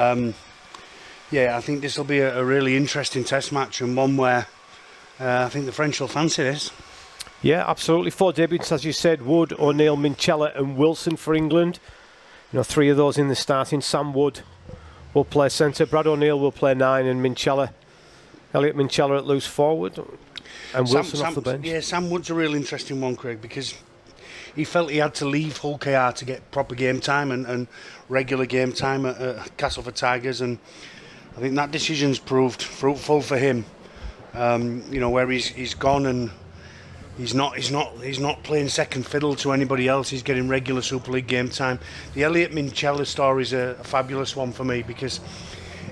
Yeah, I think this will be a really interesting test match, and one where I think the French will fancy this. Yeah, absolutely. 4 debutants, as you said: Wood, O'Neill, Minchella and Wilson for England. 3 of those in the starting. Sam Wood will play centre, Brad O'Neill will play 9, and Elliot Minchella at loose forward, and Wilson off the bench. Yeah, Sam Wood's a real interesting one, Craig, because he felt he had to leave Hull KR to get proper game time and regular game time at Castleford Tigers, and I think that decision's proved fruitful for him. Where he's gone and he's not playing second fiddle to anybody else. He's getting regular Super League game time. The Elliot Minchella story is a fabulous one for me, because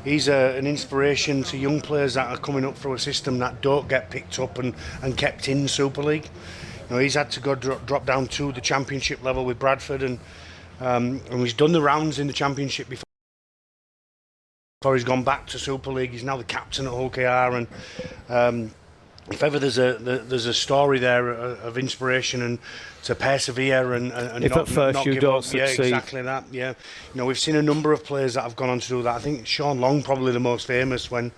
he's an inspiration to young players that are coming up through a system that don't get picked up and kept in Super League. He's had to go drop down to the Championship level with Bradford, and he's done the rounds in the Championship before he's gone back to Super League. He's now the captain at Hull KR, and if ever there's a story there of inspiration and to persevere and if not, at first not you give don't up. succeed. Yeah, exactly that. Yeah, we've seen a number of players that have gone on to do that. I think Sean Long probably the most famous when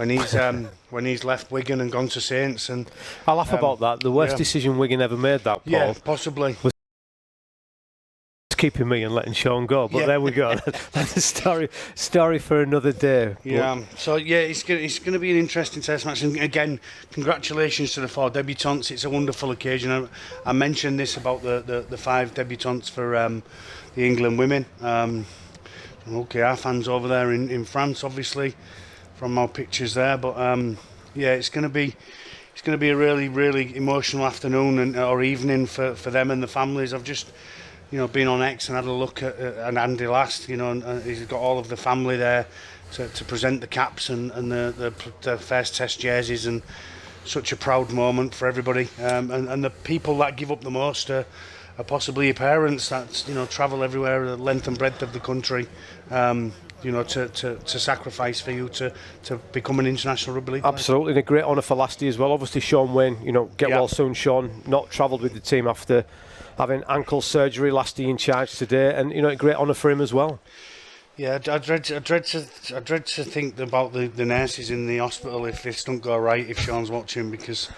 he's left Wigan and gone to Saints. And I laugh about that. The worst decision Wigan ever made, that, Paul. Yeah, possibly. Was keeping me and letting Sean go, but there we go. That's a story for another day. Yeah. So yeah, it's going to be an interesting test match. And again, congratulations to the 4 debutants. It's a wonderful occasion. I mentioned this about the 5 debutants for the England women. Okay, our fans over there in France, obviously, from our pictures there. But yeah, it's going to be a really, really emotional afternoon or evening for them and the families. I've just been on X and had a look at Andy Last, and he's got all of the family there to present the caps and the first test jerseys, and such a proud moment for everybody. And the people that give up the most are possibly your parents that travel everywhere, the length and breadth of the country, to sacrifice for you to become an international rugby league player. Absolutely, and a great honour for Lasty as well. Obviously, Sean Wayne, get well soon, Sean. Not travelled with the team after having ankle surgery. Lasty in charge today, and a great honour for him as well. Yeah, I dread to think about the nurses in the hospital if this don't go right, if Sean's watching, because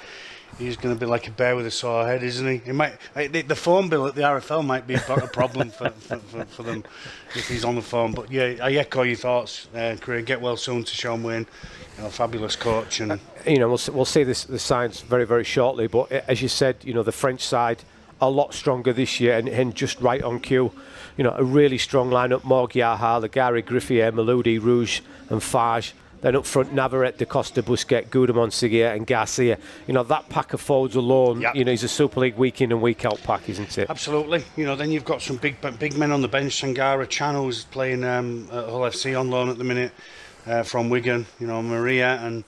he's going to be like a bear with a sore head, isn't he? He might. The phone bill at the RFL might be a problem for them if he's on the phone. But yeah, I echo your thoughts, Craig. Get well soon to Sean Wayne, fabulous coach, and we'll see the sides very, very shortly. But as you said, the French side a lot stronger this year, and just right on cue. A really strong lineup: Morgiaha, Lagari, Griffier, Maludi, Rouge and Fage. Then up front, Navarrete, Da Costa, Busquets, Gudamon, Seguier and Garcia. That pack of forwards alone, is a Super League week in and week out pack, isn't it? Absolutely. Then you've got some big men on the bench. Sangara Chan, who's playing at Hull FC on loan at the minute from Wigan. Maria and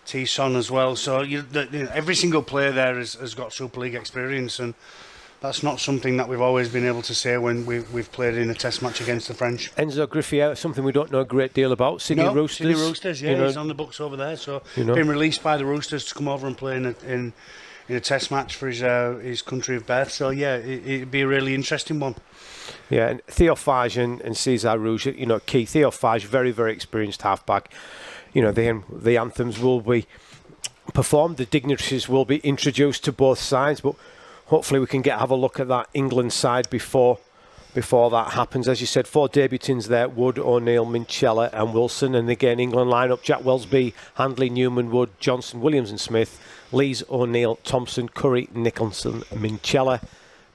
T-Son as well. So every single player there has got Super League experience, and that's not something that we've always been able to say when we've played in a test match against the French. Enzo Griffier, something we don't know a great deal about. Sydney Roosters. Sydney Roosters, yeah, he's on the books over there. So been released by the Roosters to come over and play in a test match for his country of birth. So yeah, it'd be a really interesting one. Yeah, and Theo Fage and Cesar Rouge, key. Theo Fage, very, very experienced halfback. The anthems will be performed, the dignitaries will be introduced to both sides, but hopefully we can have a look at that England side before that happens. As you said, 4 debutants there: Wood, O'Neill, Minchella and Wilson. And again, England lineup: Jack Welsby, Handley, Newman, Wood, Johnson, Williams and Smith, Lees, O'Neill, Thompson, Curry, Nicholson, Minchella.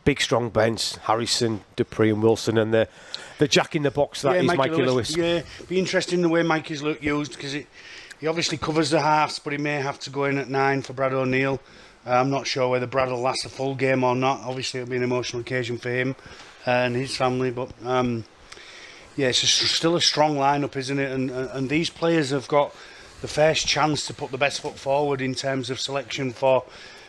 Big strong bench: Harrison, Dupree and Wilson. And the jack in the box that is Mikey Lewis. Yeah, be interesting the way Mikey's used, because he obviously covers the halves, but he may have to go in at 9 for Brad O'Neill. I'm not sure whether Brad will last a full game or not. Obviously, it'll be an emotional occasion for him and his family. But yeah, it's still a strong lineup, isn't it? And these players have got the first chance to put the best foot forward in terms of selection for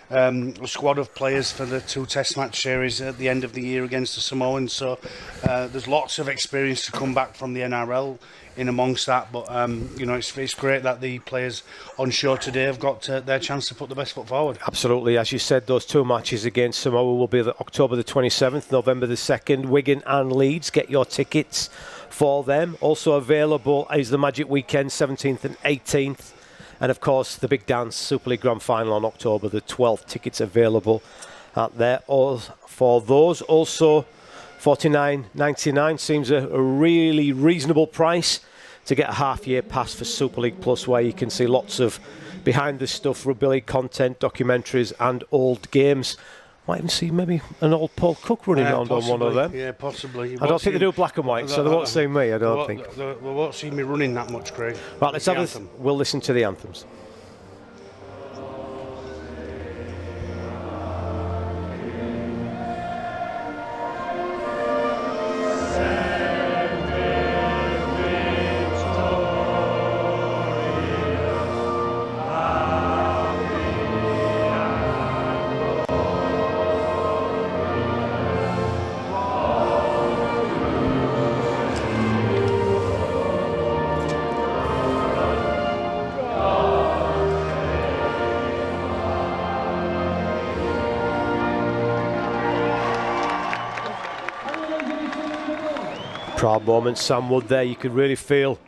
a squad of players for the 2 test match series at the end of the year against the Samoans. So there's lots of experience to come back from the NRL in amongst that, but it's great that the players on show today have got their chance to put the best foot forward. Absolutely. As you said, those 2 matches against Samoa will be October the 27th, November the 2nd, Wigan and Leeds. Get your tickets for them. Also available is the Magic Weekend, 17th and 18th. And of course, the Big Dance Super League Grand Final on October the 12th. Tickets available out there all for those. Also, $49.99 seems a really reasonable price to get a half-year pass for Super League Plus, where you can see lots of behind-the-stuff rugby league content, documentaries and old games. Might even see maybe an old Paul Cook running around on one of them. Yeah, possibly. I don't think they do black and white, so they won't see me, I don't think. They won't see me running that much, Craig. Right, let's have we'll listen to the anthems. Proud moment, Sam Wood there. You could really feel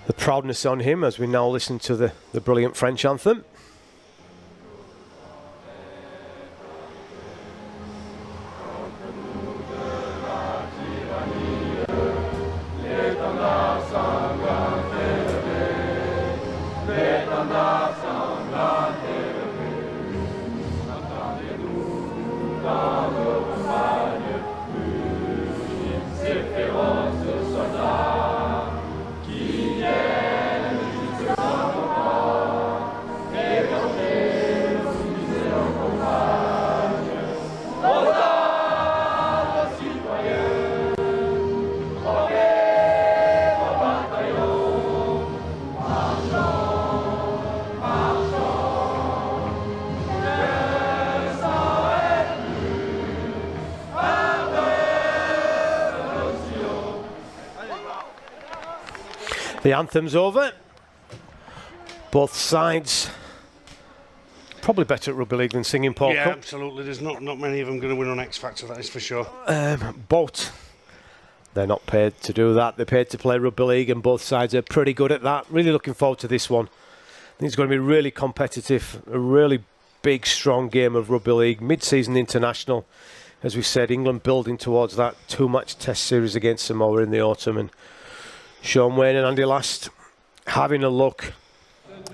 the proudness on him as we now listen to the brilliant French anthem. The anthem's over. Both sides probably better at rugby league than singing, Paul. Yeah, absolutely. There's not many of them going to win on X Factor, that is for sure. But they're not paid to do that. They're paid to play rugby league, and both sides are pretty good at that. Really looking forward to this one. I think it's going to be really competitive, a really big, strong game of rugby league. Mid-season international, as we said, England building towards that two-match test series against Samoa in the autumn, and Sean Wayne and Andy Last having a look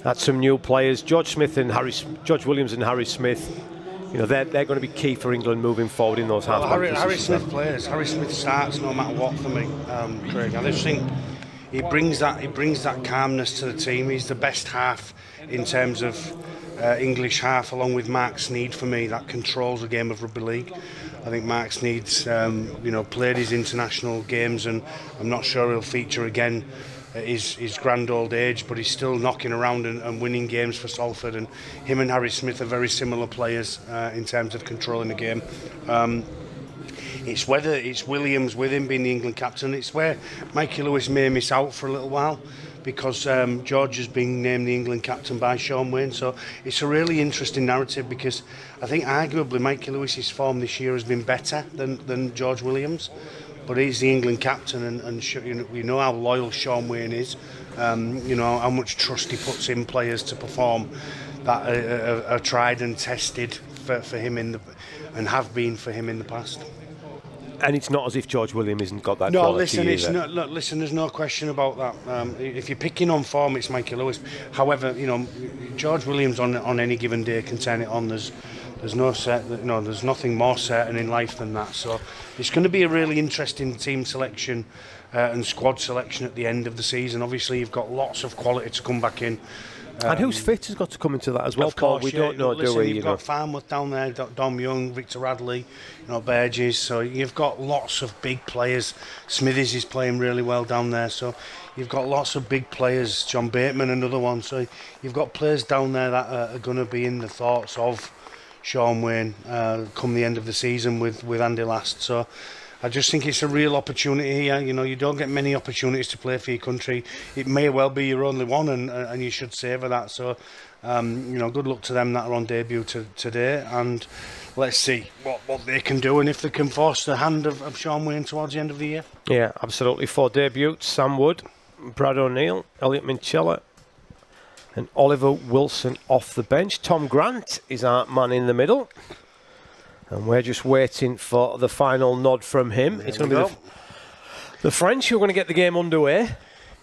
at some new players. George Williams and Harry Smith. You know, they're going to be key for England moving forward in those half-back positions. Harry Smith plays. Harry Smith starts no matter what for me, Craig. I just think he brings that calmness to the team. He's the best half in terms of English half, along with Mark Sneyd for me. That controls the game of rugby league. I think Mark Sneyd's played his international games, and I'm not sure he'll feature again at his grand old age, but he's still knocking around and winning games for Salford. And him and Harry Smith are very similar players in terms of controlling the game. It's whether it's Williams with him being the England captain. It's where Mikey Lewis may miss out for a little while, because George has been named the England captain by Sean Wayne. So it's a really interesting narrative, because I think arguably Mikey Lewis's form this year has been better than George Williams, but he's the England captain, and we know how loyal Sean Wayne is. How much trust he puts in players to perform that are tried and tested for him and have been for him in the past. And it's not as if George Williams hasn't got that quality. Listen, there's no question about that. If you're picking on form, it's Mikey Lewis. However, George Williams on any given day can turn it on. There's nothing more certain in life than that. So it's going to be a really interesting team selection and squad selection at the end of the season. Obviously, you've got lots of quality to come back in. And who's fit has got to come into that as well, Paul. We don't know, do we? You've got Farnworth down there, Dom Young, Victor Radley, Burgess. So you've got lots of big players. Smithies is playing really well down there. So you've got lots of big players. John Bateman, another one. So you've got players down there that are going to be in the thoughts of Sean Wayne come the end of the season with Andy Last. So I just think it's a real opportunity here. You know, you don't get many opportunities to play for your country. It may well be your only one, and you should savour that. So, you know, good luck to them that are on debut today, and let's see what they can do and if they can force the hand of Sean Wayne towards the end of the year. Yeah, absolutely. 4 debuts: Sam Wood, Brad O'Neill, Elliot Minchella, and Oliver Wilson off the bench. Tom Grant is our man in the middle. And we're just waiting for the final nod from him. It's going to be the French who are going to get the game underway.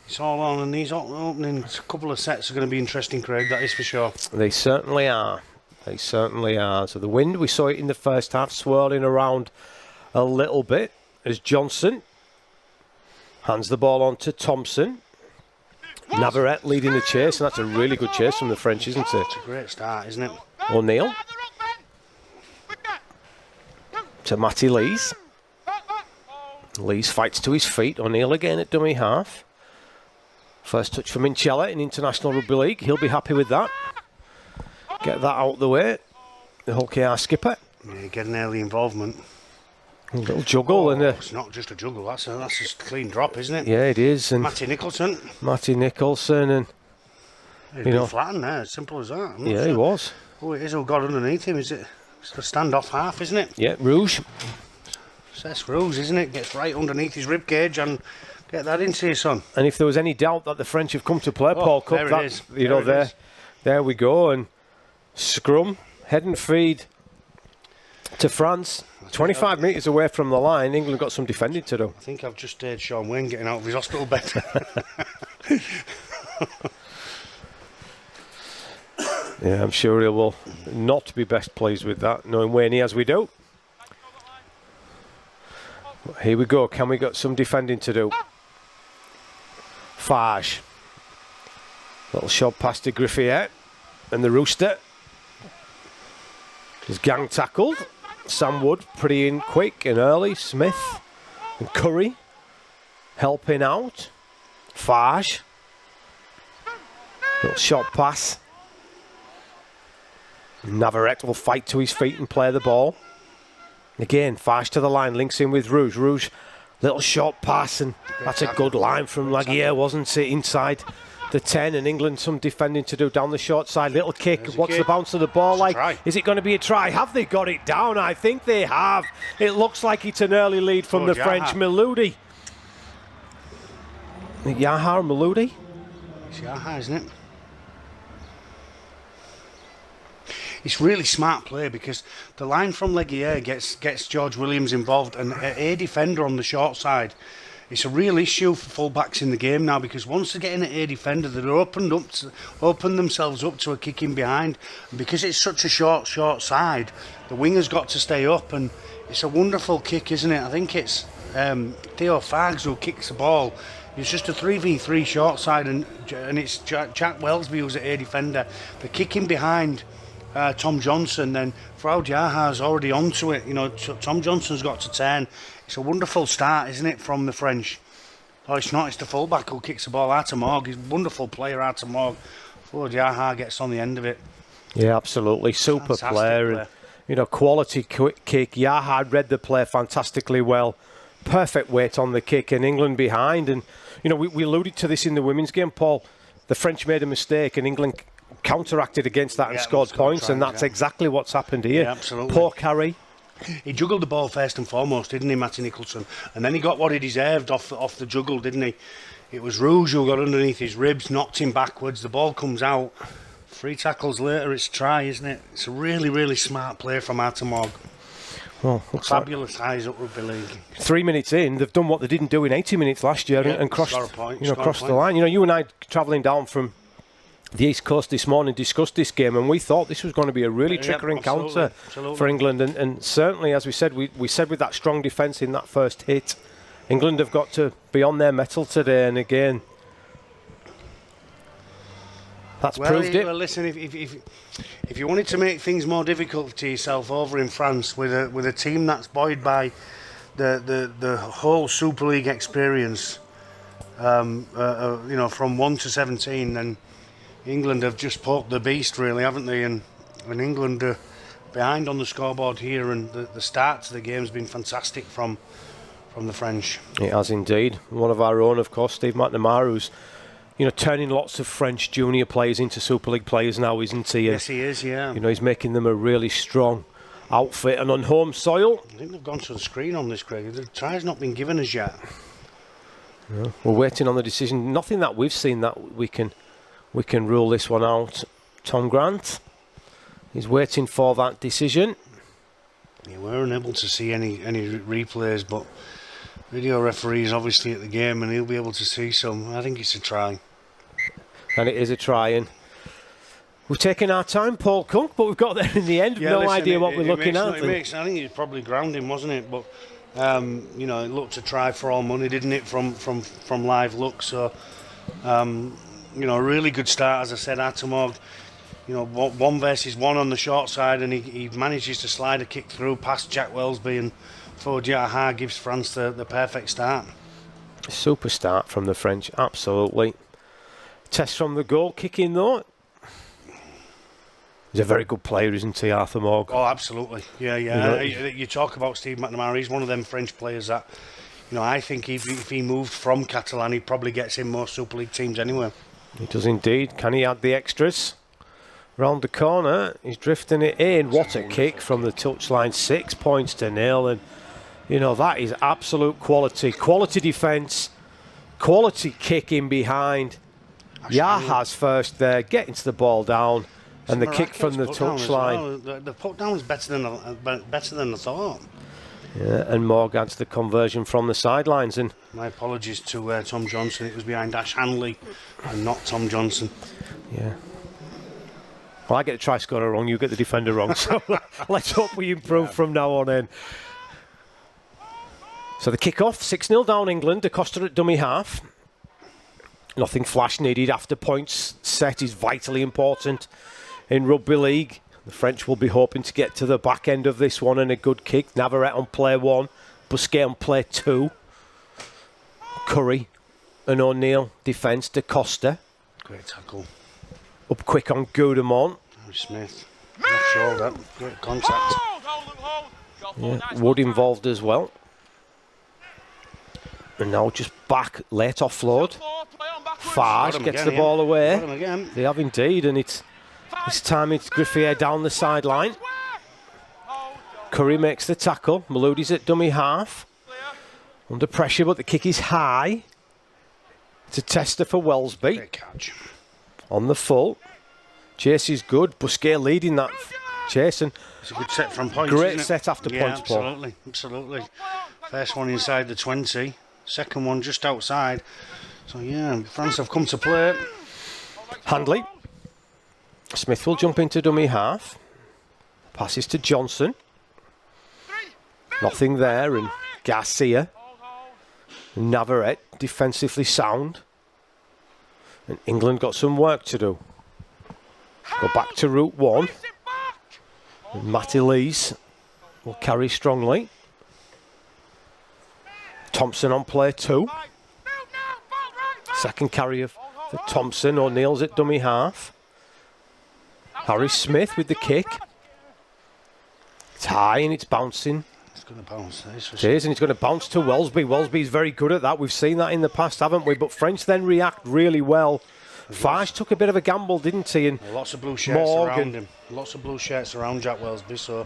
It's all on, and these opening couple of sets are going to be interesting, Craig, that is for sure. They certainly are. They certainly are. So the wind, we saw it in the first half, swirling around a little bit as Johnson hands the ball on to Thompson. Navarrete leading the chase, and that's a really good chase from the French, isn't it? It's a great start, isn't it? O'Neill to Matty Lees. Lees fights to his feet. O'Neill again at dummy half. First touch for Minchella in International Rugby League. He'll be happy with that. Get that out the way. The Hull KR skipper. Yeah, get an early involvement. A little juggle. It's not just a juggle, that's a clean drop, isn't it? Yeah, it is. And Matty Nicholson. And He's been flattened there, simple as that. yeah, he was. Oh, it is who got underneath him, is it? It's the standoff half, isn't it? Yeah, Rouge. Cesc Rouge, isn't it? Gets right underneath his rib cage and get that into your son. And if there was any doubt that the French have come to play Paul Cup, there that, it is. you know, there we go. And scrum, head and feed to France. 25 metres away from the line. England got some defending to do. I think I've just heard Sean Wayne getting out of his hospital bed. Yeah, I'm sure he will not be best pleased with that, knowing Wayne as we do. Here we go. Can we get some defending to do? Fage. Little shot past to Griffier. And the Rooster is gang tackled. Sam Wood pretty in quick and early. Smith and Curry helping out. Fage. Little shot pass. Navarrete will fight to his feet and play the ball. Again, Fage to the line, links in with Rouge. Rouge, little short pass, and that's a good line from Laguerre, wasn't it? Inside the 10, and England some defending to do down the short side. Little kick. What's the bounce of the ball like? Is it going to be a try? Have they got it down? I think they have. It looks like it's an early lead from the French. Maloudi. Yaha Maloudi? It's Yaha, isn't it? It's really smart play because the line from Laguerre gets George Williams involved, and a defender on the short side. It's a real issue for full-backs in the game now because once they're getting an A defender, they're open themselves up to a kick in behind. And because it's such a short side, the winger's got to stay up, and it's a wonderful kick, isn't it? I think it's Theo Fags who kicks the ball. It's just a 3v3 short side, and it's Jack Welsby who's an A defender. The kick in behind Tom Johnson, then Froud Yaha's already onto it. You know, Tom Johnson's got to turn. It's a wonderful start, isn't it, from the French? Oh, it's not. It's the fullback who kicks the ball out of Morg. He's a wonderful player out of Morg. Froud Yaha gets on the end of it. Yeah, absolutely. Super Fantastic player. And, you know, quality quick kick. Yaha read the play fantastically well. Perfect weight on the kick, and England behind. And, you know, we alluded to this in the women's game, Paul. The French made a mistake, and England counteracted against that and scored points, and that's exactly what's happened here. Yeah, absolutely. Poor carry. He juggled the ball first and foremost, didn't he, Matty Nicholson? And then he got what he deserved off the juggle, didn't he? It was Rouge who got underneath his ribs, knocked him backwards. The ball comes out. 3 tackles later, it's try, isn't it? It's a really, really smart play from Artemog. Well, fabulous eyes up rugby league. 3 minutes in, they've done what they didn't do in 80 minutes last year, and crossed, crossed the line. You know, you and I travelling down from the East Coast this morning discussed this game, and we thought this was going to be a really tricky encounter for England, and certainly, as we said, we said with that strong defence in that first hit, England have got to be on their mettle today, and again, that's proved it. Well, listen, if you wanted to make things more difficult to yourself over in France with a team that's buoyed by the whole Super League experience, you know, from 1 to 17, then England have just poked the beast, really, haven't they? And England are behind on the scoreboard here, and the start to the game's been fantastic from from the French. It has indeed. One of our own, of course, Steve McNamara, who's turning lots of French junior players into Super League players now, isn't he? Yes, he is, yeah. He's making them a really strong outfit. And on home soil, I think they've gone to the screen on this, Craig. The try's not been given as yet. yeah, we're waiting on the decision. Nothing that we've seen that we can rule this one out. Tom Grant is waiting for that decision. Yeah, we're unable to see any replays, but video referee is obviously at the game and he'll be able to see some. I think it's a try. And it is a try, and we've taken our time, Paul Cunk, but we've got there in the end. Yeah, No idea what we're looking at. I think it's probably grounding, wasn't it? But it looked a try for all money, didn't it? From live look. So a really good start, as I said. Atomog, 1 versus 1 on the short side, and he manages to slide a kick through past Jack Welsby, and Fodjaha gives France the perfect start. Super start from the French, absolutely. Test from the goal kicking though. He's a very good player, isn't he, Arthur Morgan? Oh, absolutely. Yeah. You talk about Steve McNamara, he's one of them French players that, I think if he moved from Catalan, he probably gets in more Super League teams anyway. He does indeed. Can he add the extras? Round the corner, he's drifting it in. What a kick from the touchline, 6 points to 0. And, that is absolute quality. Quality defence, quality kick in behind. Yaha's first there, getting to the ball down. And the kick from the touchline. Well. The put down was better than I thought. Yeah, and Morg adds the conversion from the sidelines. And my apologies to Tom Johnson. It was behind Ash Hanley and not Tom Johnson. Yeah. Well, I get the try scorer wrong, you get the defender wrong. So let's hope we improve from now on in. So the kick-off, 6-0 down England. Da Costa at dummy half. Nothing flash needed after points set is vitally important in rugby league. The French will be hoping to get to the back end of this one, and a good kick. Navarrete on play 1, Busquet on play 2. Curry and O'Neill defence. Da Costa. Great tackle. Up quick on Goudemont. Harry Smith. Left shoulder. Great contact. Yeah, Wood involved as well. And now just back, late offload. Farge gets the ball away. They have indeed, and it's this time it's Griffier down the sideline. Curry makes the tackle. Maloudi's at dummy half. Under pressure, but the kick is high. It's a tester for Welsby. Great catch. On the full. Chase is good. Busquet leading that chase. And it's a good set from points. Great set after points, Paul. Absolutely. First one inside the 20. Second one just outside. So, France have come to play. Handley. Smith will jump into dummy half. Passes to Johnson. Nothing there. And Garcia. Navarrete, defensively sound. And England got some work to do. Go back to route 1. And Matty Lees will carry strongly. Thompson on play 2. Second carry for Thompson. O'Neill's at dummy half. Harry Smith with the kick. It's high and it's bouncing. It's going to bounce. It is, and it's going to bounce to Welsby. Welsby's very good at that. We've seen that in the past, haven't we? But French then react really well. Farge took a bit of a gamble, didn't he? And lots of blue shirts around him. Lots of blue shirts around Jack Welsby. So,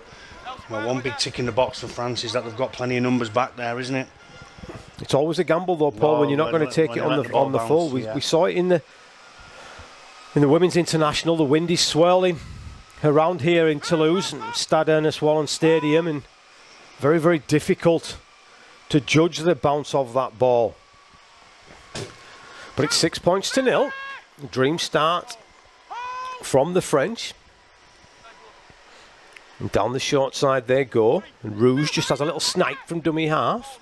one big tick in the box for France is that they've got plenty of numbers back there, isn't it? It's always a gamble, though, Paul, when you're not going to take it on the full. We saw it in the Women's International. The wind is swirling around here in Toulouse, Stade Ernest Wallon Stadium, and very, very difficult to judge the bounce of that ball. But it's 6 points to 0. Dream start from the French. And down the short side they go. And Rouge just has a little snipe from dummy half.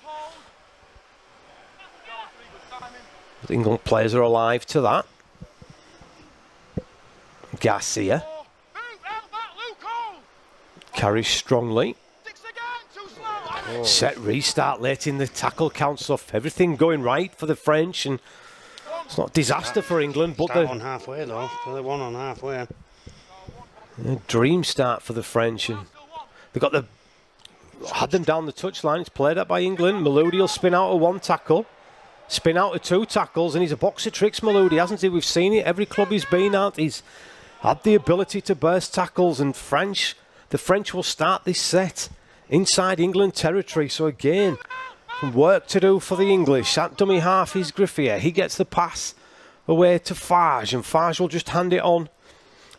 The England players are alive to that. Garcia carries strongly. Set restart late in the tackle counts off. Everything going right for the French, and it's not disaster for England, but they're on halfway though. They're one on halfway. A dream start for the French, and they've got the had them down the touchline. It's played up by England. Maloudi will spin out of one tackle, spin out of two tackles, and he's a box of tricks, Maloudi, hasn't he? We've seen it. Every club he's been at, he's had the ability to burst tackles, and the French will start this set inside England territory. So again, work to do for the English. That dummy half is Griffier. He gets the pass away to Fage, and Fage will just hand it on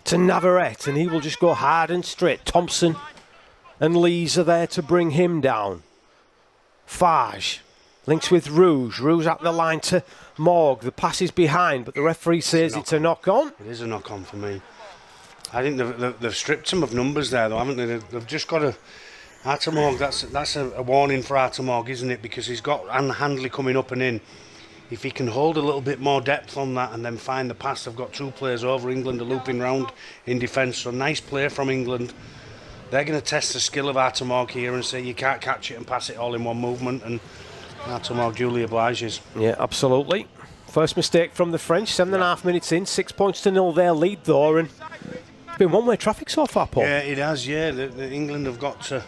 to Navarrete, and he will just go hard and straight. Thompson and Lees are there to bring him down. Fage links with Rouge. Rouge at the line to Morg. The pass is behind, but the referee says it's a knock-on. It is a knock-on for me. I think they've stripped him of numbers there, though, haven't they? They've just got a... Artemorg, that's a warning for Artemorg, isn't it? Because he's got Anne Handley coming up and in. If he can hold a little bit more depth on that and then find the pass, they've got two players over. England are looping round in defence. So nice play from England. They're going to test the skill of Artemorg here and say you can't catch it and pass it all in one movement. And Artemorg duly obliges. Yeah, absolutely. First mistake from the French. 7.5 minutes in. 6 points to 0 their lead, though. And it's been one-way traffic so far, Paul. Yeah, it has, yeah. The England have got to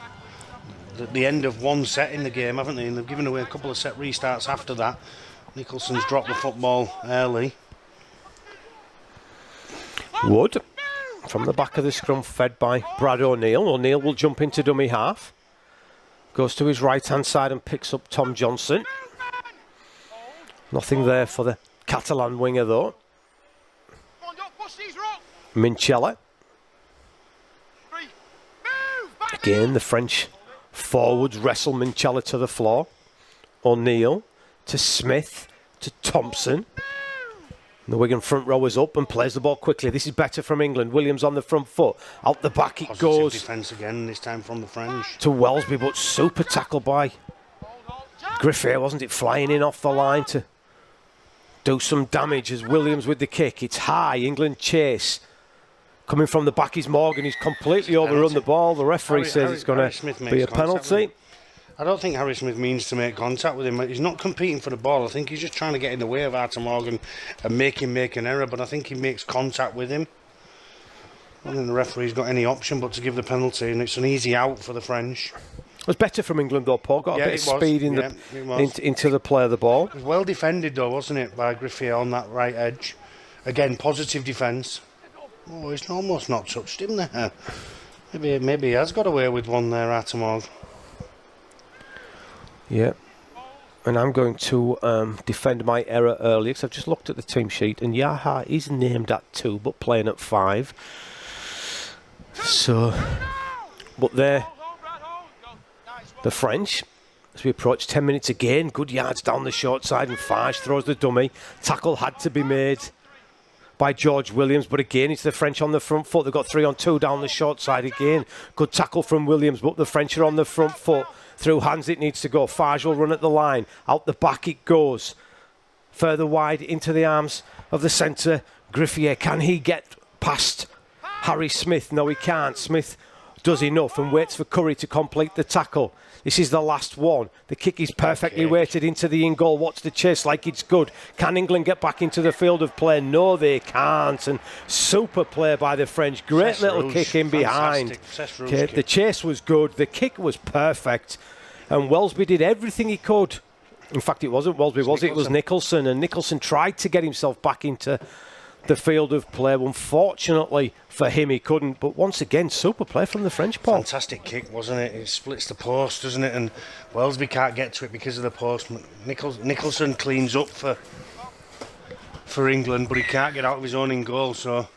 the end of one set in the game, haven't they? And they've given away a couple of set restarts after that. Nicholson's dropped the football early. Wood from the back of the scrum, fed by Brad O'Neill. O'Neill will jump into dummy half. Goes to his right-hand side and picks up Tom Johnson. Nothing there for the Catalan winger, though. Minchella. Again, the French forwards wrestle Minchella to the floor. O'Neill to Smith to Thompson. And the Wigan front row is up and plays the ball quickly. This is better from England. Williams on the front foot. Out the back it Positive goes. Defence again, this time from the French. To Welsby, but super tackle by Griffier, wasn't it? Flying in off the line to do some damage as Williams with the kick. It's high. England chase. Coming from the back is Morgan. He's completely overrun the ball. The referee says it's going to be a penalty. I don't think Harry Smith means to make contact with him. He's not competing for the ball. I think he's just trying to get in the way of Artemorg and make him make an error, but I think he makes contact with him. I don't think the referee's got any option but to give the penalty, and it's an easy out for the French. It was better from England, though, Paul. Got a bit of speed into the play of the ball. It was well defended, though, wasn't it, by Griffier on that right edge. Again, positive defence. Oh, he's almost not touched him there. Maybe he has got away with one there, Artemorg. Yeah, and I'm going to defend my error earlier because I've just looked at the team sheet and Yaha is named at 2 but playing at 5. So, but there, the French, as we approach 10 minutes again, good yards down the short side and Fage throws the dummy. Tackle had to be made by George Williams, but again it's the French on the front foot. They've got 3-on-2 down the short side again. Good tackle from Williams, but the French are on the front foot. Through hands it needs to go. Fage will run at the line. Out the back it goes. Further wide into the arms of the centre. Griffier, can he get past Harry Smith? No, he can't. Smith does enough and waits for Curry to complete the tackle. This is the last one. The kick is perfectly weighted into the in-goal. Watch the chase like it's good. Can England get back into the field of play? No, they can't. And super play by the French. Great little kick in behind. Okay, the chase was good. The kick was perfect. And Welsby did everything he could. In fact, it wasn't Welsby, was it? It was Nicholson. And Nicholson tried to get himself back into the field of play. Unfortunately for him, he couldn't. But once again, super play from the French, Paul. Fantastic kick, wasn't it? It splits the post, doesn't it? And Welsby can't get to it because of the post. Nicholson cleans up for England, but he can't get out of his own in goal. So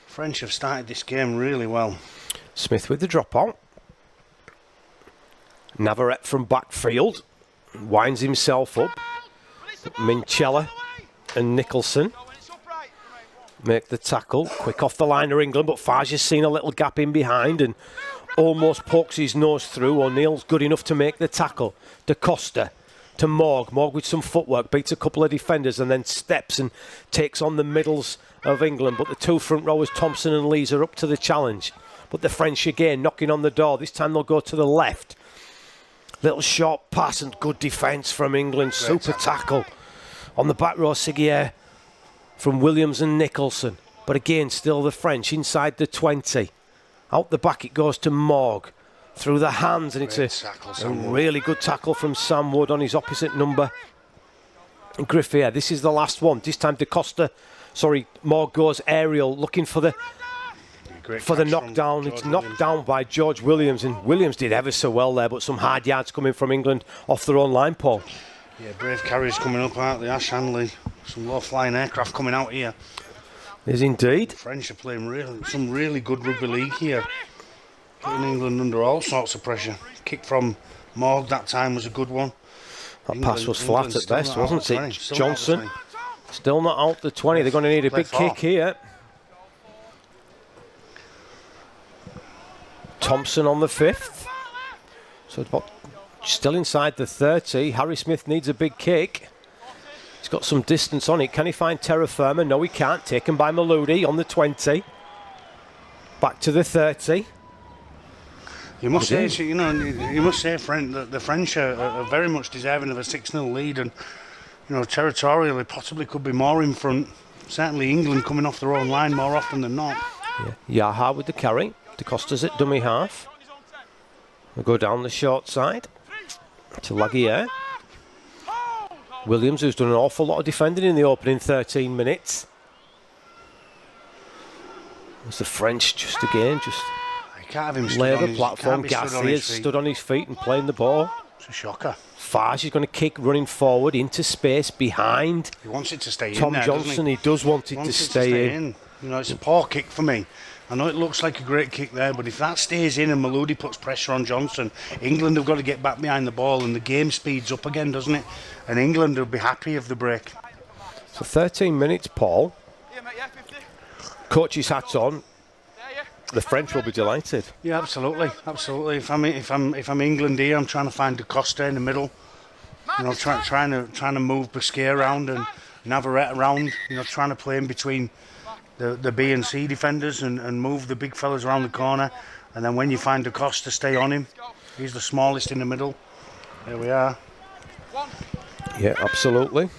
French have started this game really well. Smith with the drop out. Navarrete from backfield winds himself up. Minchella and Nicholson make the tackle. Quick off the line of England, but Fage has seen a little gap in behind and almost pokes his nose through. O'Neill's good enough to make the tackle. Da Costa to Morg. Morg with some footwork, beats a couple of defenders and then steps and takes on the middles of England. But the two front rowers, Thompson and Lees, are up to the challenge. But the French again knocking on the door. This time they'll go to the left. Little short pass and good defence from England. Super tackle on the back row. Seguier from Williams and Nicholson. But again, still the French inside the 20. Out the back it goes to Morg. through the hands, and it's Great tackle, a Sam Wood. really good tackle from Sam Wood on his opposite number. Griffier, this is the last one. This time Morg goes aerial, looking for the Great for the catch from knockdown. George It's Williams. knocked down by George Williams, and Williams did ever so well there, but some hard yards coming from England off their own line, Paul. Yeah, brave carries coming up, aren't they? Ash Hanley, some low-flying aircraft coming out here. Is indeed. French are playing some really good rugby league here. Putting England under all sorts of pressure. Kick from Morg that time was a good one. That pass was flat England's at still best, not out wasn't the 20, it? still not out the Johnson 20. still not out the 20. They're going to need a Play big four. kick here. Thompson on the 5th. So it's still inside the 30. Harry Smith needs a big kick. He's got some distance on it. Can he find terra firma? No, he can't. Taken by Maludi on the 20. Back to the 30. You must say, Frank, that the French are very much deserving of a 6-0 lead, and territorially possibly could be more in front. Certainly England coming off their own line more often than not. Yeah. Yaha with the carry. De Costa's at dummy half. We'll go down the short side to Laguerre. Williams, who's done an awful lot of defending in the opening 13 minutes. There's the French just You can't have him lay stood on the his, platform. can't be stood on Garcia's his feet. stood on his feet and playing the ball. It's a shocker. Farge is going to kick running forward into space behind He wants it to stay Tom in there, Johnson. doesn't he? He does want it Wants to it stay in. It's a poor kick for me. I know it looks like a great kick there, but if that stays in and Maludi puts pressure on Johnson, England have got to get back behind the ball and the game speeds up again, doesn't it? And England will be happy of the break. So 13 minutes, Paul. Coach's hat's on. The French will be delighted. Yeah, absolutely. If I'm England here, I'm trying to find De Costa in the middle. Trying to move Biscay around and Navarrete around. Trying to play in between the B and C defenders and move the big fellas around the corner. And then when you find De Costa, stay on him. He's the smallest in the middle. There we are. Yeah, absolutely.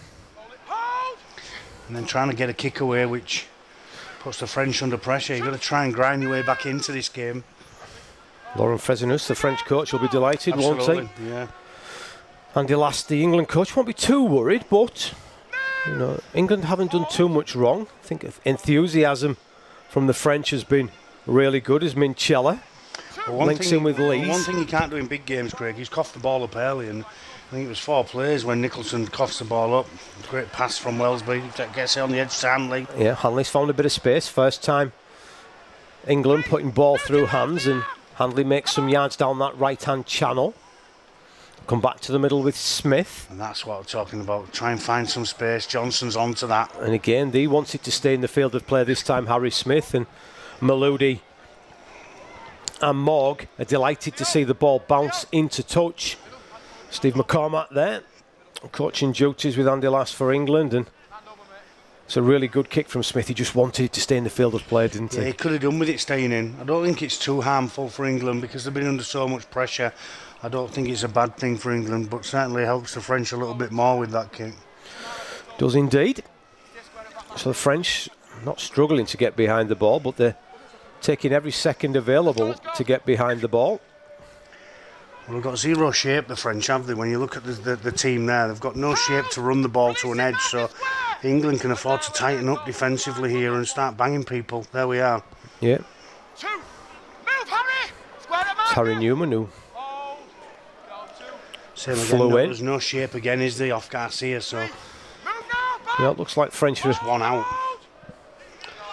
And then trying to get a kick away, which puts the French under pressure. You've got to try and grind your way back into this game. Laurent Fezinus, the French coach, will be delighted, won't Absolutely, he? yeah. Andy Last, the England coach, won't be too worried, but England haven't done too much wrong. I think enthusiasm from the French has been really good, as Minchella links in with Lees. One thing you can't do in big games, Craig, he's coughed the ball up early, and I think it was 4 players when Nicholson coughs the ball up. Great pass from Wellesby, gets it on the edge to Hanley. Yeah, Hanley's found a bit of space. First time England putting ball through hands, and Hanley makes some yards down that right-hand channel. Come back to the middle with Smith. And that's what I'm talking about. Try and find some space. Johnson's onto that. And again, they wanted to stay in the field of play this time. Harry Smith and Maludi and Morg are delighted to see the ball bounce into touch. Steve McCormack there, coaching duties with Andy Last for England, and it's a really good kick from Smith. He just wanted to stay in the field of play, didn't Yeah, he? he could have done with it staying in. I don't think it's too harmful for England because they've been under so much pressure. I don't think it's a bad thing for England, but certainly helps the French a little bit more with that kick. Does indeed. So the French not struggling to get behind the ball, but they're taking every second available to get behind the ball. Well, they've got zero shape, the French, have they? When you look at the team there, they've got no shape to run the ball to an edge, so England can afford to tighten up defensively here and start banging people. There we are. Yeah, Two. Move, Harry. Square it, it's Harry Newman who Same again, Flew in. there's no shape again, is there, off Garcia, so Move now. Yeah, it looks like French are one out.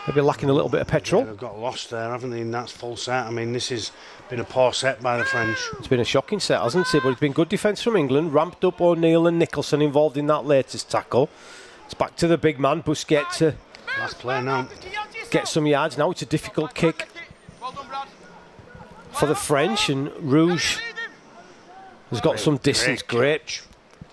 maybe lacking a little bit of petrol. They've got lost there, haven't they, and that's full set. I mean, this has been a poor set by the French. It's been a shocking set, hasn't it? But it's been good defence from England. Ramped up O'Neill and Nicholson involved in that latest tackle. It's back to the big man, Busquets, to Last play now. get some yards. Now it's a difficult kick Well done, Brad. for the French, and Rouge has got some distance. Great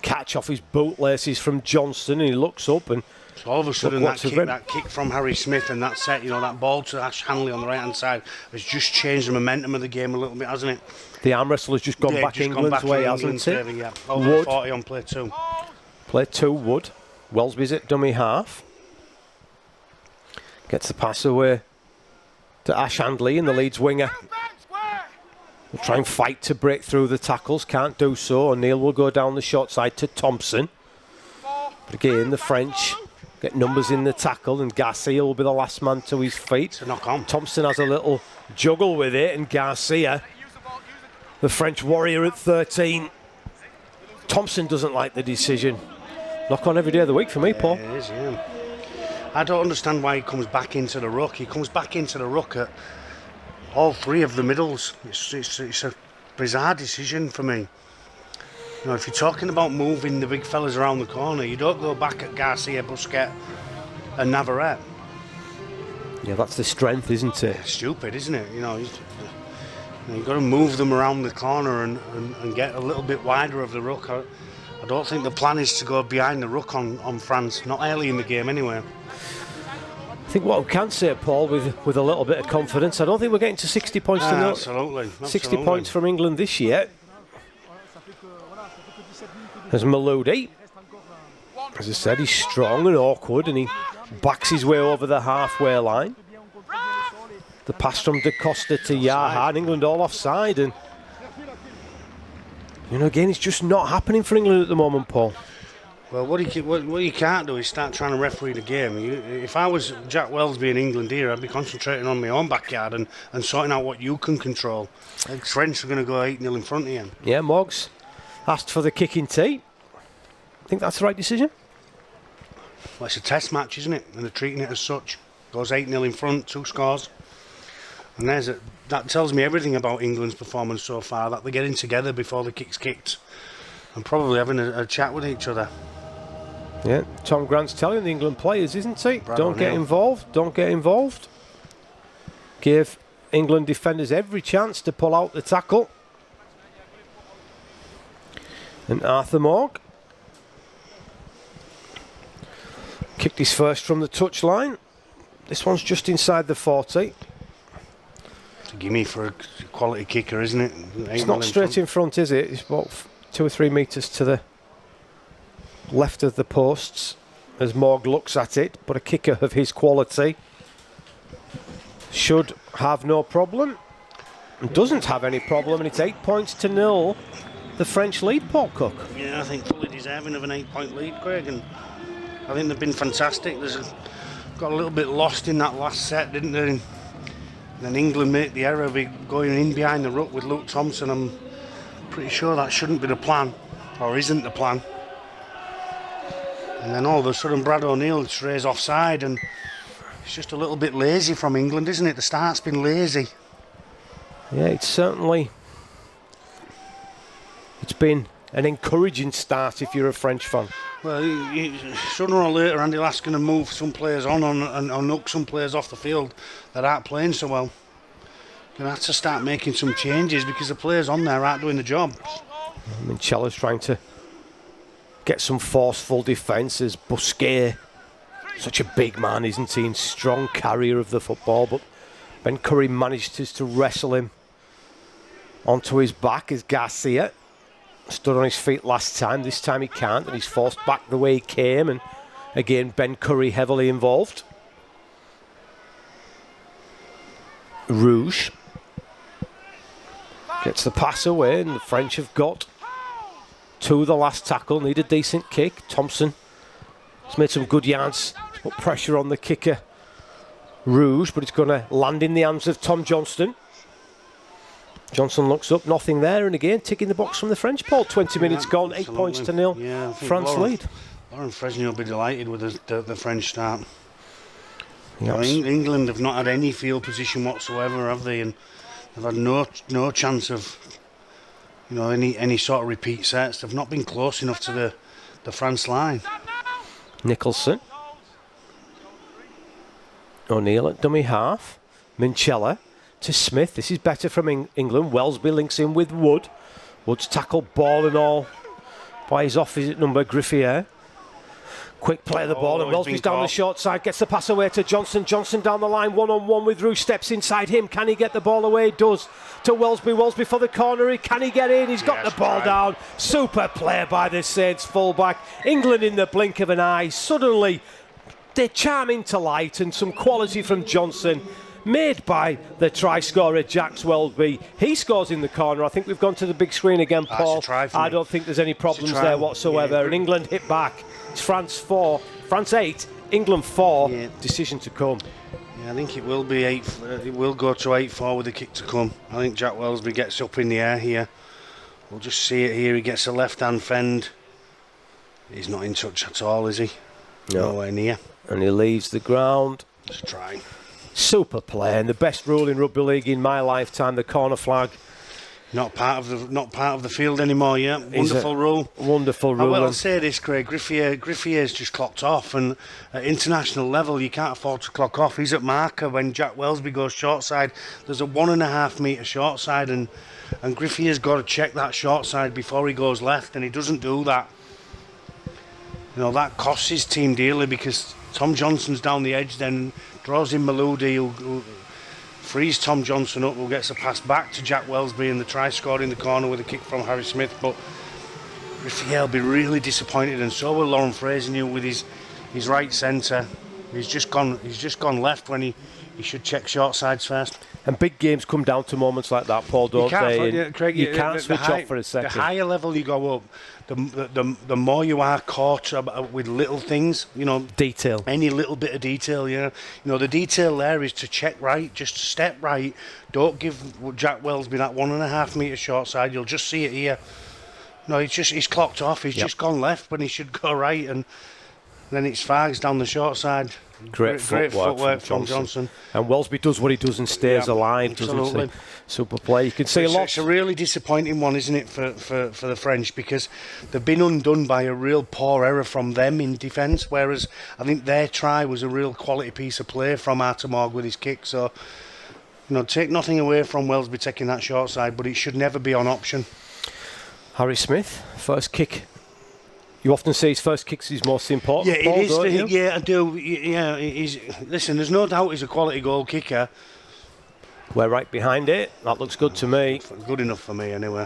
catch off his bootlaces from Johnson, and he looks up and So all of a sudden, what's the red? that kick from Harry Smith and that set, that ball to Ash Hanley on the right-hand side has just changed the momentum of the game a little bit, hasn't it? the arm wrestle has just gone Yeah, back just gone England's back in way, England's hasn't it? favour, yeah. Over Wood. 40 on play 2. Play 2, Wood. Wellesby's at dummy half. Gets the pass away to Ash Handley, and the Leeds winger Move back, square. They'll try and fight to break through the tackles. Can't do so. O'Neill will go down the short side to Thompson. But again, the French get numbers in the tackle, and Garcia will be the last man to his feet. It's a knock on. Thompson has a little juggle with it, and Garcia, the French warrior at 13. Thompson doesn't like the decision. Knock on every day of the week for me, Paul. It is, yeah. I don't understand why he comes back into the ruck. He comes back into the ruck at all three of the middles. It's a bizarre decision for me. You know, if you're talking about moving the big fellas around the corner, you don't go back at Garcia, Busquets and Navarrete. Yeah, that's the strength, isn't it? It's stupid, isn't it? You've got to move them around the corner and get a little bit wider of the ruck. I don't think the plan is to go behind the ruck on France, not early in the game anyway. I think what we can say, Paul, with a little bit of confidence, I don't think we're getting to 60 points to nil. Absolutely. 60 points from England this year. As Maludi, as I said, he's strong and awkward, and he backs his way over the halfway line. The pass from Da Costa to Yaha, and England all offside, and again, it's just not happening for England at the moment, Paul. Well, what you can't do is start trying to referee the game. If I was Jack Welsby in England here, I'd be concentrating on my own backyard and sorting out what you can control. I think French are going to go 8-0 in front of you. Yeah, Moggs asked for the kicking tee. I think that's the right decision. Well, it's a test match, isn't it? And they're treating it as such. Goes 8-0 in front, 2 scores. And that tells me everything about England's performance so far, that they're getting together before the kick's kicked and probably having a chat with each other. Yeah, Tom Grant's telling the England players, isn't he? Brad Don't get O'Neill. involved, don't get involved. Give England defenders every chance to pull out the tackle. And Arthur Morg kicked his first from the touchline. This one's just inside the 40. It's a gimme for a quality kicker, isn't it? It's not straight in front, is it? It's about 2 or 3 metres to the left of the posts as Morg looks at it, but a kicker of his quality should have no problem, and doesn't have any problem, and it's 8 points to 0. The French lead, Paul Cook. Yeah, I think fully deserving of an 8-point lead, Craig, and I think they've been fantastic. Got a little bit lost in that last set, didn't they? And then England made the error of going in behind the ruck with Luke Thompson. I'm pretty sure that shouldn't be the plan, or isn't the plan. And then all of a sudden Brad O'Neill strays offside, and it's just a little bit lazy from England, isn't it? The start's been lazy. Yeah, it's been an encouraging start if you're a French fan. Well, sooner or later Andy Lask's going to move some players on and knock some players off the field that aren't playing so well. You're going to have to start making some changes because the players on there aren't doing the job. Minchella's trying to get some forceful defence as Busquets, such a big man, isn't he, and strong carrier of the football, but Ben Curry managed to wrestle him onto his back as Garcia stood on his feet last time. This time he can't, and he's forced back the way he came, and again Ben Curry heavily involved. Rouge gets the pass away, and the French have got to the last tackle. Need a decent kick. Thompson has made some good yards to put pressure on the kicker Rouge, but it's going to land in the hands of Tom Johnston. Johnson looks up, nothing there, and again ticking the box from the French. Paul, 20 minutes gone, 8 points to 0. Yeah, France lead. Laurent Fresnay will be delighted with the French start. Yep. England have not had any field position whatsoever, have they? And they've had no chance of any sort of repeat sets. They've not been close enough to the France line. Nicholson. O'Neill at dummy half. Minchella to Smith. This is better from England. Welsby links in with Wood. Wood's tackled ball and all by his opposite number, Griffier. Quick play of the ball, and Welsby's down the short side, gets the pass away to Johnson. Johnson down the line, one-on-one with Rouge, steps inside him. Can he get the ball away? He does. To Welsby. Welsby for the corner. Can he get in? He's got the ball down. Super play by the Saints fullback. England in the blink of an eye. Suddenly, they charm into light, and some quality from Johnson made by the try scorer Jax Welby. He scores in the corner. I think we've gone to the big screen again, That's Paul. a try for I me. don't think there's any problems try. there whatsoever. Yeah. And England hit back. It's France 8, England 4. Yeah. Decision to come. Yeah, I think it will be 8. It will go to 8-4 with the kick to come. I think Jack Welsby gets up in the air here. We'll just see it here. He gets a left-hand fend. He's not in touch at all, is he? No. Nowhere near. And he leaves the ground. Let's try. Super play, and the best rule in rugby league in my lifetime, the corner flag. Not part of the field anymore. Yeah, Is wonderful it? rule. Wonderful I rule. will say this, Craig. Griffier's just clocked off, and at international level, you can't afford to clock off. He's at marker when Jack Welsby goes short side. There's a 1.5 metre short side, and Griffier's got to check that short side before he goes left, and he doesn't do that. You know, that costs his team dearly because Tom Johnson's down the edge, then draws in Maludi, who frees Tom Johnson up, who gets a pass back to Jack Welsby, and the try scored in the corner with a kick from Harry Smith. But Griffier will be really disappointed, and so will Lauren Fraser-New with his right centre. He's just gone left when he should check short sides first. And big games come down to moments like that, Paul, don't they? And Craig, you can't switch off for a second. The higher level you go up, the more you are caught with little things, you know. Detail. Any little bit of detail, yeah. You know, the detail there is to check right, just step right. Don't give Jack Welsby that 1.5 metre short side. You'll just see it here. No, he's clocked off. He's just gone left when he should go right, and then it's Fargs down the short side. Great footwork from Johnson. And Welsby does what he does and stays alive, doesn't absolutely. he? Super play. You can see It's lots. a really disappointing one, isn't it, for the French, because they've been undone by a real poor error from them in defence, whereas I think their try was a real quality piece of play from Artemog with his kick. So, you know, take nothing away from Welsby taking that short side, but it should never be on option. Harry Smith, first kick. You often say his first kick's his most important. Yeah, Paul, it is. don't you? Yeah, I do. Yeah, listen, there's no doubt he's a quality goal kicker. We're right behind it. That looks good to me. Good enough for me, anyway.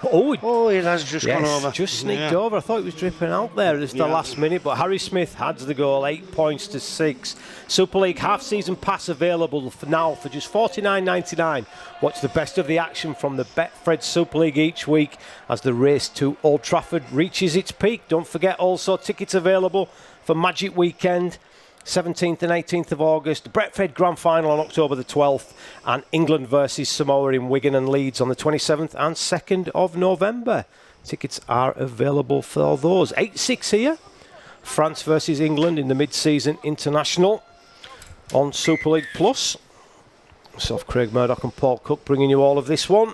Oh, It has just gone over. just sneaked over. I thought it was dripping out there at the last minute, but Harry Smith adds the goal, 8 points to 6. Super League half-season pass available for now for just $49.99. Watch the best of the action from the Betfred Super League each week as the race to Old Trafford reaches its peak. Don't forget also tickets available for Magic Weekend, 17th and 18th of August, the Betfred Grand Final on October the 12th, and England versus Samoa in Wigan and Leeds on the 27th and 2nd of November. Tickets are available for those. 8-6 here. France versus England in the mid-season international on Super League Plus. Myself, Craig Murdoch and Paul Cook bringing you all of this one.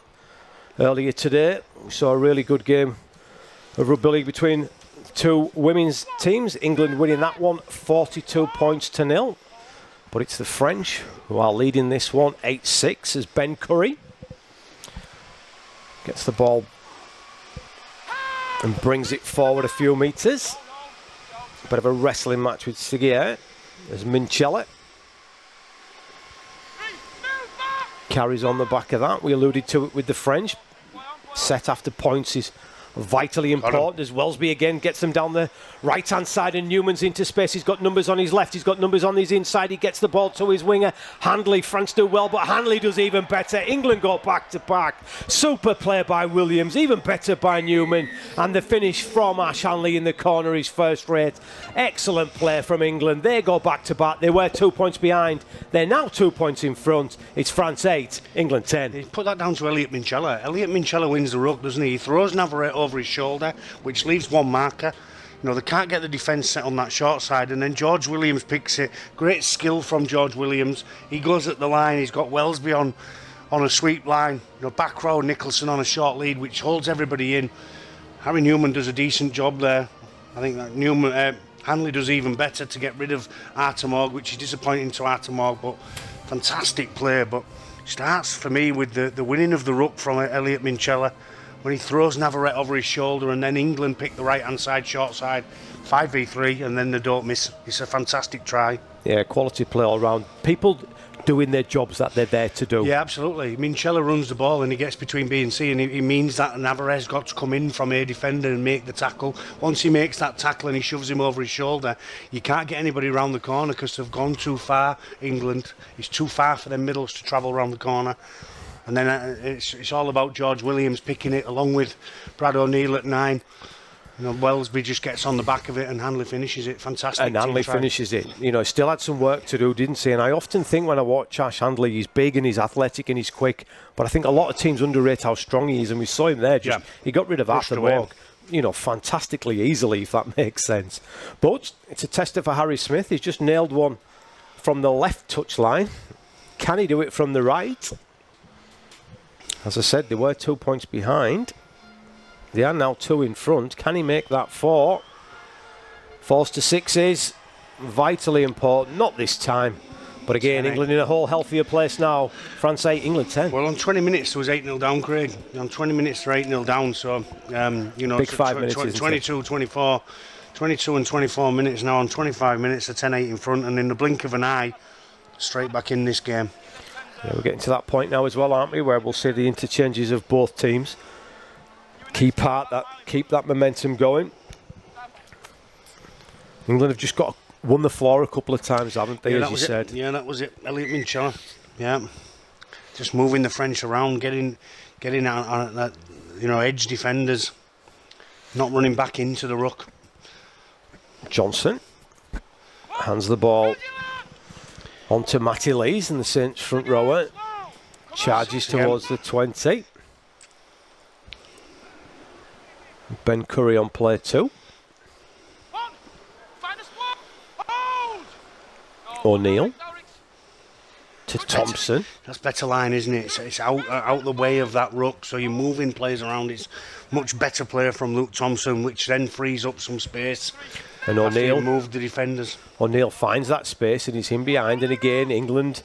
Earlier today, we saw a really good game of rugby league between two women's teams. England winning that one 42 points to 0. But it's the French who are leading this one 8-6 as Ben Curry gets the ball and brings it forward a few metres. Bit of a wrestling match with Seguier as Minchella carries on the back of that. We alluded to it with the French. Set after points is vitally important as Welsby again gets them down the right hand side and Newman's into space. He's got numbers on his left, he's got numbers on his inside. He gets the ball to his winger Handley. France do well, but Handley does even better. England go back to back. Super play by Williams, even better by Newman, and the finish from Ash Handley in the corner is first rate. Excellent play from England. They go back to back. They were 2 points behind, they're now 2 points in front. It's France 8, England 10. Put that down to Elliot Minchella. Elliot Minchella wins the ruck, doesn't he? He throws Navarrete over his shoulder, which leaves one marker. You know, they can't get the defence set on that short side, and then George Williams picks it. Great skill from George Williams. He goes at the line. He's got Welsby on a sweep line. You know, back row Nicholson on a short lead, which holds everybody in. Harry Newman does a decent job there. I think that Hanley does even better to get rid of Artemog, which is disappointing to Artemog, but fantastic play. But starts for me with the winning of the ruck from Elliot Minchella, when he throws Navarrete over his shoulder, and then England pick the right-hand side, short side, 5v3, and then they don't miss. It's a fantastic try. Yeah, quality play all round. People doing their jobs that they're there to do. Yeah, absolutely. I mean, Chella runs the ball and he gets between B and C, and he means that Navarez got to come in from a defender and make the tackle. Once he makes that tackle and he shoves him over his shoulder, you can't get anybody around the corner because they've gone too far. England, it's too far for them middles to travel around the corner. And then it's all about George Williams picking it along with Brad O'Neill at 9. You know, Wellesby just gets on the back of it and Hanley finishes it. Fantastic. And Hanley finishes it. You know, still had some work to do, didn't he? And I often think when I watch Ash Handley, he's big and he's athletic and he's quick. But I think a lot of teams underrate how strong he is. And we saw him there. He got rid of Arthur Morg, you know, fantastically easily, if that makes sense. But it's a tester for Harry Smith. He's just nailed one from the left touchline. Can he do it from the right? As I said, they were 2 points behind. They are now 2 in front. Can he make that 4? 4s to 6s. Vitally important. Not this time. But again, England in a whole healthier place now. France 8, England 10. Well, on 20 minutes, there was 8-0 down, Craig. On 20 minutes, they're 8-0 down. So, you know, big 5 minutes, 22, 24. 22 and 24 minutes now. On 25 minutes, they're 10-8 in front. And in the blink of an eye, straight back in this game. Yeah, we're getting to that point now as well, aren't we? Where we'll see the interchanges of both teams. Keep that momentum going. England have just won the floor a couple of times, haven't they, as you said? Yeah, that was it. Elliot Minchella. Yeah. Just moving the French around, getting on that, you know, edge defenders. Not running back into the ruck. Johnson hands the ball on to Matty Lees and the Saints front rower. Charges towards the 20. Ben Curry on play 2. O'Neill to Thompson. That's better line, isn't it? It's out the way of that ruck, so you're moving players around. It's much better player from Luke Thompson, which then frees up some space. And O'Neill moved the defenders. O'Neill finds that space and he's in behind. And again, England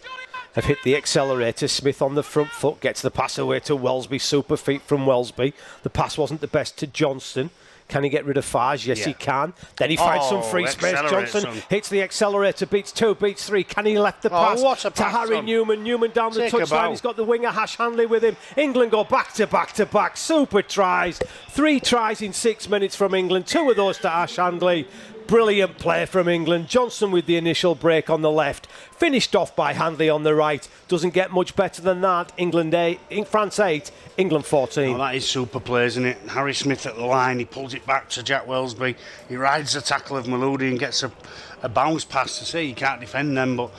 have hit the accelerator. Smith on the front foot gets the pass away to Wellesby. Super feet from Wellesby. The pass wasn't the best to Johnston. Can he get rid of Fage? Yes, he can. Then he finds some free space. Johnson hits the accelerator, beats 2, beats 3. Can he left the pass to Harry Newman? Newman down the touchline. He's got the winger Ash Handley with him. England go back to back to back. Super tries. 3 tries in 6 minutes from England. 2 of those to Ash Handley. Brilliant play from England. Johnson with the initial break on the left. Finished off by Handley on the right. Doesn't get much better than that. France 8, England 14. Oh, that is super play, isn't it? Harry Smith at the line. He pulls it back to Jack Wellesby. He rides the tackle of Maludi and gets a bounce pass to see. He can't defend them, but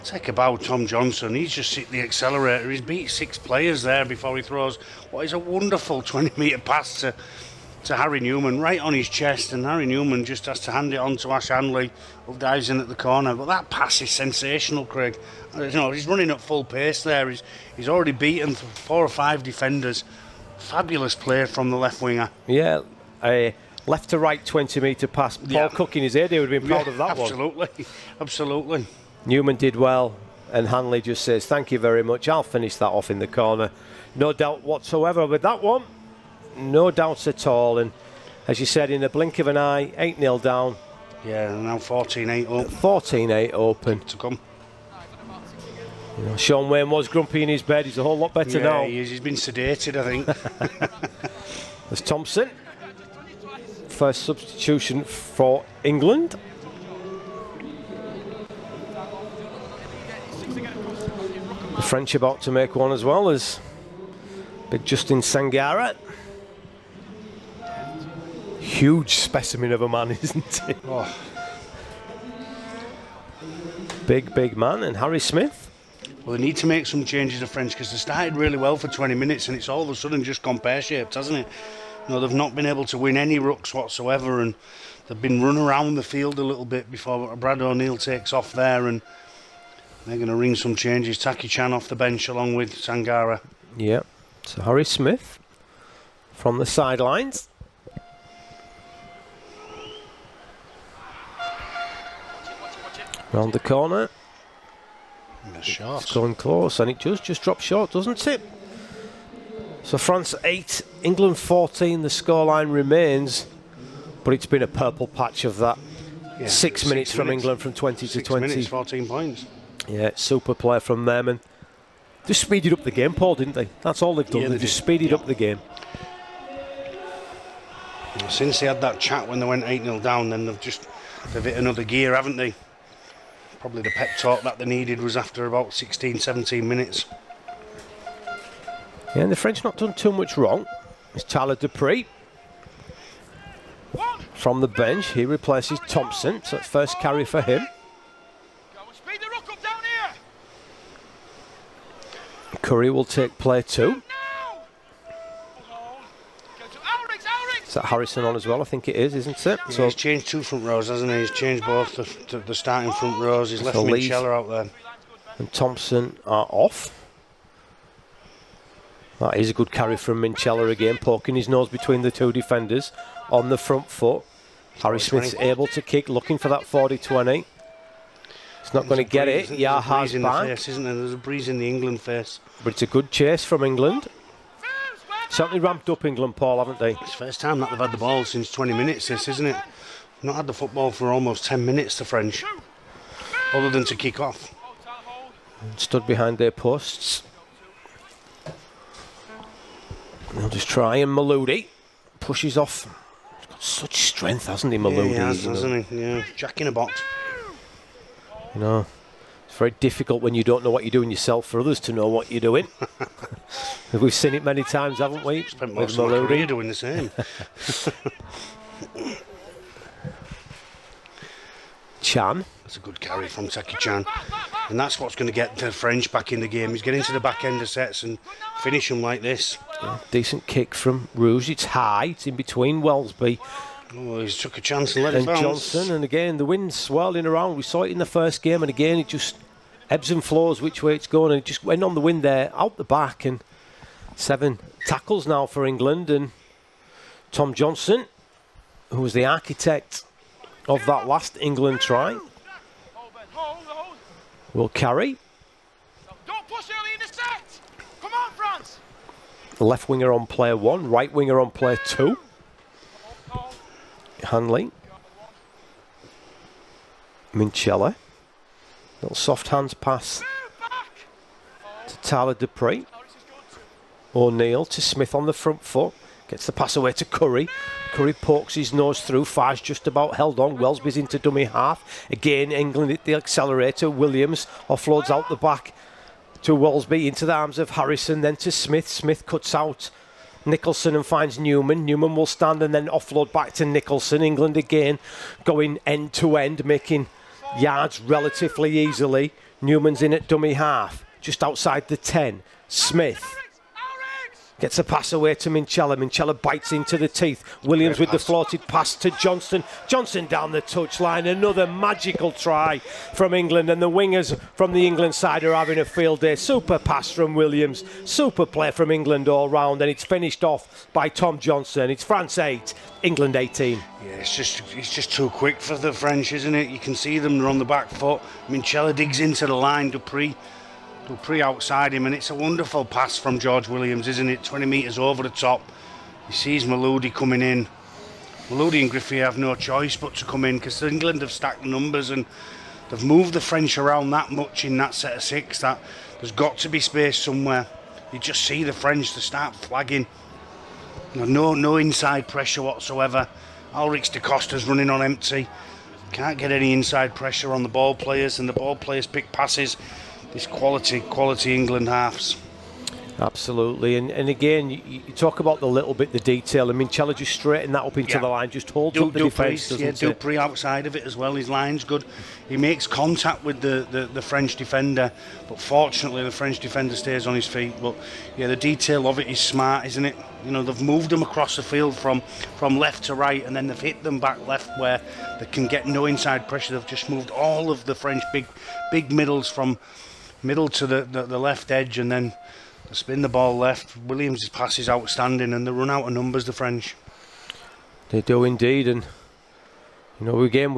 take a bow, Tom Johnson. He's just hit the accelerator. He's beat 6 players there before he throws what is a wonderful 20-metre pass to Harry Newman, right on his chest, and Harry Newman just has to hand it on to Ash Handley, who dives in at the corner. But that pass is sensational, Craig. You know, he's running at full pace there. He's already beaten 4 or 5 defenders. Fabulous play from the left winger. Yeah, a left to right 20-metre pass. Paul Cook in his head, he would have been proud of that absolutely. one. Absolutely. Newman did well, and Handley just says, thank you very much. I'll finish that off in the corner. No doubt whatsoever with that one. No doubts at all, and as you said, in the blink of an eye, 8-0 down. Yeah, and now 14-8 up. 14-8 open. To come. You know, Sean Wayne was grumpy in his bed. He's a whole lot better now. He is. He's been sedated, I think. There's Thompson. First substitution for England. The French about to make one as well as big Justin Sangara. Huge specimen of a man, isn't he? Oh. Big man. And Harry Smith. Well, they need to make some changes to French because they started really well for 20 minutes and it's all of a sudden just gone pear-shaped, hasn't it? You know, they've not been able to win any rucks whatsoever, and they've been run around the field a little bit before Brad O'Neill takes off there, and they're going to ring some changes. Taki Chan off the bench along with Sangara. Yeah. So Harry Smith from the sidelines. Round the corner. It's going close, and it just drops short, doesn't it? So France 8, England 14. The scoreline remains, but it's been a purple patch of that. Yeah, 6 minutes from England from 20 to 20. 6 minutes, 14 points. Yeah, super play from them, and just speeded up the game, Paul, didn't they? That's all they've done. Yeah, They've they just did. speeded up the game. Since they had that chat when they went 8-0 down, then they've hit another gear, haven't they? Probably the pep talk that they needed was after about 16, 17 minutes. Yeah, and the French not done too much wrong. It's Tyler Dupree from the bench. He replaces Thompson, so it's first carry for him. Go and speed the ruck up down here. Curry will take play 2. Now. Hold. Go to Ulrichs. Is that Harrison on as well? I think it is, isn't it? Yeah, So he's changed 2 front rows, hasn't he? He's changed both the starting front rows. He's left So Lee's- Minchella out there. and Thompson are off. That is a good carry from Minchella again, poking his nose between the two defenders on the front foot. Harry Smith's able to kick, looking for that 40-20. He's not going to get it. There's a Yaha's breeze in the back, face, isn't there? There's a breeze in the England face. but it's a good chase from England. Certainly ramped up England, Paul, haven't they? It's the first time that they've had the ball since 20 minutes, this, isn't it? Not had the football for almost 10 minutes, the French, other than to kick off. Stood behind their posts. They'll just try, and Maludi pushes off. He's got such strength, hasn't he, Maludi? Yeah, he has, you know? hasn't he? Yeah, Jack in a box. You know, it's very difficult when you don't know what you're doing yourself for others to know what you're doing. We've seen it many times, haven't we? Spent With most of my Maludi. career doing the same. Chan. That's a good carry from Taki Chan. And that's what's going to get the French back in the game. He's getting to the back end of sets and finish them like this. Decent kick from Rouge. It's high. It's in between Wellesby Oh, he's took a chance and let it and bounce. Johnson. And again, the wind's swirling around. We saw it in the first game. And again, it just ebbs and flows which way it's going. And it just went on the wind there, out the back. And 7 tackles now for England. And Tom Johnson, who was the architect of that last England try, Hold. will carry. Don't push early in the set. Come on, France. Left winger on player 1, right winger on player 2. Hold. Hanley. Minchella. Little soft hands pass Move back. to Tyler Dupree. Oh, this is good too. O'Neill to Smith on the front foot. Gets the pass away to Curry. Curry pokes his nose through. Far's just about held on. Wellesby's into dummy half. Again, England hit the accelerator. Williams offloads out the back to Wellesby into the arms of Harrison. Then to Smith. Smith cuts out Nicholson and finds Newman. Newman will stand and then offload back to Nicholson. England again going end to end, making yards relatively easily. Newman's in at dummy half, just outside the 10. Smith gets a pass away to Minchella. Minchella bites into the teeth. Williams with the floated pass to Johnson. Johnson down the touchline. Another magical try from England. And the wingers from the England side are having a field day. Super pass from Williams. Super play from England all round. And it's finished off by Tom Johnson. It's France 8, England 18. Yeah, it's just too quick for the French, isn't it? You can see them, they're on the back foot. Minchella digs into the line. Dupree outside him, and it's a wonderful pass from George Williams, isn't it? 20 metres over the top. He sees Maludi coming in. Maludi and Griffey have no choice but to come in because England have stacked numbers and they've moved the French around that much in that set of 6 that there's got to be space somewhere. You just see the French to start flagging. No inside pressure whatsoever. Ulrichs de Costa's running on empty. Can't get any inside pressure on the ball players, and the ball players pick passes. This quality England halves. Absolutely, and again, you talk about the little bit, the detail. I mean, Minchella just straighten that up into Yeah. the line, just holds up the defence, doesn't it? Dupree outside of it as well. His line's good. He makes contact with the French defender, but fortunately the French defender stays on his feet. But yeah, the detail of it is smart, isn't it? You know, they've moved them across the field from left to right, and then they've hit them back left where they can get no inside pressure. They've just moved all of the French big middles from middle to the left edge, and then they spin the ball left. Williams' pass is outstanding, and they run out of numbers, the French. They do indeed, and you know, again,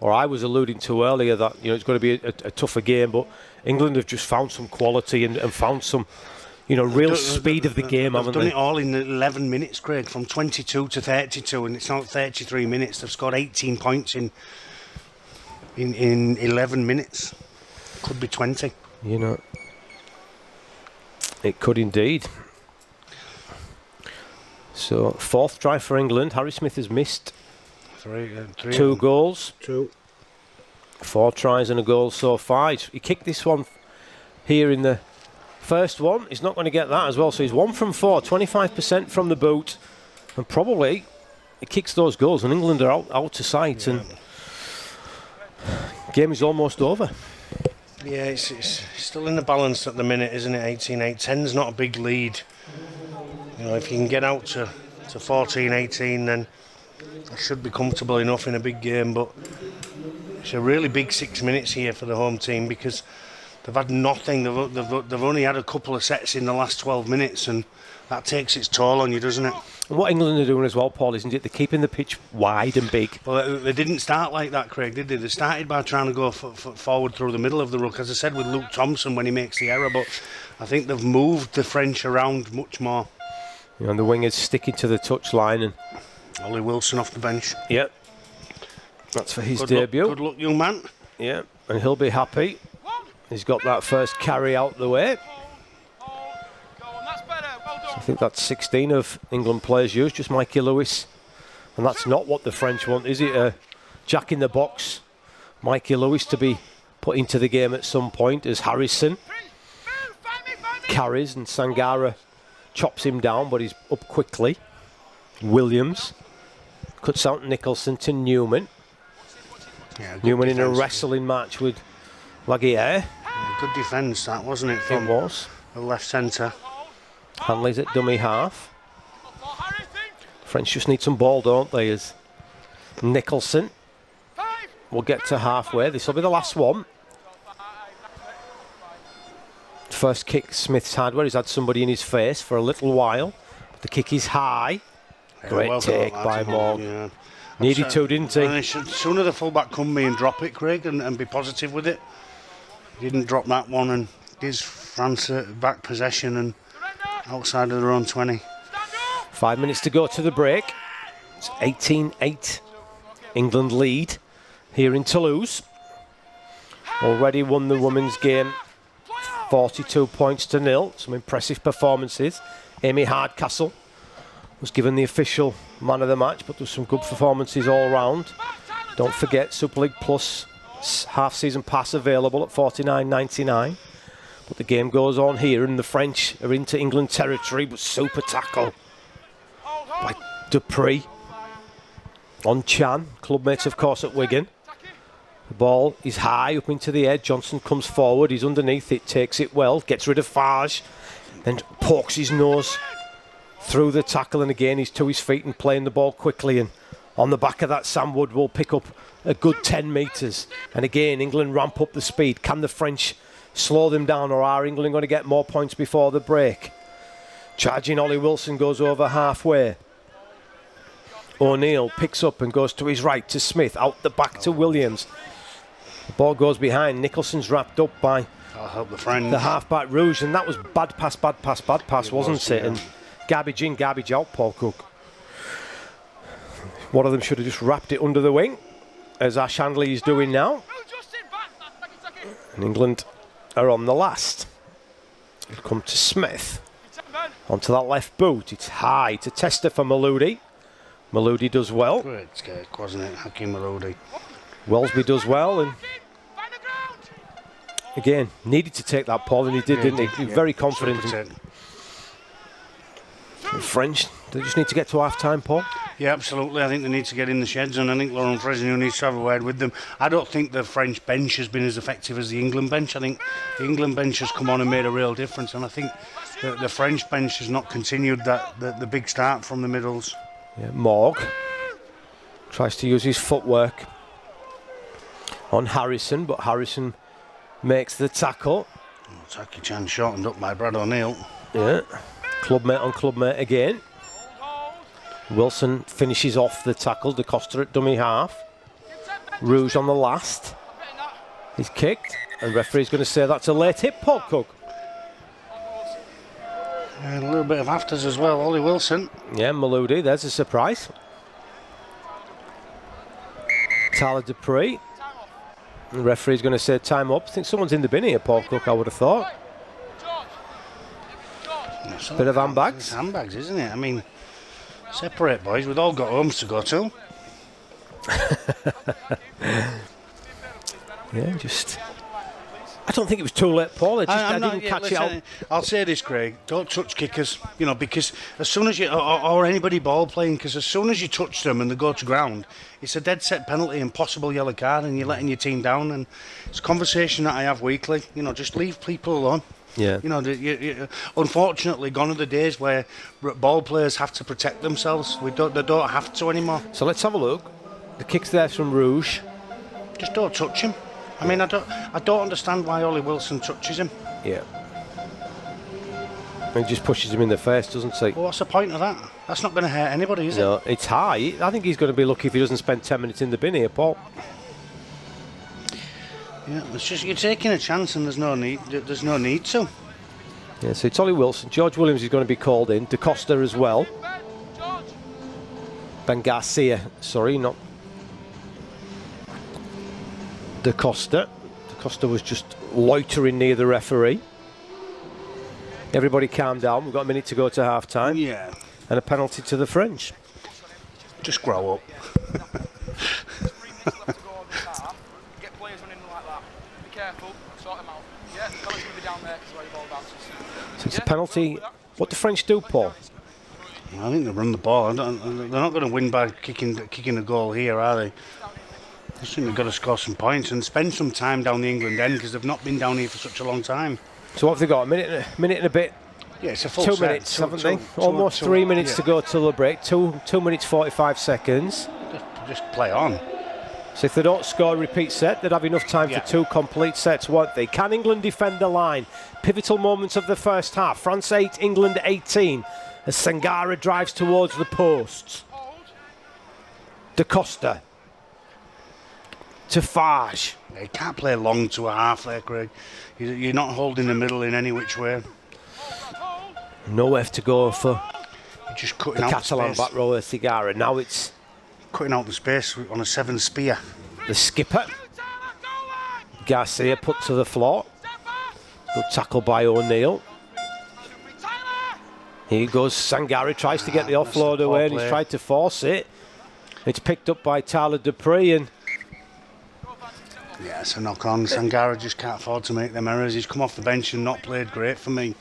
I was alluding to earlier that it's going to be a tougher game, but England have just found some quality and found some, real speed of the game, haven't They've done they? it all in 11 minutes, Craig, from 22 to 32, and it's not 33 minutes. They've scored 18 points in 11 minutes. Could be 20. You know, it could indeed. So, 4th try for England. Harry Smith has missed 2 goals. 2. 4 tries and a goal so far. He kicked this one here in the first one. He's not going to get that as well. So he's 1 from 4, 25% from the boot. And probably he kicks those goals and England are out of sight. And game is almost over. Yeah, it's still in the balance at the minute, isn't it? 18-8. 10's not a big lead. You know, if you can get out to 14-18, then it should be comfortable enough in a big game. But it's a really big 6 minutes here for the home team because they've had nothing. They've only had a couple of sets in the last 12 minutes, and that takes its toll on you, doesn't it? And what England are doing as well, Paul, isn't it? They're keeping the pitch wide and big. Well, they didn't start like that, Craig, did they? They started by trying to go forward through the middle of the ruck, as I said, with Luke Thompson when he makes the error. But I think they've moved the French around much more. You know, and the wingers sticking to the touchline. And Ollie Wilson off the bench. Yep. That's for his Good debut. Good luck, young man. Yeah, and he'll be happy. He's got that first carry out the way. I think that's 16 of England players used, just Mikey Lewis. And that's not what the French want, is it? Jack in the box, Mikey Lewis to be put into the game at some point as Harrison carries and Sangara chops him down, but he's up quickly. Williams cuts out Nicholson to Newman. Yeah, Newman in a defence. wrestling match with Laguerre. Yeah, good defence, that, wasn't it, It from was. the left centre. Hanley's at dummy half. French just need some ball, don't they? As Nicholson will get to halfway. This will be the last one. First kick Smith's had where he's had somebody in his face for a little while. But the kick is high. Yeah, Great well take done, by lads. Morg. Yeah. Needed to, didn't he? And sooner the fullback come me and drop it, Craig, and be positive with it. He didn't drop that one and gives France back possession and outside of their own 20. 5 minutes to go to the break. It's 18-8. England lead here in Toulouse. Already won the women's game 42 points to 0. Some impressive performances. Amy Hardcastle was given the official man of the match, but there was some good performances all round. Don't forget Super League Plus half-season pass available at $49.99. But the game goes on here, and the French are into England territory. But super tackle by Dupree on Chan, clubmates of course at Wigan. The ball is high up into the air. Johnson comes forward. He's underneath it, takes it well, gets rid of Farge, then pokes his nose through the tackle, and again he's to his feet and playing the ball quickly, and on the back of that Sam Wood will pick up a good 10 metres, and again England ramp up the speed. Can the French slow them down, or are England going to get more points before the break? Charging Ollie Wilson goes over halfway. O'Neill picks up and goes to his right to Smith, out the back to Williams. The ball goes behind. Nicholson's wrapped up by I'll help the French. the half-back Rouge, and that was bad pass, wasn't it? Yeah. And garbage in, garbage out, Paul Cook. One of them should have just wrapped it under the wing, as Ash Handley is doing now. And England are on the last. It'll come to Smith. Onto that left boot. It's high to Tester for Maludi. Maludi does well. Great kick, wasn't it, Hakim Maludi? Wellesby does well, and again needed to take that, Paul, and he did, didn't he? He was very confident. Super take. The French, they just need to get to half-time, Paul. Yeah, absolutely. I think they need to get in the sheds, and I think Laurent Fresneau needs to have a word with them. I don't think the French bench has been as effective as the England bench. I think the England bench has come on and made a real difference, and I think the French bench has not continued the big start from the middles. Yeah, Morg tries to use his footwork on Harrison, but Harrison makes the tackle. Taki Chan shortened up by Brad O'Neill. Yeah, clubmate on clubmate again. Wilson finishes off the tackle. De Costa at dummy half. Rouge on the last. He's kicked, and referee's going to say that's a late hit, Paul Cook. And a little bit of afters as well, Ollie Wilson. Yeah, Maludi, there's a surprise. Tyler Dupree. The referee's going to say time up. I think someone's in the bin here, Paul Cook, I would have thought. Bit of handbags. It's handbags, isn't it? I mean, separate, boys. We've all got homes to go to. Yeah, just... I don't think it was too late, Paul. I didn't catch it out. I'll say this, Craig. Don't touch kickers, you know, because as soon as you, or anybody ball playing, because as soon as you touch them and they go to ground, it's a dead set penalty and possible yellow card, and you're letting your team down. And it's a conversation that I have weekly. You know, just leave people alone. Yeah. You know, unfortunately, gone are the days where ball players have to protect themselves. They don't have to anymore. So let's have a look. The kick's there from Rouge. Just don't touch him. I mean, I don't understand why Ollie Wilson touches him. Yeah. He just pushes him in the face, doesn't he? Well, what's the point of that? That's not going to hurt anybody, is it? No, it's high. I think he's going to be lucky if he doesn't spend 10 minutes in the bin here, Paul. Yeah, it's just you're taking a chance, and there's no need. There's no need to. Yeah, so it's Ollie Wilson. George Williams is going to be called in. Da Costa as well. Ben Garcia, sorry, not Da Costa. Da Costa was just loitering near the referee. Everybody calm down. We've got a minute to go to half time. Yeah. And a penalty to the French. Just grow up. Get players running like that. Be careful. Sort them out. Yeah, the fella's going to be down there because where the ball bounces. So it's a penalty. What do French do, Paul? I think they run the ball. They're not going to win by kicking a goal here, are they? I think they've got to score some points and spend some time down the England end because they've not been down here for such a long time. So what have they got? A minute and a bit. Yeah, it's a full 2 set. minutes, haven't they? Almost 3 minutes to go till the break. 2 minutes 45 seconds. Just play on. So if they don't score a repeat set, they'd have enough time for 2 complete sets, won't they? Can England defend the line? Pivotal moments of the first half. France 8, England 18. As Sangara drives towards the posts. Da Costa. To Fage. You can't play long to a half there, Craig. You're not holding the middle in any which way. Nowhere to go for You're just cutting the out Catalan the space. back rower Sangara. Now it's Cutting out the space on a 7 spear. the skipper. Garcia put to the floor. Good tackle by O'Neill. Here goes Sangari, tries to get the offload away, and he's tried to force it. It's picked up by Tyler Dupree, and Yeah, it's a knock on. Sangara just can't afford to make them errors. He's come off the bench and not played great for me.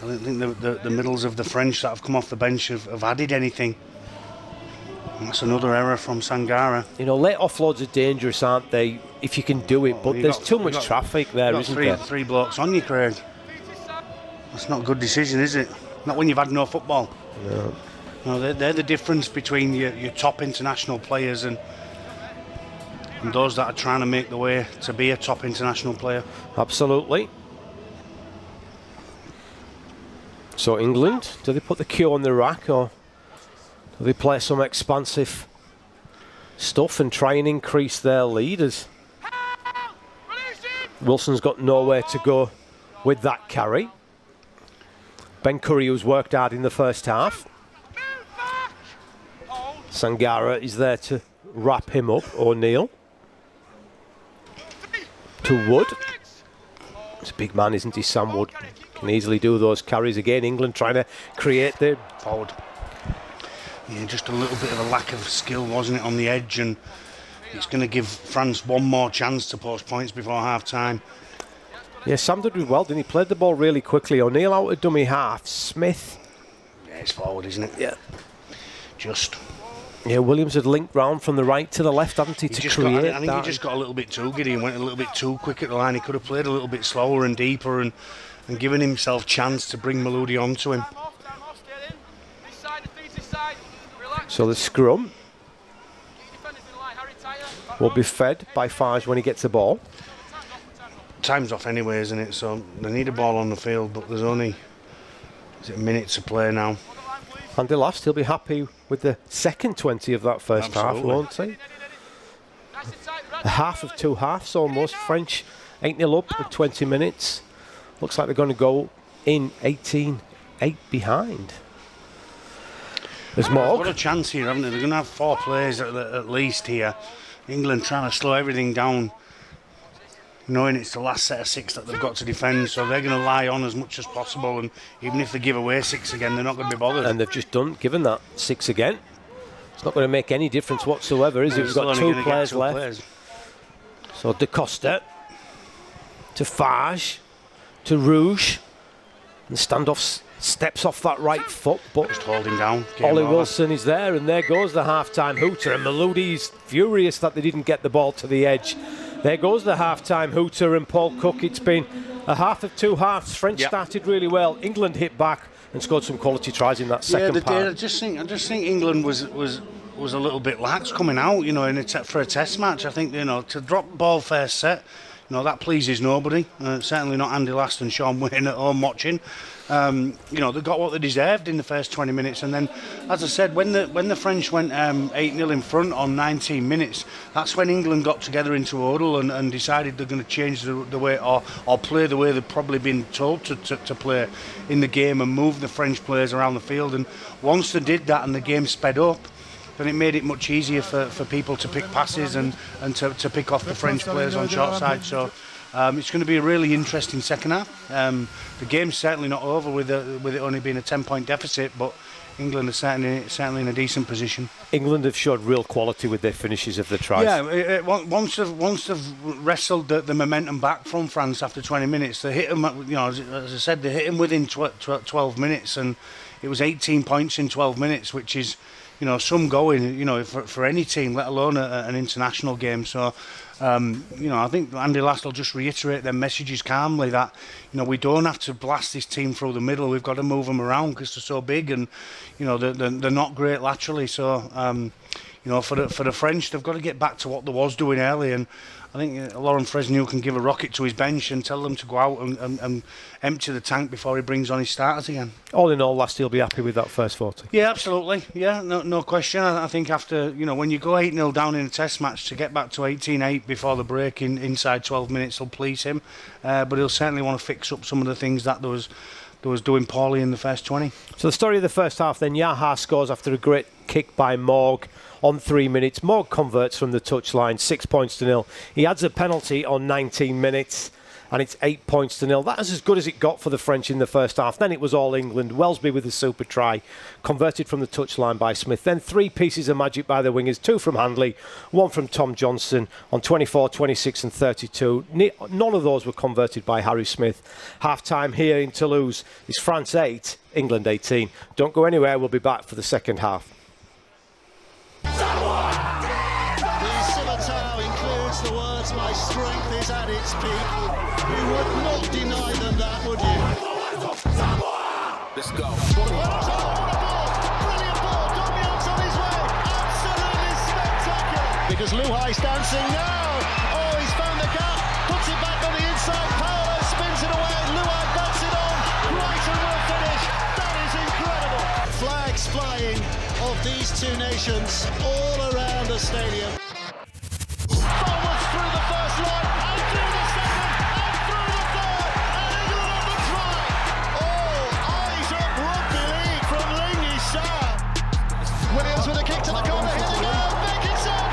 I don't think the middles of the French that have come off the bench have added anything. And that's another error from Sangara. you know, late offloads are dangerous, aren't they? If you can do it, but You've there's got- too you've much got- traffic there, You've isn't got there? three blokes on you, Craig. That's not a good decision, is it? Not when you've had no football. No, they're the difference between your top international players and those that are trying to make the way to be a top international player. Absolutely. So England, do they put the cue on the rack, or do they play some expansive stuff and try and increase their lead? As Wilson's got nowhere to go with that carry. Ben Curry, who's worked hard in the first half. Sangara is there to wrap him up. O'Neill to Wood. He's a big man, isn't he, Sam Wood? Can easily do those carries again. England trying to create the Forward. Yeah, just a little bit of a lack of skill, wasn't it, on the edge, and it's going to give France one more chance to post points before half time. Yeah, Sam did well, didn't he? Played the ball really quickly. O'Neill out of dummy half. Smith. Yeah, it's forward, isn't it? Yeah. Just. Yeah, Williams had linked round from the right to the left, hadn't he, to create I think that. he just got a little bit too giddy and went a little bit too quick at the line. He could have played a little bit slower and deeper and given himself chance to bring Maloudi onto him. Time off, get in. This side, defeat this side. Relax. So the scrum Keep your defenders in line. Harry Tyler. will be fed by Fage when he gets the ball. Time's off anyway, isn't it? So they need a ball on the field, but there's only a minute to play now. Andy Last, he'll be happy with the second 20 of that first half, Absolutely. won't he? A half of two halves almost. French 8-0 up with 20 minutes. Looks like they're going to go in 18-8 behind. There's They've got a Morg. chance here, haven't they? They're going to have 4 players at least here. England trying to slow everything down knowing it's the last set of 6 that they've got to defend, so they're going to lie on as much as possible, and even if they give away 6 again, they're not going to be bothered. And they've just given that 6 again. It's not going to make any difference whatsoever, is it? We've got 2 players left. So Da Costa to Fage to Rouge, and standoff steps off that right foot, but just holding down. Ollie Wilson is there, and there goes the half-time hooter, and Maloudi's furious that they didn't get the ball to the edge. There goes the half-time hooter, and Paul Cook. It's been a half of 2 halves. French started really well. England hit back and scored some quality tries in that second part. I just think England was a little bit lax coming out, you know, for a test match. I think, you know, to drop the ball first set, you know, that pleases nobody. Certainly not Andy Last and Sean Wayne at home watching. You know, they got what they deserved in the first 20 minutes, and then, as I said, when the French went 8-0 in front on 19 minutes, that's when England got together into a huddle and decided they're going to change the way or play the way they've probably been told to play in the game, and move the French players around the field. And once they did that and the game sped up, then it made it much easier for people to pick passes and to pick off the French players on short side. So it's going to be a really interesting second half. The game's certainly not over with it only being a 10-point deficit, but England are certainly in a decent position. England have showed real quality with their finishes of the tries. Yeah, once they've wrestled the momentum back from France after 20 minutes, they hit them. You know, as I said, they hit them within 12 minutes, and it was 18 points in 12 minutes, which is, you know, some going, you know, for any team, let alone an international game. So, you know, I think Andy Last will just reiterate their messages calmly that, you know, we don't have to blast this team through the middle. We've got to move them around because they're so big, and, you know, they're not great laterally. So, you know, for the French, they've got to get back to what they was doing early, and I think Laurent Fresneau can give a rocket to his bench and tell them to go out and empty the tank before he brings on his starters again. All in all, Last he'll be happy with that first 40. Yeah, absolutely. Yeah, no question. I think after, you know, when you go 8-0 down in a test match, to get back to 18-8 before the break inside 12 minutes will please him. But he'll certainly want to fix up some of the things that there was doing poorly in the first 20. So the story of the first half then, Yaha scores after a great kick by Morg on 3 minutes. Morg converts from the touchline, 6 points to 0. He adds a penalty on 19 minutes, and it's 8 points to 0. That was as good as it got for the French in the first half. Then it was all England. Welsby with a super try, converted from the touchline by Smith. Then 3 pieces of magic by the wingers, 2 from Handley, 1 from Tom Johnson on 24, 26 and 32. None of those were converted by Harry Smith. Half-time here in Toulouse is France 8, England 18. Don't go anywhere, we'll be back for the second half. The words, my strength is at its peak. You would not deny them that, would you? Let's go. Brilliant ball. Domian's on his way. Absolutely spectacular. Because Luhai's dancing now. Oh, he's found the gap. Puts it back on the inside. Paolo spins it away. Luhai bats it on. Brighton will finish. That is incredible. Flags flying of these two nations all around the stadium. Through the first line, and through the second, and through the third, and England on the try. Oh, eyes up rugby league from Lingy Shah. Williams with a kick to the corner, here they go, Mickelson.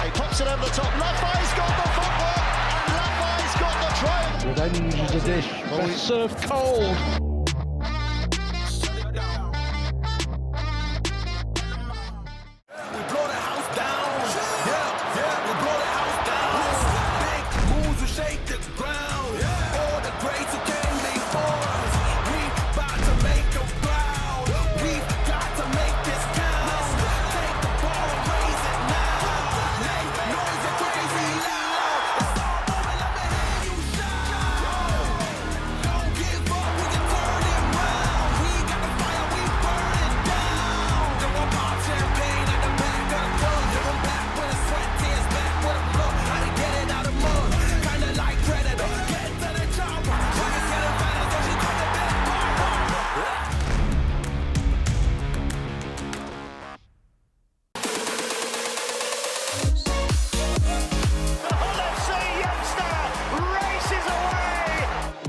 He pops it over the top, Lafay's got the football, and Lafay's got the try. Revenge is a dish, best served cold.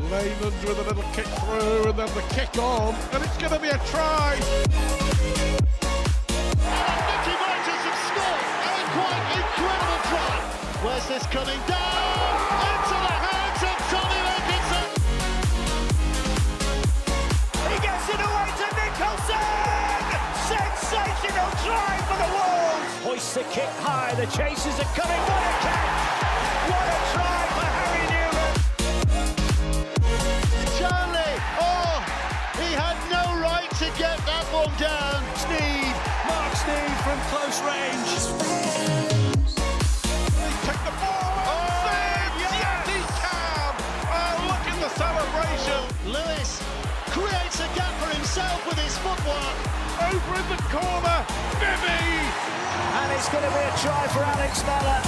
Layman's with a little kick through and then the kick on, and it's going to be a try. Nicky Martins have scored a quite incredible try. Where's this coming down? the kick high, the chasers are coming, what a catch! What a try for Harry Newman! Charlie, oh, he had no right to get that one down. Mark Sneed from close range. Take the ball and save! Yes, he can! Oh, look at the celebration! Lewis creates a gap for himself with his footwork. Over in the corner, Bibby! And it's going to be a try for Alex Mellor.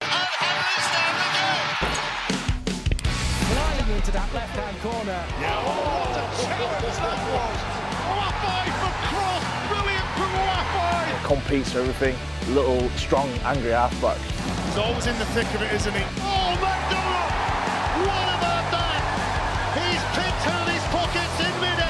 And Henry's down again. Flying into that left-hand corner. What a challenge that was! Wafai for Cross! Brilliant from Wafai! Competes for everything. Little, strong, angry halfback. He's always in the thick of it, isn't he? Oh, McDonald! What about that? He's picked out his pockets in midair.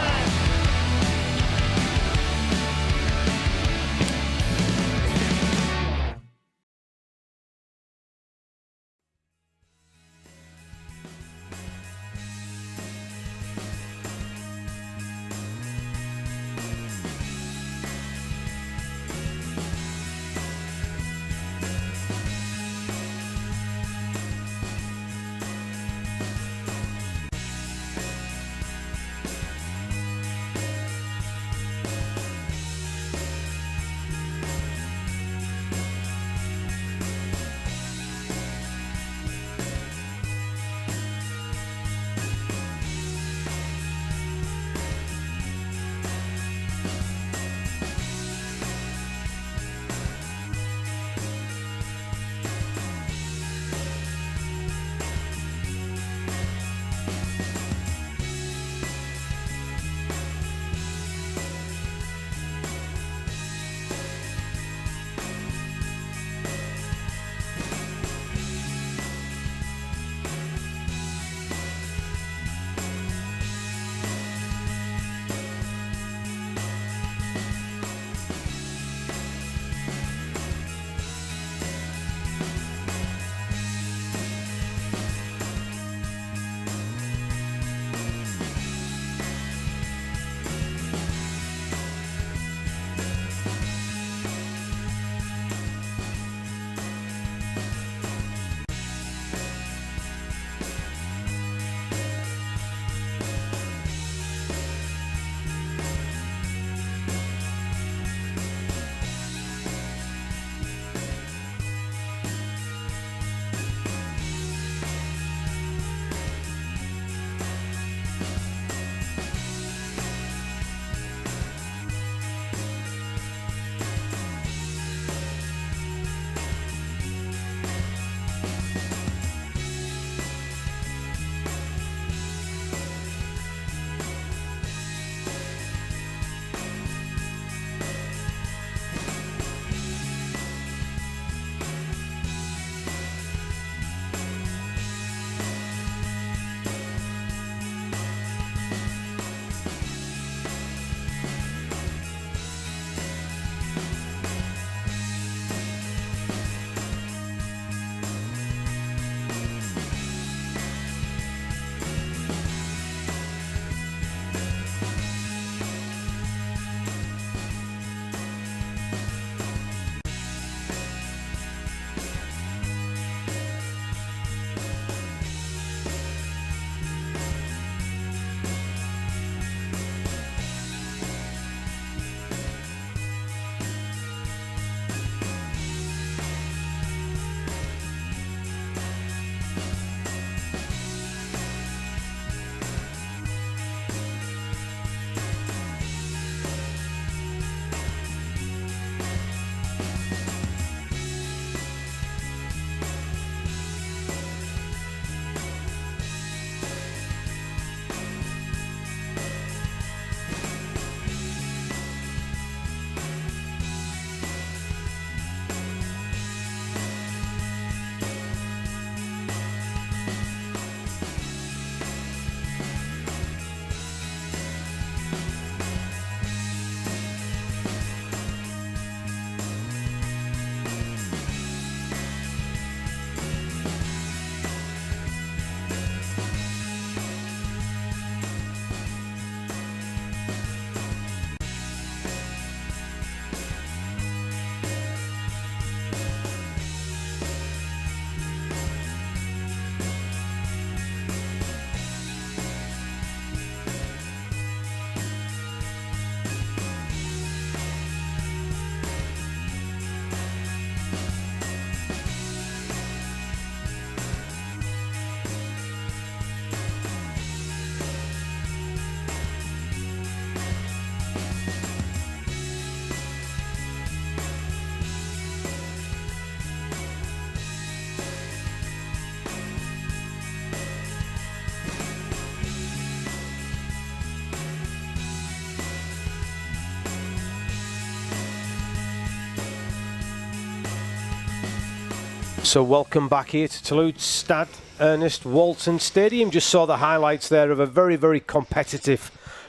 So welcome back here to Toulouse Stade Ernest Walton Stadium. Just saw the highlights there of a very, very competitive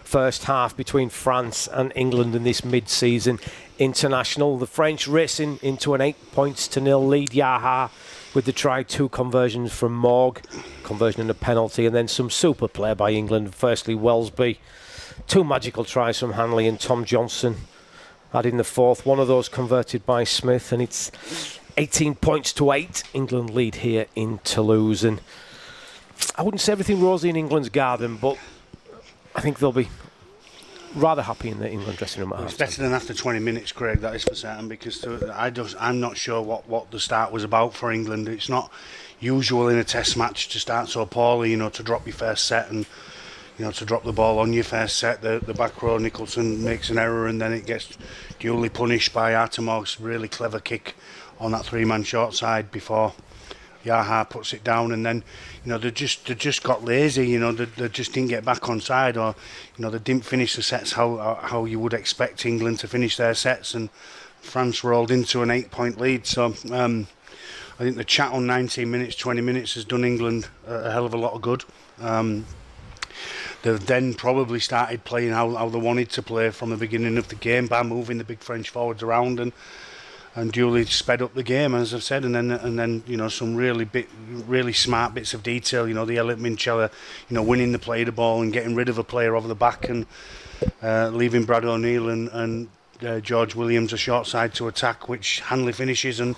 first half between France and England in this mid-season international. The French racing into an 8-0 lead. Yaha with the try, 2 conversions from Morg, conversion and a penalty, and then some super play by England. Firstly, Wellesby, 2 magical tries from Hanley and Tom Johnson. Adding the 4th, one of those converted by Smith, and it's 18 points to 8. England lead here in Toulouse, and I wouldn't say everything rosy in England's garden, but I think they'll be rather happy in the England dressing room at It's half-time. better than after 20 minutes, Craig, that is for certain, because I'm not sure what the start was about for England. It's not usual in a test match to start so poorly, to drop your first set and to drop the ball on your first set. The back row, Nicholson makes an error and then it gets duly punished by Artemog's really clever kick on that 3-man short side before Yaha puts it down, and then they just got lazy. They just didn't get back on side, or they didn't finish the sets how you would expect England to finish their sets, and France rolled into an 8-point lead. So I think the chat on 19 minutes, 20 minutes has done England a hell of a lot of good. They've then probably started playing how they wanted to play from the beginning of the game by moving the big French forwards around and duly sped up the game, as I've said, and then some really smart bits of detail. The Elliot Minchella, winning the play the ball and getting rid of a player over the back and leaving Brad O'Neill and George Williams a short side to attack, which Hanley finishes. And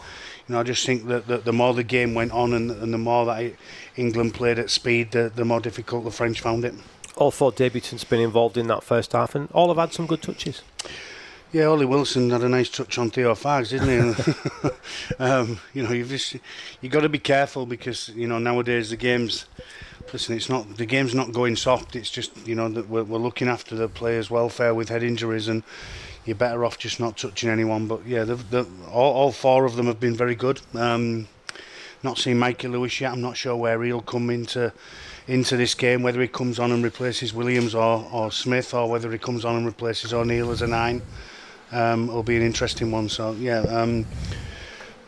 I just think that the more the game went on and the more that England played at speed, the more difficult the French found it. All 4 debutants been involved in that first half, and all have had some good touches. Yeah, Ollie Wilson had a nice touch on Theo Fags, didn't he? You've got to be careful, because nowadays the game's not going soft. It's just that we're looking after the players' welfare with head injuries, and you're better off just not touching anyone. But yeah, all 4 of them have been very good. Not seen Mikey Lewis yet. I'm not sure where he'll come into this game, whether he comes on and replaces Williams or Smith, or whether he comes on and replaces O'Neill as a 9. It'll be an interesting one. So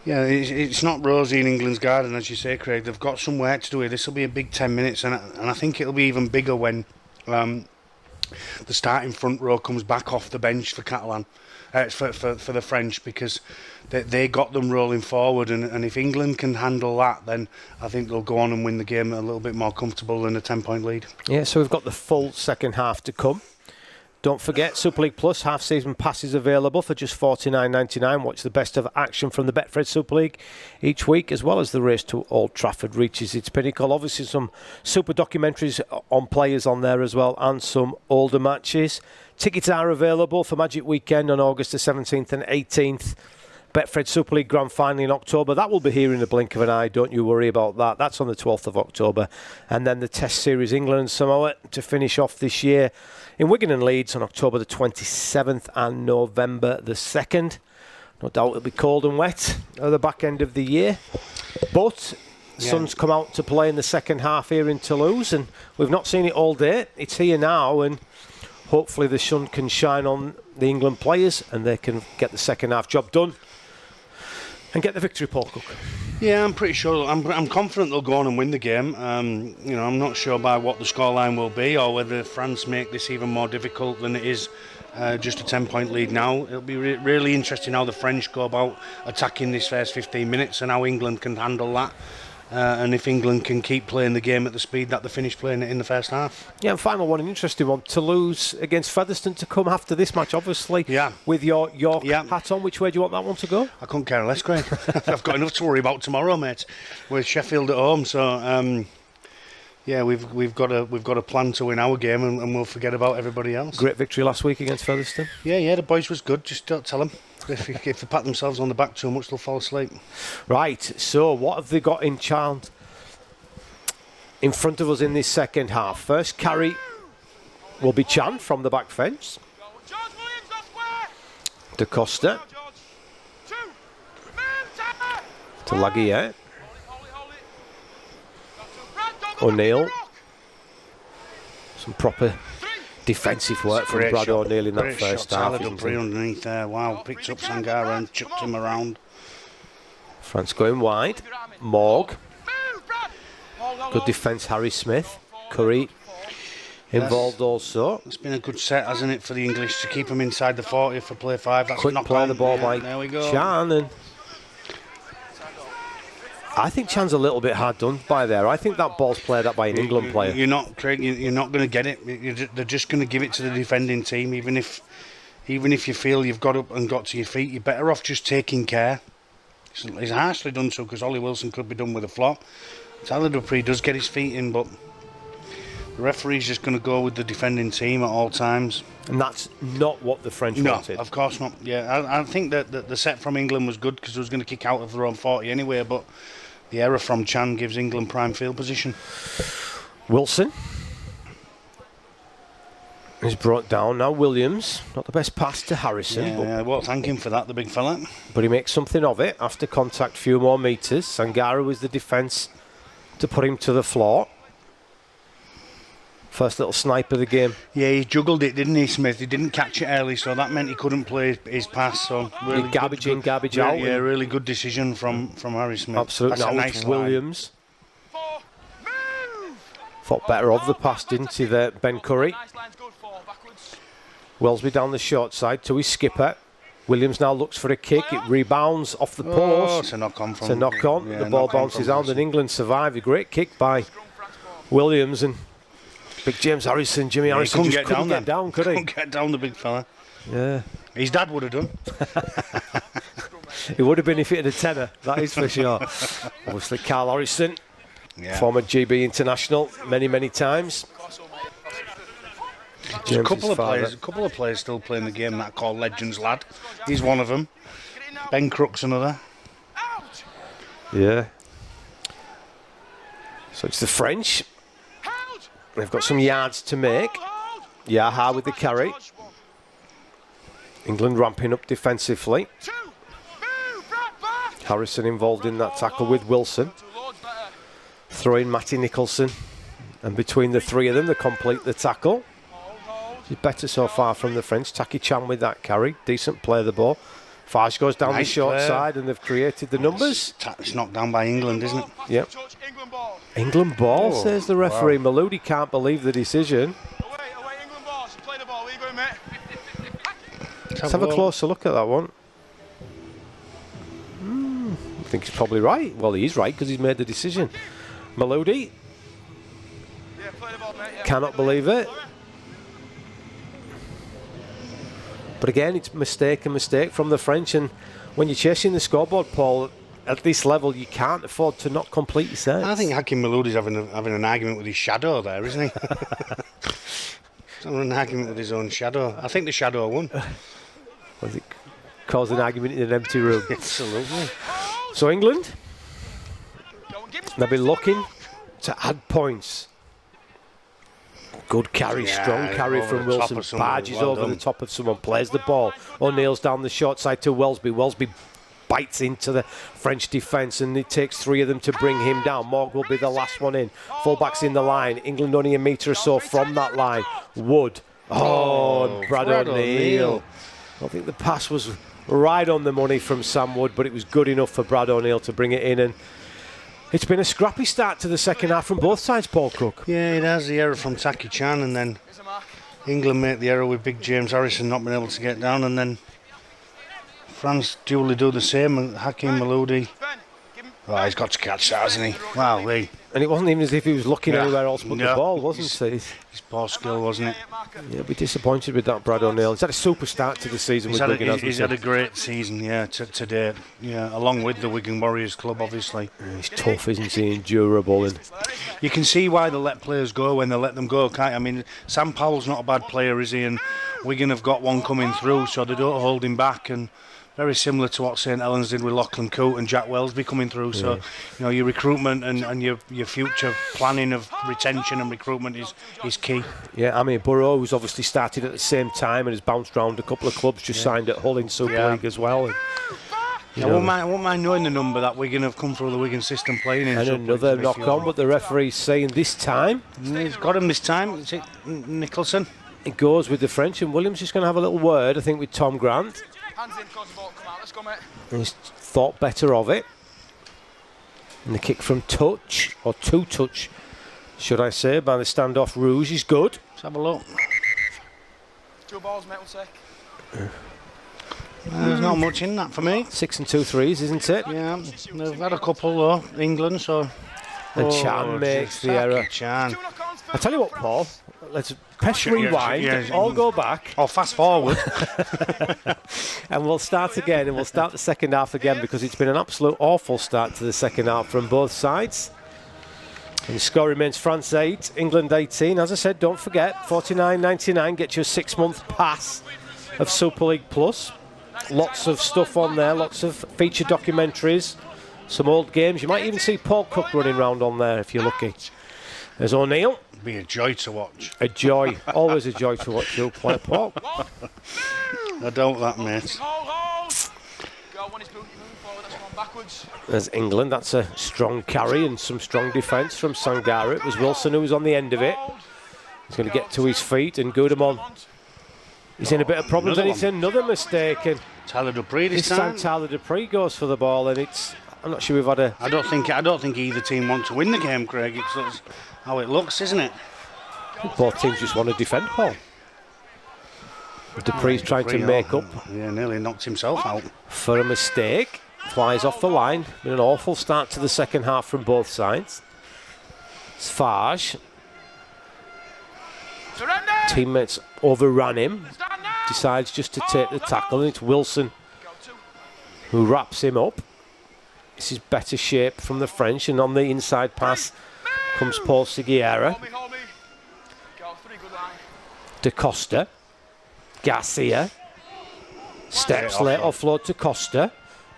it's not rosy in England's garden, as you say, Craig. They've got some work to do here. This will be a big 10 minutes, and I think it'll be even bigger when the starting front row comes back off the bench for Catalan, for the French, because they got them rolling forward, and if England can handle that, then I think they'll go on and win the game a little bit more comfortable than a 10-point lead. Yeah, so we've got the full second half to come. Don't forget, Super League Plus half-season passes available for just $49.99. Watch the best of action from the Betfred Super League each week, as well as the race to Old Trafford reaches its pinnacle. Obviously, some super documentaries on players on there as well, and some older matches. Tickets are available for Magic Weekend on August the 17th and 18th. Betfred Super League Grand Final in October. That will be here in the blink of an eye. Don't you worry about that. That's on the 12th of October. And then the Test Series England and Samoa to finish off this year in Wigan and Leeds on October the 27th and November the 2nd. No doubt it'll be cold and wet at the back end of the year. But sun's come out to play in the second half here in Toulouse, and we've not seen it all day. It's here now, and hopefully the sun can shine on the England players and they can get the second half job done and get the victory, Paul Cook. Yeah, I'm pretty sure. I'm confident they'll go on and win the game. I'm not sure by what the scoreline will be, or whether France make this even more difficult than it is just a 10-point lead now. It'll be really interesting how the French go about attacking this first 15 minutes and how England can handle that. And if England can keep playing the game at the speed that they finished playing it in the first half. Yeah, and final one, an interesting one. Toulouse against Featherstone to come after this match, obviously. Yeah. With your hat on. Which way do you want that one to go? I couldn't care less, Craig. I've got enough to worry about tomorrow, mate. With Sheffield at home, so we've got a plan to win our game, and we'll forget about everybody else. Great victory last week against Featherstone. Yeah, the boys was good. Just don't tell them. If they pat themselves on the back too much, they'll fall asleep. Right, so what have they got in front of us in this second half? First carry will be Chan from the back fence. Da Costa to Laguier. O'Neill. Some proper defensive work from Brad O'Neill in that first half. Tyler Dupree underneath there. Wow, picked up Sangara and chucked him around. France going wide. Morg. Good defence, Harry Smith. Curry involved also. It's been a good set, hasn't it, for the English to keep them inside the 40 for play 5. That's Quick knock play on. the ball Yeah, by there we go. Chan, and I think Chan's a little bit hard done by there. I think that ball's played up by an England player. You're not, Craig. You're not going to get it. They're just going to give it to the defending team, even if you feel you've got up and got to your feet. You're better off just taking care. He's harshly done so because Ollie Wilson could be done with a flop. Tyler Dupree does get his feet in, but the referee's just going to go with the defending team at all times. And that's not what the French wanted. No, of course not. Yeah, I think that the set from England was good because it was going to kick out of their own 40 anyway, but the error from Chan gives England prime field position. Wilson is brought down now. Williams, not the best pass to Harrison, Yeah, I won't thank him for that, the big fella. but he makes something of it after contact, few more metres. Sangara was the defence to put him to the floor. First little snipe of the game. Yeah, he juggled it, didn't he, Smith? He didn't catch it early, so that meant he couldn't play his pass. So really Garbage in, garbage really, out. Yeah, really good decision from Harry Smith. Absolutely. That's Now a it's nice line. Williams. Thought better of the pass, didn't he, there, Ben Curry? Nice line's good for backwards. Wellesby down the short side to his skipper. Williams now looks for a kick. It rebounds off the Oh, post. it's a knock on from. It's a knock on. Yeah, The ball knock on bounces from out, Wilson. and England survive. A great kick by Williams, and big James Harrison, Jimmy Yeah, he Harrison couldn't just get couldn't down get down, could he? Couldn't get down, the big fella. Yeah. His dad would have done. It would have been if it had a tenner, that is for sure. Obviously, Carl Harrison, Yeah. former GB international, many times. There's a James's couple father. of players still playing the game that I call Legends Lad. He's one of them. Ben Crook's another. Yeah. So it's the French. They've got some yards to make. Yaha with the carry. England ramping up defensively. Harrison involved in that tackle with Wilson. Throwing Matty Nicholson. And between the three of them, they complete the tackle. It's better so far from the French. Taki Chan with that carry. Decent play of the ball. Fage goes down Nice the short play. side, and they've created the numbers. It's knocked down by England, isn't it? Yep. England ball. England ball, Oh, says the referee. wow. Maludi can't believe the decision. Away, England ball. Play the ball. Where you going, mate? Let's have a closer look at that one. I think he's probably right. Well, he is right because he's made the decision. Maludi Yeah, play the ball, mate. Yeah. cannot believe it. But again, it's mistake from the French. And when you're chasing the scoreboard, Paul, at this level, you can't afford to not complete your sets. I think Hakim Maloudi's having an argument with his shadow there, isn't he? He's having an argument with his own shadow. I think the shadow won. Was it caused an argument in an empty room? Absolutely. So England, Go and give him they'll be looking to add points. Good carry, Yeah, strong carry over from the top Wilson. of someone. Barges Well over done. the top of someone, plays the ball. O'Neill's down the short side to Wellesby. Wellesby bites into the French defence, and it takes three of them to bring him down. Morg will be the last one in. Fullbacks in the line. England only a metre or so from that line. Wood. Oh, and Brad O'Neill. I think the pass was right on the money from Sam Wood, but it was good enough for Brad O'Neill to bring it in. And it's been a scrappy start to the second half from both sides, Paul Cook. Yeah, it has the error from Taki Chan, and then England make the error with big James Harrison not being able to get down, and then France duly do the same, and Hakim Maloudi. Ben. Give him. Oh, he's got to catch that, hasn't he? Wow, And it wasn't even as if he was looking Yeah. anywhere else but the Yeah. ball, wasn't it? his poor skill, wasn't it? Yeah, be disappointed with that, Brad O'Neill. He's had a super start to the season He's with had, Wigan, hasn't he's he? had a great season, yeah, to date. Yeah, along with the Wigan Warriors club, obviously. He's tough, isn't he? Endurable. And You can see why they let players go when they let them go, can't you? I mean, Sam Powell's not a bad player, is he? And Wigan have got one coming through, so they don't hold him back. And very similar to what St Helens did with Lachlan Coote and Jack Wellesby coming through. So, you know, your recruitment and your future planning of retention and recruitment is key. yeah, I mean, Burrow, who's obviously started at the same time and has bounced around a couple of clubs, just signed at Hull in Super Yeah. League as well. And, I won't mind knowing the number that Wigan have come through the Wigan system playing in. and Super League, another to be knock fair. on, but the referee's saying this time He's got him this time. Is it Nicholson? it goes with the French, and Williams is going to have a little word, I think, with Tom Grant. Hands in, cause the ball come out. Let's go, mate. And he's thought better of it. And the kick from touch, or to touch, should I say, by the standoff Rouge is good. Let's have a look. 2 balls, mate, we'll take. There's not much in that for me. 6 and 2 threes, isn't it? Yeah, they've had a couple though, England, so... And Chan makes the error. Chan. I tell you what, Paul, let's press Sure, yeah, rewind, yeah. all go back, Oh, fast forward. and we'll start again, and we'll start the second half again, because it's been an absolute awful start to the second half from both sides. And the score remains France 8, England 18. As I said, don't forget, $49.99 gets you a 6-month pass of Super League Plus. Lots of stuff on there, lots of feature documentaries, some old games. You might even see Paul Cook running around on there if you're lucky. There's O'Neill. Be a joy to watch. A joy, always a joy to watch you play, Paul. I doubt that, mate. Hold. Go, one is moving forward, that's going backwards. There's England, that's a strong carry and some strong defence from Sangara. It was Wilson who was on the end of it. He's going to get to his feet, and Goodemon, he's in a bit of problems, and it's another mistake. And Tyler Dupree this time Tyler Dupree goes for the ball, and I'm not sure we've had a... I don't think either team want to win the game, Craig. It's how it looks, isn't it? Both teams just want to defend, Paul. Dupree's trying to make up Yeah, nearly knocked himself out. for a mistake. Flies off the line. Been an awful start to the second half from both sides. It's Farge. Surrender! Teammates overran him. Stand now! Decides just to take the tackle, and it's Wilson who wraps him up. This is better shape from the French, and on the inside pass comes Paul Seguiera. Hold me. Go, 3 good line. De Costa. Garcia. Steps late offload to Costa.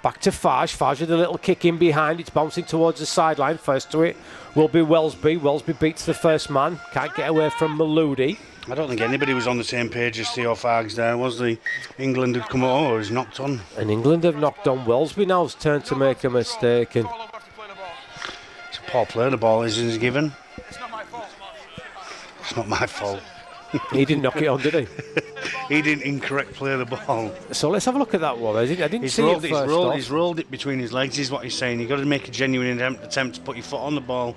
Back to Farge. Farge with a little kick in behind. It's bouncing towards the sideline. First to it will be Welsby. Welsby beats the first man. Can't get away from Maludi. I don't think anybody was on the same page as Theo Fargs there, was the England had come over, he was knocked on. And England have knocked on Welsby now's turn to make a mistake. And All over to play the ball. It's a poor play, the ball isn't given. It's not my fault. It's not my fault. he didn't knock it on, did he? He didn't incorrect play the ball. So let's have a look at that one. I didn't He's see rolled, it he's, first rolled, off. he's rolled it between his legs, is what he's saying. You've got to make a genuine attempt to put your foot on the ball.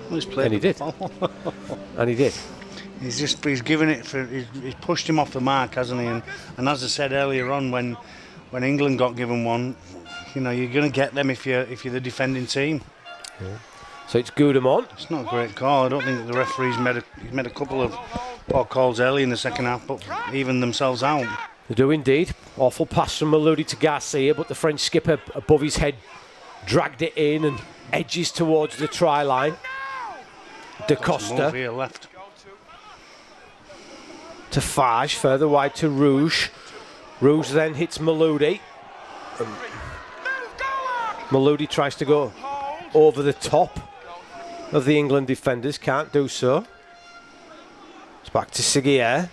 Well, he's played And he the did. ball. And he did. He's given it for, he's pushed him off the mark, hasn't he? And as I said earlier on, when England got given one, you know, you're going to get them if you're the defending team. Yeah. So it's Goodemon. It's not a great call. I don't think the referees made a couple of poor calls early in the second half, but even themselves out. They do indeed. Awful pass from Maludi to Garcia, but the French skipper above his head dragged it in and edges towards the try line. De Move Costa here left. to Farge, further wide to Rouge. Rouge then hits Maludi. Maludi tries to go over the top of the England defenders, can't do so. It's back to Seguier.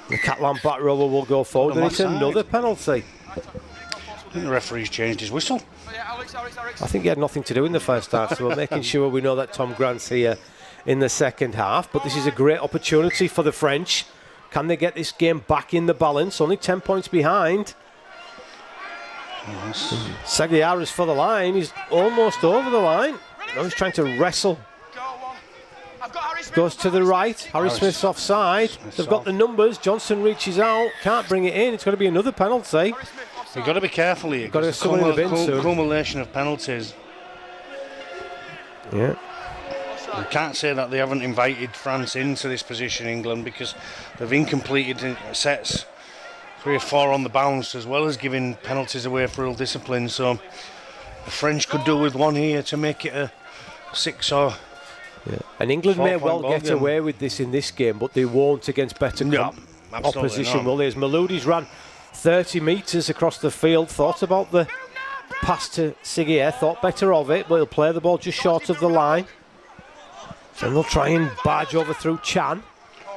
The Catalan back rower will go forward, and it's another penalty. I think the referee's changed his whistle. Oh, yeah, Alex. I think he had nothing to do in the first half, so we're making sure we know that Tom Grant's here in the second half. But this is a great opportunity for the French. Can they get this game back in the balance? Only 10 points behind. Yes. Seguiera's for the line. He's almost over the line. Now he's trying to wrestle. Go on. I've got Harry Smith. Goes to the right. Harry Smith's offside. They've got the numbers. Johnson reaches out. Can't bring it in. It's going to be another penalty. You've got to be careful here. Got to 'cause get someone in the bin soon. Accumulation of penalties. Yeah. You can't say that they haven't invited France into this position, England, because they've incompleted sets 3 or 4 on the bounce, as well as giving penalties away for ill discipline. So the French could do with one here to make it a 6 or... Yeah. And England may 4-point well ball get game. away with this in this game, but they won't against better opposition, not. will they? As Maloudi's ran 30 metres across the field, thought about the pass to Seguier, thought better of it, but he'll play the ball just short of the line. And they'll try and barge over through Chan.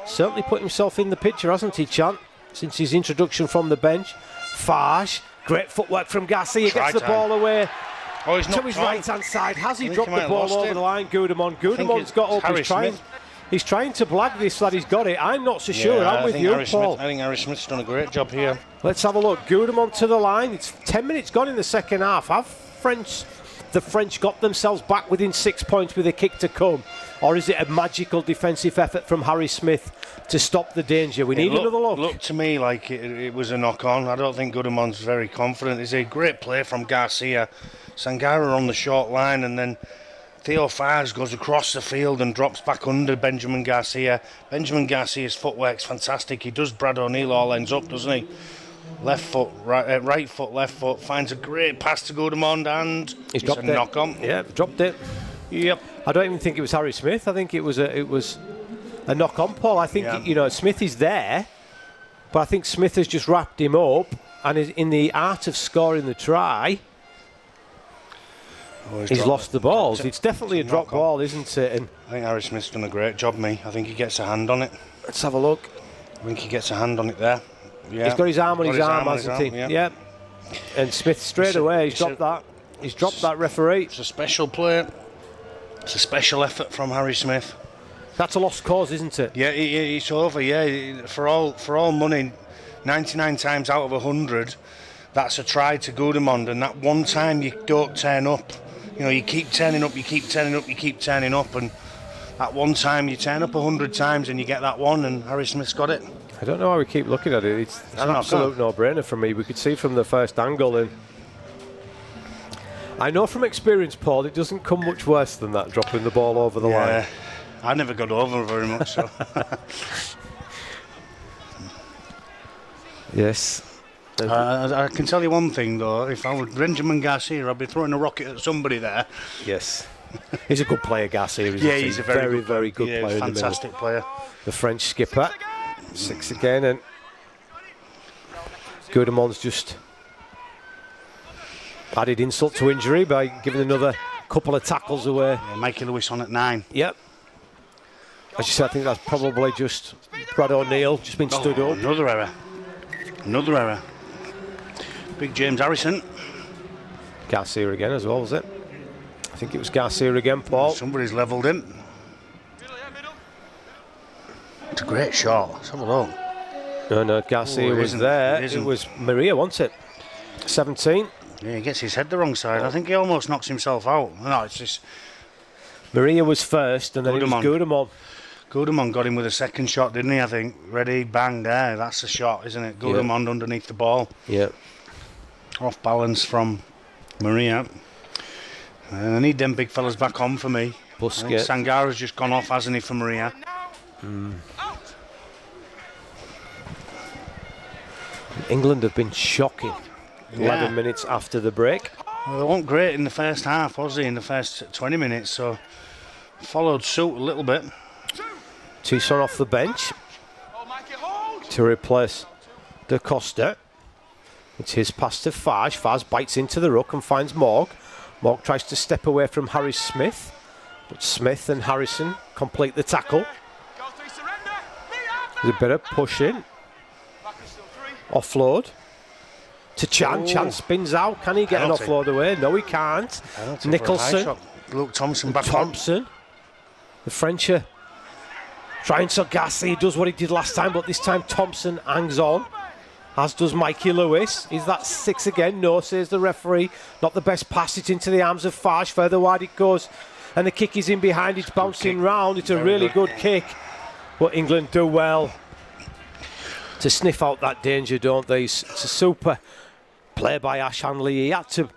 Certainly put himself in the picture, hasn't he, Chan, since his introduction from the bench. Farge, great footwork from Garcia, Try gets the time. ball away Oh, he's to not his trying. right-hand side. Has he I think dropped he the might have ball lost over it. the line? Goodemon. think Goodemon's it's got up. Harry He's trying to blag this lad. He's got it. I'm not so sure. Yeah, I'm I with think you, Harry Paul. Smith, I think Harry Smith's done a great job here. Let's have a look. Goodemon to the line. It's 10 minutes gone in the second half. Have the French got themselves back within 6 points with a kick to come? Or is it a magical defensive effort from Harry Smith to stop the danger? We need another look. It looked to me like it was a knock-on. I don't think Goodemon's very confident. It's a great play from Garcia. Sangara on the short line, and then Theo Fars goes across the field and drops back under Benjamin Garcia. Benjamin Garcia's footwork's fantastic. He does Brad O'Neill all ends up, doesn't he? Left foot, right foot, left foot. Finds a great pass to Goodemond, and He's dropped a it. knock-on. Yeah, dropped it. Yep. I don't even think it was Harry Smith. I think it was a knock-on, Paul. I think Smith is there, but I think Smith has just wrapped him up, and is in the art of scoring the try. He's lost the balls. It's definitely a drop ball, isn't it? And I think Harry Smith's done a great job, I think he gets a hand on it. let's have a look. I think he gets a hand on it there. Yeah. He's got his arm on his arm, hasn't he? Yeah. And Smith straight away, he's dropped that. He's dropped that, referee. It's a special play. It's a special effort from Harry Smith. That's a lost cause, isn't it? Yeah, it's over. Yeah, for all money, 99 times out of 100, that's a try to Goodemond, and that one time you don't turn up. You keep turning up, you keep turning up, you keep turning up, and that one time you turn up 100 times and you get that one, and Harry Smith's got it. I don't know how we keep looking at it. It's an absolute no-brainer for me. We could see from the first angle, and I know from experience, Paul, it doesn't come much worse than that, dropping the ball over the line. I never got over very much, so. Yes. I can tell you one thing, though. If I were Benjamin Garcia, I'd be throwing a rocket at somebody there. Yes. He's a good player, Garcia. He's a very good player. Fantastic player. The French skipper. 6 again, and Goodemond's just added insult to injury by giving another couple of tackles away. Yeah, Mikey Lewis on at 9. Yep. As you said, I think that's probably just Brad O'Neill just been stood up. Another error. Big James Harrison. Garcia again as well, was it? I think it was Garcia again, Paul. Somebody's levelled him. It's a great shot. Let's have a look. No, Garcia was there. It was Maria, wasn't it? 17. Yeah, he gets his head the wrong side. I think he almost knocks himself out. No, it's just... Maria was first, and then it was Goodemond. Goodemond got him with a second shot, didn't he, I think? Ready, bang, there. That's the shot, isn't it? Goodemond underneath the ball. Yeah. Off balance from Maria. And I need them big fellas back on for me. Busquets. Sangara's just gone off, hasn't he, for Maria? England have been shocking. 11 minutes after the break. Well, they weren't great in the first half, was they, in the first 20 minutes, so followed suit a little bit. Toussaint off the bench to replace Da Costa. It's his pass to Fage. Fage bites into the ruck and finds Morg. Morg tries to step away from Harry Smith, but Smith and Harrison complete the tackle. There's a bit of push in. Offload to Chan. Oh. Chan spins out. Can he get Penalty. an offload away? No, he can't. Penalty Nicholson. for a high shot. Luke Thompson back on. Thompson. The French are trying to Garcia. He does what he did last time, but this time Thompson hangs on, as does Mikey Lewis. Is that 6 again? No, says the referee. Not the best pass. It's into the arms of Fage. Further wide it goes. And the kick is in behind. It's bouncing round. It's a really good kick. But England do well to sniff out that danger, don't they? It's a super play by Ash Hanley. He had to...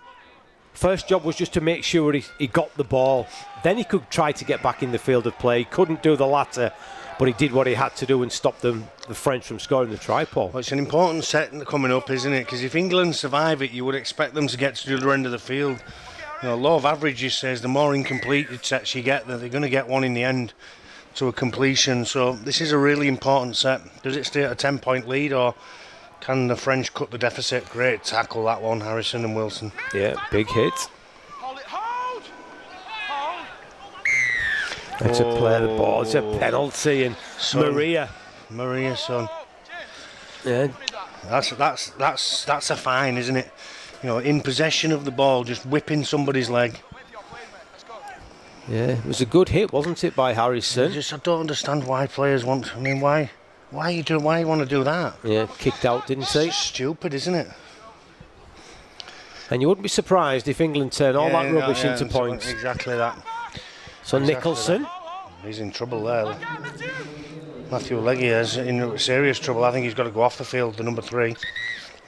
First job was just to make sure he got the ball. Then he could try to get back in the field of play. He couldn't do the latter, but he did what he had to do and stop the French from scoring the try, Paul. Well, it's an important set coming up, isn't it? Because if England survive it, you would expect them to get to the other end of the field. Law of averages says the more incomplete sets you get, that they're going to get one in the end to a completion. So this is a really important set. Does it stay at a 10-point lead, or can the French cut the deficit? Great tackle, that one, Harrison and Wilson. Yeah, big hit. Hold. It's a play the ball. It's a penalty, and Maria, son. Yeah, That's a fine, isn't it? In possession of the ball, just whipping somebody's leg. yeah. It was a good hit, wasn't it, by Harrison? I don't understand why players want. I mean, why you want to do that? Yeah, kicked out, didn't he? It's stupid, isn't it? And you wouldn't be surprised if England turn all that rubbish into points. Exactly that. So Nicholson. He's in trouble there. Matthew Leggy is in serious trouble. I think he's got to go off the field, the number 3.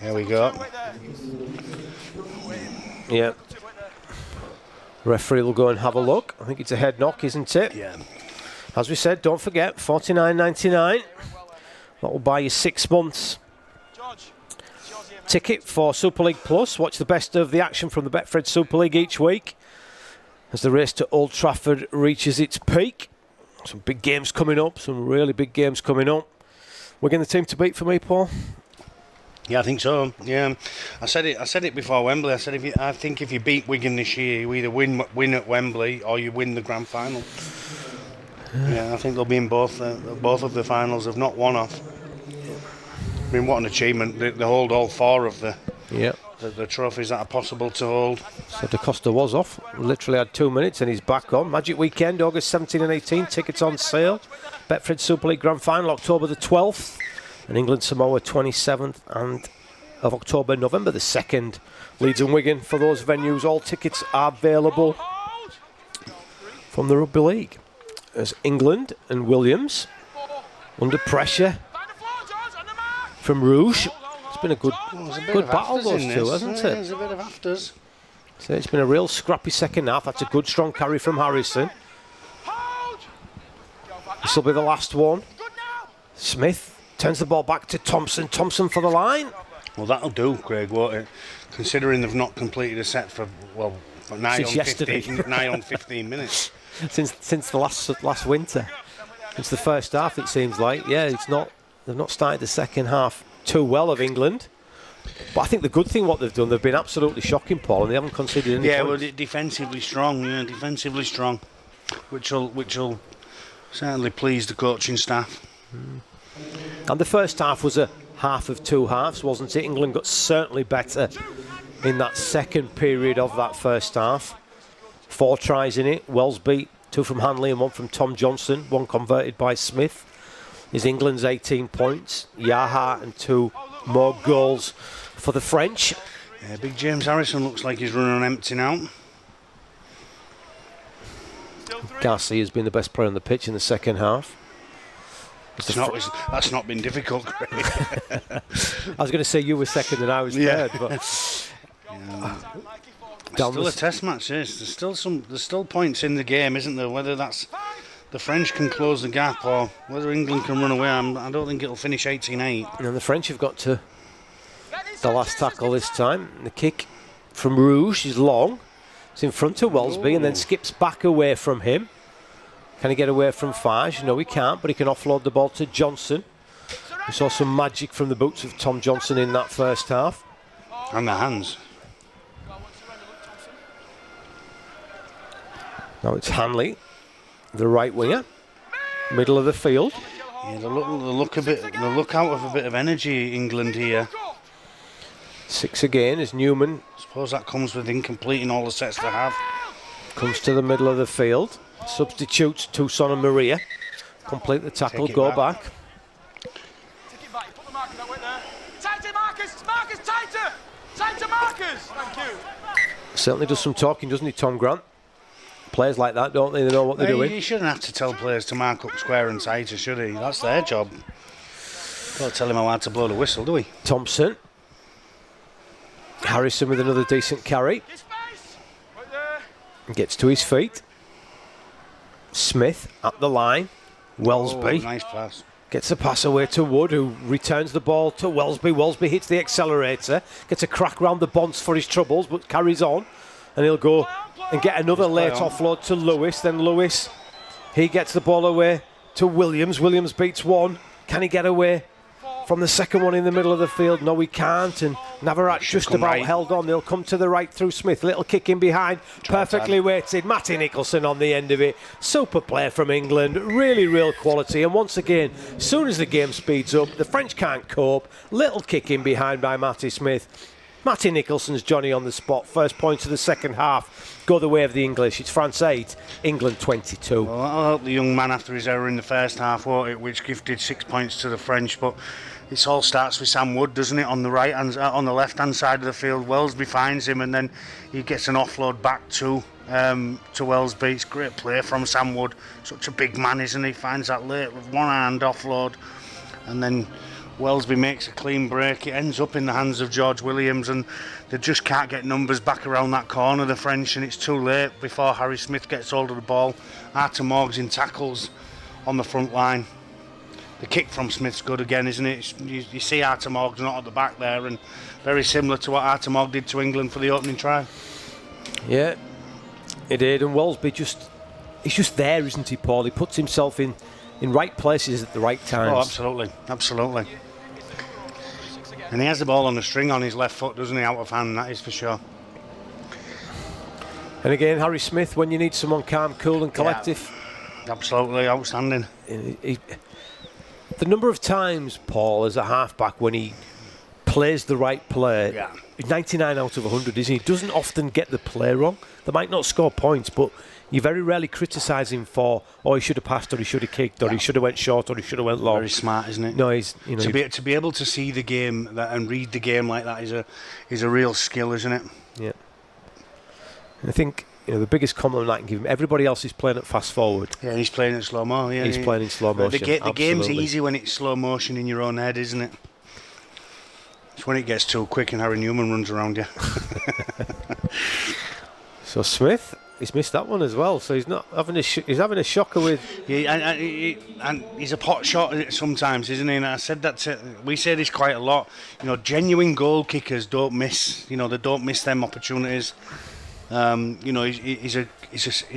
There we go. Yeah. Referee will go and have a look. I think it's a head knock, isn't it? Yeah. As we said, don't forget, $49.99. That will buy you 6 months. Ticket for Super League Plus. Watch the best of the action from the Betfred Super League each week as the race to Old Trafford reaches its peak. Some big games coming up, some really big games coming up. Wigan the team to beat for me, Paul? Yeah, I think so. Yeah, I said it before Wembley. I said I think if you beat Wigan this year, you either win at Wembley or you win the grand final. Yeah, I think they'll be in both of the finals, if not one off. I mean, what an achievement! They hold all 4 of the trophies that are possible to hold. So Da Costa was off. Literally had 2 minutes and he's back on. Magic Weekend, August 17 and 18. Tickets on sale. Betfred Super League Grand Final, October the 12th. And England Samoa 27th and of October, November the 2nd. Leeds and Wigan for those venues. All tickets are available from the Rugby League. As England and Williams under pressure from Rouge. It's been a good battle, those two, hasn't it? There's a bit of afters. So it's been a real scrappy second half. That's a good strong carry from Harrison. This will be the last one. Smith turns the ball back to Thompson. Thompson for the line. Well, that'll do, Craig, won't it? Considering they've not completed a set for nigh on 15 minutes. Since the last winter. Since the first half, it seems like. Yeah, they've not started the second half too well of England. But I think the good thing what they've done, they've been absolutely shocking, Paul, and they haven't conceded any points. Well, defensively strong, which will certainly please the coaching staff. And the first half was a half of 2 halves, wasn't it? England got certainly better in that second period of that first half. 4 tries in it. Wellsby, 2 from Hanley and 1 from Tom Johnson, 1 converted by Smith. Is England's 18 points. Yaha and 2 more goals for the French. Yeah, big James Harrison looks like he's running on empty now. Garcia has been the best player on the pitch in the second half. That's not been difficult. I was going to say you were second and I was third, but still a test match. There's still points in the game, isn't there? Whether that's the French can close the gap or whether England can run away, I don't think it'll finish 18-8. And the French have got to the last tackle this time. The kick from Rouge is long. It's in front of Wellsby and then skips back away from him. Can he get away from Fage? No, he can't, but he can offload the ball to Johnson. We saw some magic from the boots of Tom Johnson in that first half. And the hands. Now it's Hanley, the right winger, middle of the field. Yeah, they look out of a bit of energy, England here. 6 again is Newman. I suppose that comes with incompleting all the sets they have. Comes to the middle of the field. Substitutes Tucson and Maria. Complete the tackle, go back. Take it back, put the marker that way there. Tighter, Marcus! Marcus, tighter! Tighter, Marcus! Thank you. Certainly does some talking, doesn't he, Tom Grant? Players like that, don't they? They know what they're doing. He shouldn't have to tell players to mark up square and tighter, should he? That's their job. Don't tell him how hard to blow the whistle, do we? Thompson. Harrison with another decent carry. Gets to his feet. Smith at the line. Wellsby. Nice pass. Gets a pass away to Wood, who returns the ball to Wellsby. Wellsby hits the accelerator. Gets a crack round the bonds for his troubles, but carries on. And he'll go and get another late offload to Lewis. Then Lewis, he gets the ball away to Williams. Williams beats one. Can he get away from the second one in the middle of the field? No, he can't. And Navarat just about held on. They'll come to the right through Smith. Little kick in behind. Perfectly weighted. Matty Nicholson on the end of it. Super player from England. Really real quality. And once again, as soon as the game speeds up, the French can't cope. Little kick in behind by Matty Smith. Matty Nicholson's Johnny on the spot. First point of the second half. Go the way of the English. It's France 8, England 22. Well, that'll help the young man after his error in the first half, won't it? Which gifted 6 points to the French. But it all starts with Sam Wood, doesn't it? On the left hand side of the field, Wellesby finds him, and then he gets an offload back to Wellesby. It's great play from Sam Wood. Such a big man, isn't he? Finds that late with one hand offload, and then Wellesby makes a clean break. It ends up in the hands of George Williams, and they just can't get numbers back around that corner, the French, and it's too late before Harry Smith gets hold of the ball. Artur Morgs in tackles on the front line. The kick from Smith's good again, isn't it? You see Artur Morgs not at the back there, and very similar to what Artur Morg did to England for the opening try. Yeah, he did, and Wellesby he's just there, isn't he, Paul? He puts himself in right places at the right times. Oh, absolutely. And he has the ball on the string on his left foot, doesn't he, out of hand, that is for sure. And again, Harry Smith, when you need someone calm, cool and collective. Yeah, absolutely outstanding. The number of times, Paul, as a half-back, when he plays the right play, Yeah. 99 out of 100, isn't he? He doesn't often get the play wrong. They might not score points, but you very rarely criticise him for, oh, he should have passed, or he should have kicked, or he should have went short, or he should have went long. Very smart, isn't it? No, he's to be able to see the game and read the game like that is a real skill, isn't it? Yeah. And I think the biggest compliment I can give him, everybody else is playing at fast forward. Yeah, and he's playing in slow mo. Yeah, he's playing in slow motion. The game's easy when it's slow motion in your own head, isn't it? It's when it gets too quick and Harry Newman runs around you. So Smith, he's missed that one as well. So he's not having he's having a shocker with. Yeah, and he's a pot shot sometimes, isn't he? And I said we say this quite a lot. Genuine goal kickers don't miss. They don't miss them opportunities. He's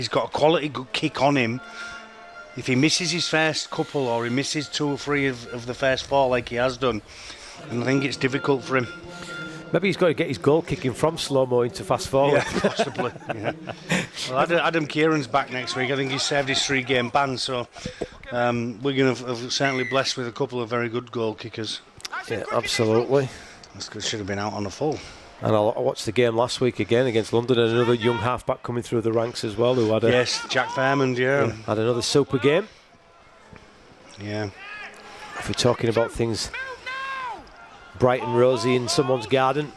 got a quality good kick on him. If he misses his first couple, or he misses 2 or 3 of the first 4 like he has done, and I think it's difficult for him. Maybe he's got to get his goal kicking from slow-mo into fast forward. Yeah, possibly. Yeah. Well, Adam Kieran's back next week. I think he's served his 3-game ban, so Wigan have certainly blessed with a couple of very good goal kickers. Yeah, absolutely. This should have been out on the full. And I watched the game last week again against London, and another young half-back coming through the ranks as well, who had Jack Fairmond, had another super game. Yeah. If we're talking about things bright and rosy in someone's garden,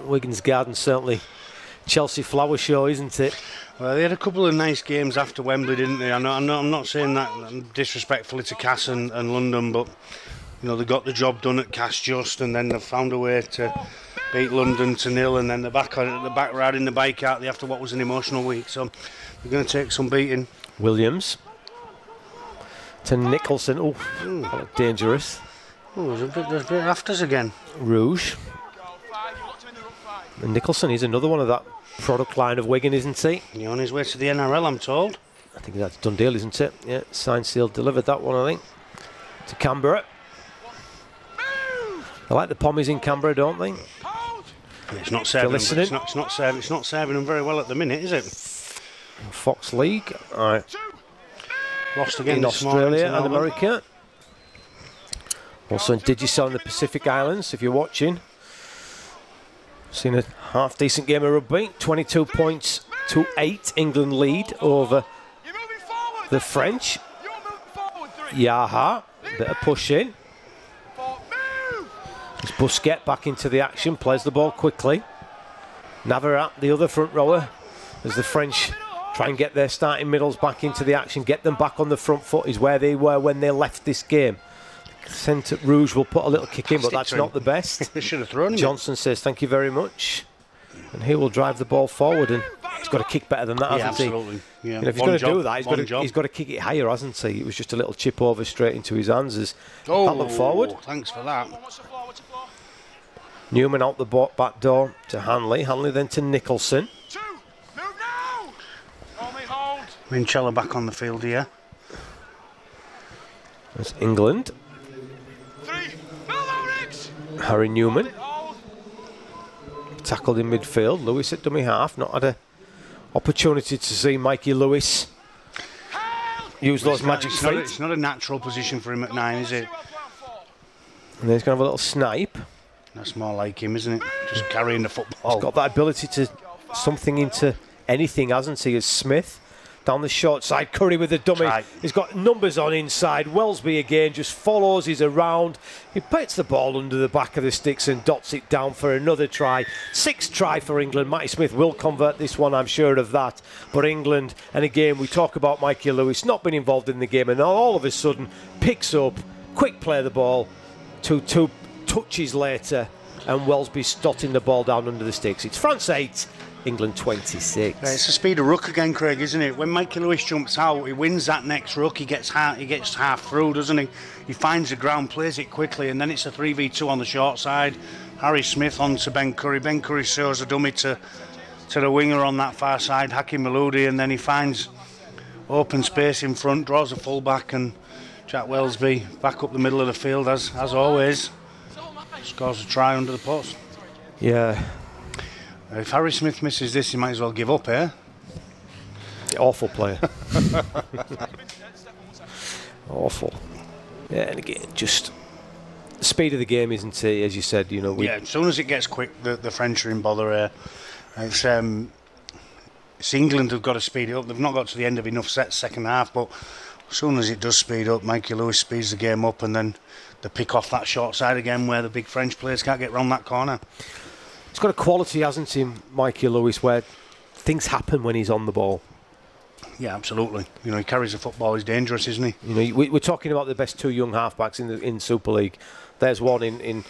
Wigan's garden certainly Chelsea flower show, isn't it? Well, they had a couple of nice games after Wembley, didn't they? I'm not saying that disrespectfully to Cass and London, but they got the job done at Cass just, and then they found a way to beat London 2-0, and then they're back riding the bike out after what was an emotional week. So they're going to take some beating. Williams to Nicholson. Oh, that looked dangerous. Oh, there's a bit afters again. Rouge. And Nicholson is another one of that product line of Wigan, isn't he? He's on his way to the NRL, I'm told. I think that's done deal, isn't it? Yeah, signed, sealed, delivered that one, I think. To Canberra. They like the pommies in Canberra, don't they? Yeah, it's not serving them, it's not serving them very well at the minute, is it? Fox League. All right. Lost again in Australia and America. Also in Digicel in the Pacific Islands, if you're watching. Seen a half decent game of rugby. 22 points to 8. England lead over the French. Yaha, bit of push in. It's Busquets back into the action, plays the ball quickly. Navarrat, the other front rower, as the French try and get their starting middles back into the action, get them back on the front foot, is where they were when they left this game. Centre Rouge will put a little kick in, but that's not the best. They should have thrown him. Johnson says thank you very much, and he will drive the ball forward, and he's got to kick better than that, hasn't absolutely. he? Yeah, if he's going to do that, he's got to kick it higher, hasn't he? It was just a little chip over straight into his hands as that looked forward. Thanks for that. Newman out the back door to Hanley. Hanley then to Nicholson. Minchella back on the field here. That's England. Harry Newman. Tackled in midfield. Lewis at dummy half. Not had an opportunity to see Mikey Lewis use those magic feet. It's not a natural position for him at 9, is it? And then he's going to have a little snipe. That's more like him, isn't it? Just carrying the football. He's got that ability to something into anything, hasn't he? As Smith Down the short side, Curry with the dummy. Try. He's got numbers on inside. Wellesby again just follows. He's around. He puts the ball under the back of the sticks and dots it down for another try. 6th try for England. Matty Smith will convert this one, I'm sure of that. But England, and again, we talk about Mikey Lewis not being involved in the game, and all of a sudden picks up, quick play the ball, two touches later, and Wellesby's dotting the ball down under the sticks. It's France 8. England 26. It's the speed of ruck again, Craig, isn't it? When Mikey Lewis jumps out, he wins that next ruck. He gets half through, doesn't he? He finds the ground, plays it quickly, and then it's a 3v2 on the short side. Harry Smith on to Ben Curry. Ben Curry shows a dummy to the winger on that far side, Hakim Maludi, and then he finds open space in front, draws a full back, and Jack Wellesby back up the middle of the field as always. Scores a try under the post. Yeah. If Harry Smith misses this, he might as well give up, eh? Awful player. Awful. Yeah, and again, just the speed of the game, isn't it? As you said, you know. As soon as it gets quick, the French are in bother here. It's England have got to speed it up. They've not got to the end of enough sets second half, but as soon as it does speed up, Mikey Lewis speeds the game up, and then they pick off that short side again where the big French players can't get round that corner. He's got a quality, hasn't he, Mikey Lewis, where things happen when he's on the ball. Yeah, absolutely. You know, he carries the football. He's dangerous, isn't he? You know, we're talking about the best 2 young halfbacks in Super League. There's one in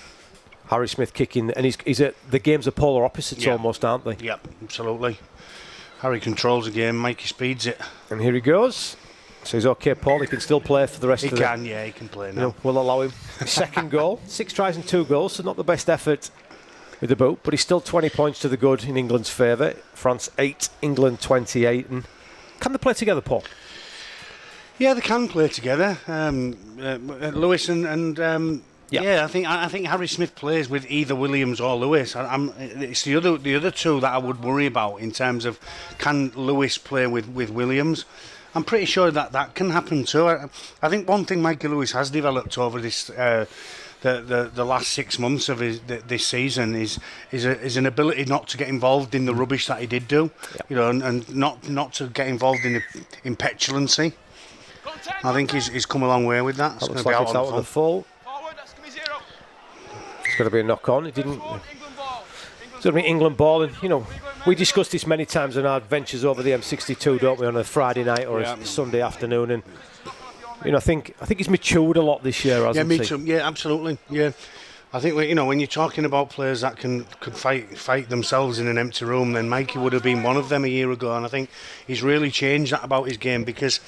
Harry Smith kicking, and he's at the games are polar opposites almost, aren't they? Yeah, absolutely. Harry controls the game. Mikey speeds it. And here he goes. So he's okay, Paul. He can still play for the rest of the... He can play now. You know, we'll allow him. Second goal. 6 tries and 2 goals, so not the best effort with the boot, but he's still 20 points to the good in England's favour. France 8, England 28. And can they play together, Paul? Yeah, they can play together. Lewis and I think Harry Smith plays with either Williams or Lewis. It's the other two that I would worry about in terms of can Lewis play with Williams. I'm pretty sure that can happen too. I think one thing Mikey Lewis has developed over this. The last 6 months of this season is an ability not to get involved in the rubbish that he did do, you know, and not to get involved in petulancy. I think he's come a long way with that. That looks like it's out on the full. It's going to be a knock on. It didn't. It's going to be England ball, and you know we discussed this many times in our adventures over the M62, don't we, on a Friday night or a Sunday afternoon, and. You know, I think he's matured a lot this year, hasn't he? Yeah, me too. Yeah, absolutely. Yeah, I think when you're talking about players that could fight themselves in an empty room, then Mikey would have been one of them a year ago, and I think he's really changed that about his game because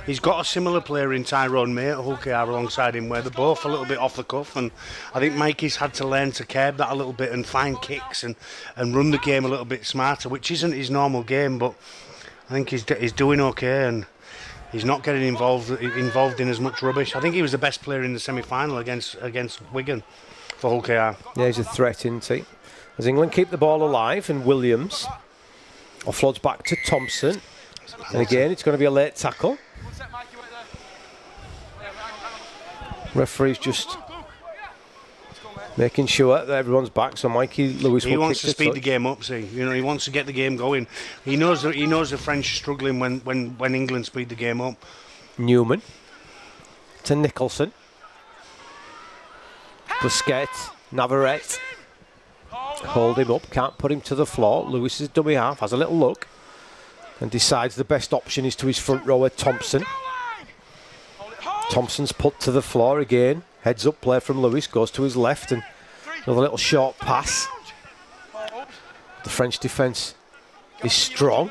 he's got a similar player in Tyrone May at Hull KR alongside him, where they're both a little bit off the cuff, and I think Mikey's had to learn to curb that a little bit and find kicks and run the game a little bit smarter, which isn't his normal game, but I think he's doing okay and. He's not getting involved in as much rubbish. I think he was the best player in the semi-final against Wigan for Hull KR. Yeah, he's a threat, isn't he? As England keep the ball alive, and Williams offloads back to Thompson. And again, it's going to be a late tackle. Referee's just making sure that everyone's back, so Mikey Lewis he will wants kick to speed the game up, see. You know, he wants to get the game going. He knows the French are struggling when England speed the game up. Newman to Nicholson. Busquets, Navarrete. Hold him up, can't put him to the floor. Lewis's dummy half has a little look and decides the best option is to his front rower, Thompson. Thompson's put to the floor again. Heads up play from Lewis, goes to his left, and another little short pass. The French defence is strong.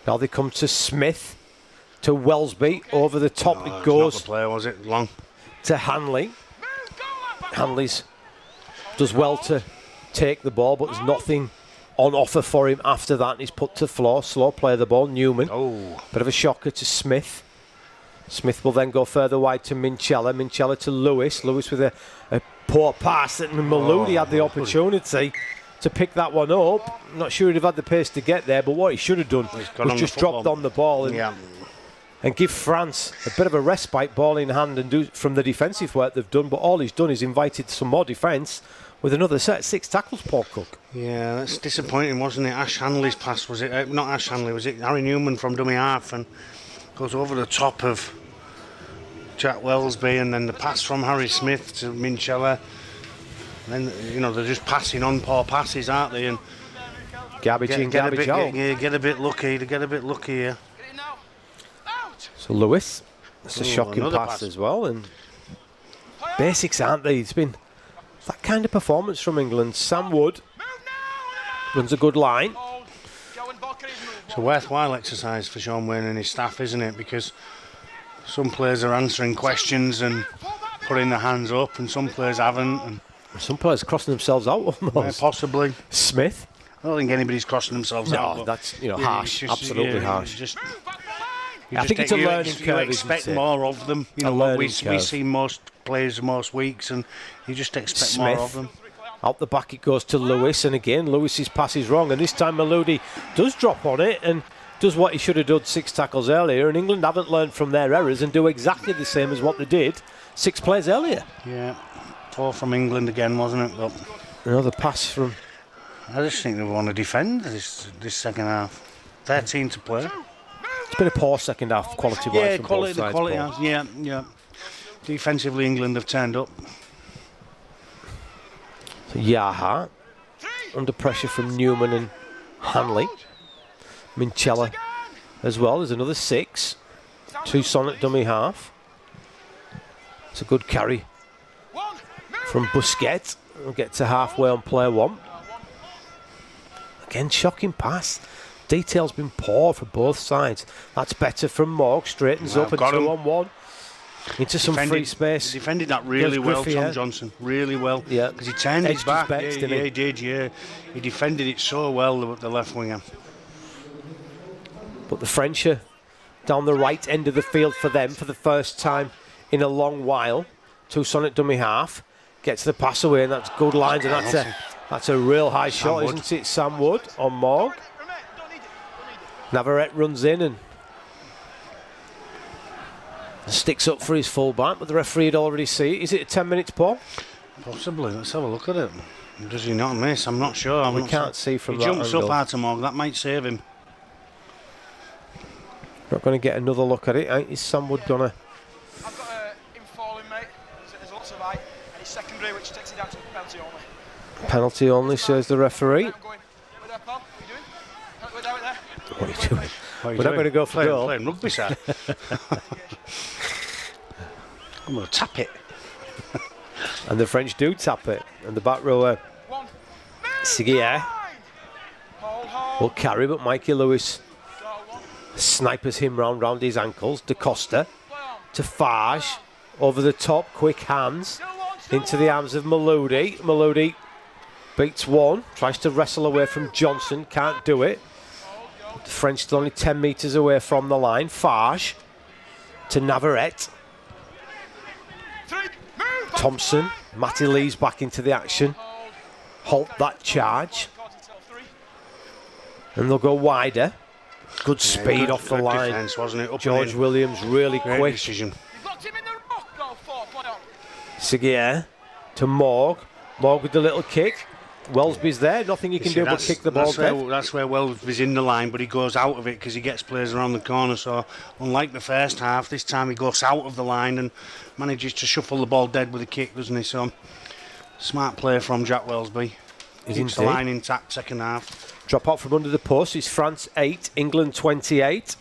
Now they come to Smith, to Wellesby, over the top it goes. Not the player, was it? Long. To Hanley. Hanley's does well to take the ball, but there's nothing on offer for him after that. He's put to the floor, slow play the ball, Newman. Bit of a shocker to Smith. Smith will then go further wide to Minchella. Minchella to Lewis. Lewis with a poor pass. And Maludi had the opportunity to pick that one up. I'm not sure he'd have had the pace to get there, but what he should have done was just dropped on the ball and give France a bit of a respite, ball in hand, and do from the defensive work they've done. But all he's done is invited some more defence with another set, 6 tackles, Paul Cook. Yeah, that's disappointing, wasn't it? Ash Hanley's pass, was it? Not Ash Hanley, was it Harry Newman from dummy half and goes over the top of Jack Wellsby, and then the pass from Harry Smith to Minchella. And then, you know, they're just passing on poor passes, aren't they? And Garbage in, garbage out. get a bit lucky. They get a bit lucky here. Get it now. Out. So Lewis, that's a Ooh, shocking another pass pass. as well. And basics, aren't they? It's been that kind of performance from England. Sam Wood Move now. runs a good line. Hold. Go and Balkany move. It's a worthwhile exercise for Sean Wayne and his staff, isn't it? Because some players are answering questions and putting their hands up, and some players haven't. And Some players crossing themselves out almost. possibly. Smith. I don't think anybody's crossing themselves out. No, but that's yeah, harsh, it's just- absolutely yeah, harsh. it's just- Move back the line. you I just think it's a you learning you curve, expect isn't it? more of them. You A know, learning we curve. see most players most weeks, and you just expect more of them. Out the back it goes to Lewis, and again Lewis's pass is wrong, and this time Maludi does drop on it and does what he should have done 6 tackles earlier, and England haven't learned from their errors and do exactly the same as what they did 6 plays earlier. Yeah, 4 from England again, wasn't it? But Another pass from I just think they want to defend this second half. 13 to play. it's been a poor second half quality wise from both sides. Paul. Yeah. Defensively, England have turned up. So Yaha under pressure from Newman and Hanley. Minchella as well. There's another 6. 2 Sonnet dummy half. It's a good carry from Busquets. We'll get to halfway on player 1. Again, shocking pass. Detail's been poor for both sides. That's better from Morg. Straightens Well, up and got him. 2-on-1. Into some free space. Defended that really Goes well, Griffey, Tom yeah. Johnson. Really well. Yeah. Because he turned Edged his his back. backs, didn't he? He did, yeah. He defended it so well, the left winger. But the French are down the right end of the field for them for the first time in a long while. 2 Sonnet dummy half. Gets the pass away, and that's good lines, and that's a real high shot, Wood. isn't it? Sam Wood on Morg. Navarrete runs in and sticks up for his full-back, but the referee had already seen it. Is it 10 minutes, Paul? Possibly. Let's have a look at it. Does he not miss? I'm not sure. We can't see from he that jumps angle. up Artemog. That might save him. Not going to get another look at it. Is Sam Wood going to... I've got him falling, mate. There's lots of height, and it's secondary, which takes it down to penalty only. Penalty only, says the referee. I'm going. Wait there, pal. What are you doing? Wait there. What are you doing? What are you We're not doing? going to go for goal. Playing rugby, sir. I'm going to tap it. And the French do tap it. And the back rower, One. Seguier, Hold. will carry, but Mikey Lewis snipers him round his ankles. Da Costa to Farge, over the top, quick hands, into the arms of Maludi. Maludi beats one, tries to wrestle away from Johnson, can't do it. The French still only 10 metres away from the line. Farge to Navarrete. Thompson, Matty Lee's back into the action. Halt that charge. And they'll go wider. Good speed Good- off the good line. defence, wasn't it? Up and George in. Williams really Great quick. decision. You've locked him in the rock. Go for. Play on. Seguier to Morg. Morg with the little kick. Wellsby's there. Nothing he can do but kick the ball dead. That's where Wellsby's in the line, but he goes out of it because he gets players around the corner. So, unlike the first half, this time he goes out of the line and manages to shuffle the ball dead with a kick, doesn't he? So, smart play from Jack Wellsby. Keeps the indeed. line intact second half. Drop out from under the post. It's France 8, England 28.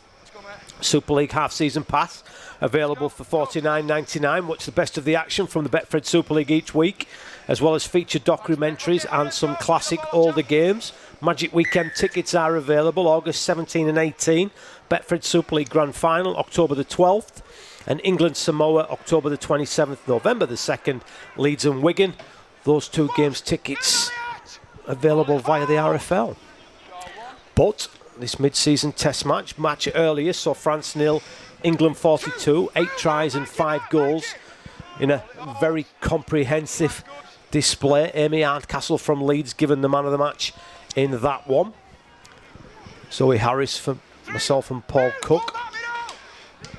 Super League half-season pass available for $49.99. Watch the best of the action from the Betfred Super League each week, as well as featured documentaries and some classic older games. Magic Weekend tickets are available August 17 and 18. Betfred Super League Grand Final October the 12th. And England-Samoa October the 27th, November the 2nd. Leeds and Wigan. Those 2 games tickets available via the RFL. But this mid-season test match earlier, saw France 0, England 42, 8 tries and 5 goals in a very comprehensive display. Amy Hardcastle from Leeds given the man of the match in that one. Zoe Harris for myself and Paul Cook.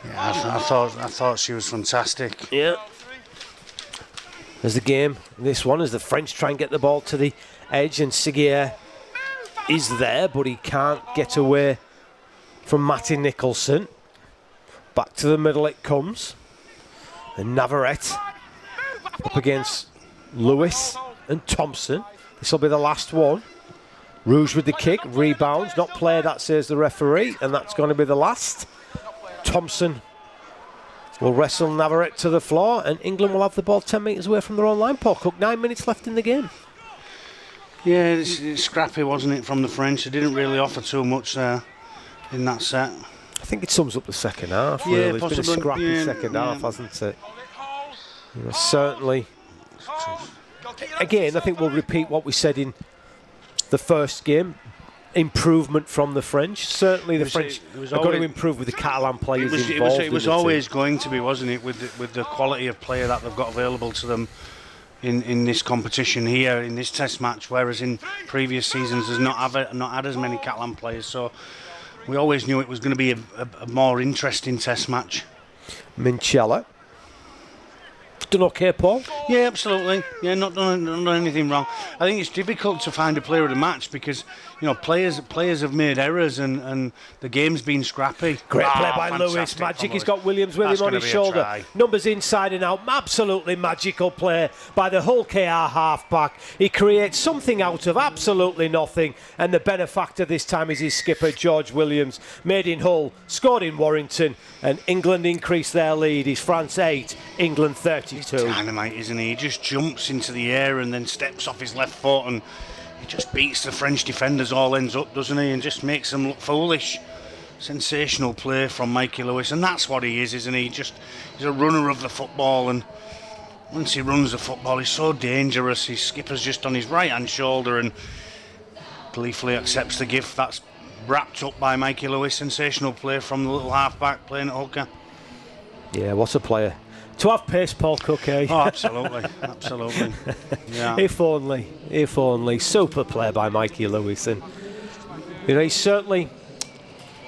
Yeah, I thought she was fantastic. Yeah. as the game, this one, as the French try and get the ball to the edge, and Seguier is there, but he can't get away from Matty Nicholson. Back to the middle it comes, and Navarrete up against Lewis and Thompson. This will be the last one. Rouge with the kick, rebounds, not played, that says the referee, and that's going to be the last. Thompson will wrestle Navarrete to the floor, and England will have the ball 10 metres away from their own line. Paul Cook, 9 minutes left in the game. Yeah, it's scrappy, wasn't it, from the French? They didn't really offer too much there in that set. I think it sums up the second half, Yeah, really. It's been a possibly, scrappy yeah, second yeah. half, hasn't it? You know, certainly. Again, I think we'll repeat what we said in the first game. Improvement from the French. Certainly the French was are going to always- improve with the Catalan players involved. It was in the always team. going to be, wasn't it, with the quality of player that they've got available to them in this competition here, in this test match, whereas in previous seasons there's not had as many Catalan players, so we always knew it was going to be a more interesting test match. Minchella. Done okay, Paul? Yeah, absolutely. Yeah, not done anything wrong. I think it's difficult to find a player of the match because, you know, players have made errors and the game's been scrappy. Great play by fantastic Lewis. from Magic. He's Lewis. got Williams with That's him on gonna his be a shoulder. try. Numbers inside and out. Absolutely magical play by the Hull KR halfback. He creates something out of absolutely nothing. And the benefactor this time is his skipper, George Williams. Made in Hull, scored in Warrington. And England increased their lead. It's France 8, England 32. Dynamite, isn't he? He just jumps into the air and then steps off his left foot and he just beats the French defenders all ends up, doesn't he? And just makes them look foolish. Sensational play from Mikey Lewis, and that's what he is, isn't he? He's a runner of the football, and once he runs the football, he's so dangerous. His skipper's just on his right-hand shoulder and gleefully accepts the gift that's wrapped up by Mikey Lewis. Sensational play from the little halfback playing at hooker. Yeah, what a player. To have pace, Paul Cook, eh? Oh, absolutely, absolutely. Yeah. If only. Super play by Mikey Lewis. And, you know, he's certainly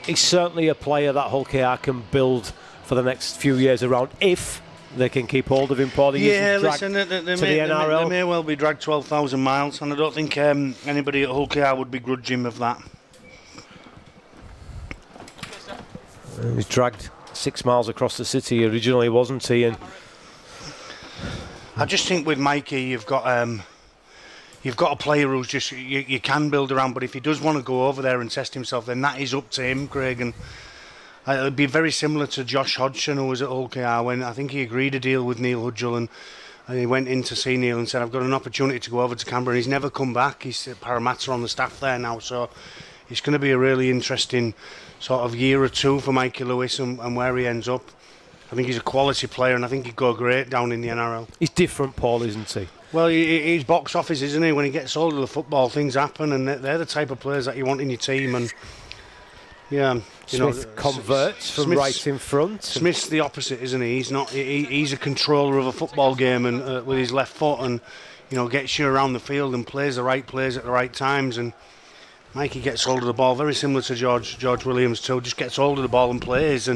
a player that Hull KR can build for the next few years around if they can keep hold of him. Paul, Yeah, dragged listen, they to may, the NRL. they may well be dragged 12,000 miles, and I don't think anybody at Hull KR would begrudge him of that. He was dragged 6 miles across the city originally, wasn't he? And I just think with Mikey, you've got a player who's just you can build around, but if he does want to go over there and test himself, then that is up to him, Craig. And it would be very similar to Josh Hodgson, who was at Hull KR when I think he agreed a deal with Neil Hudgell, and he went in to see Neil and said, "I've got an opportunity to go over to Canberra." And he's never come back. He's at Parramatta on the staff there now, so it's going to be a really interesting sort of year or two for Mikey Lewis and where he ends up. I think he's a quality player, and I think he'd go great down in the NRL. he's different, Paul, isn't he? Well, he's box office, isn't he? When he gets hold of the football, things happen, and they're the type of players that you want in your team. And yeah, Smith converts from Smith's- right in front. Smith's the opposite, isn't he? He's not. He's a controller of a football game and with his left foot, and gets you around the field and plays the right plays at the right times. And Mikey gets hold of the ball, very similar to George Williams too. Just gets hold of the ball and plays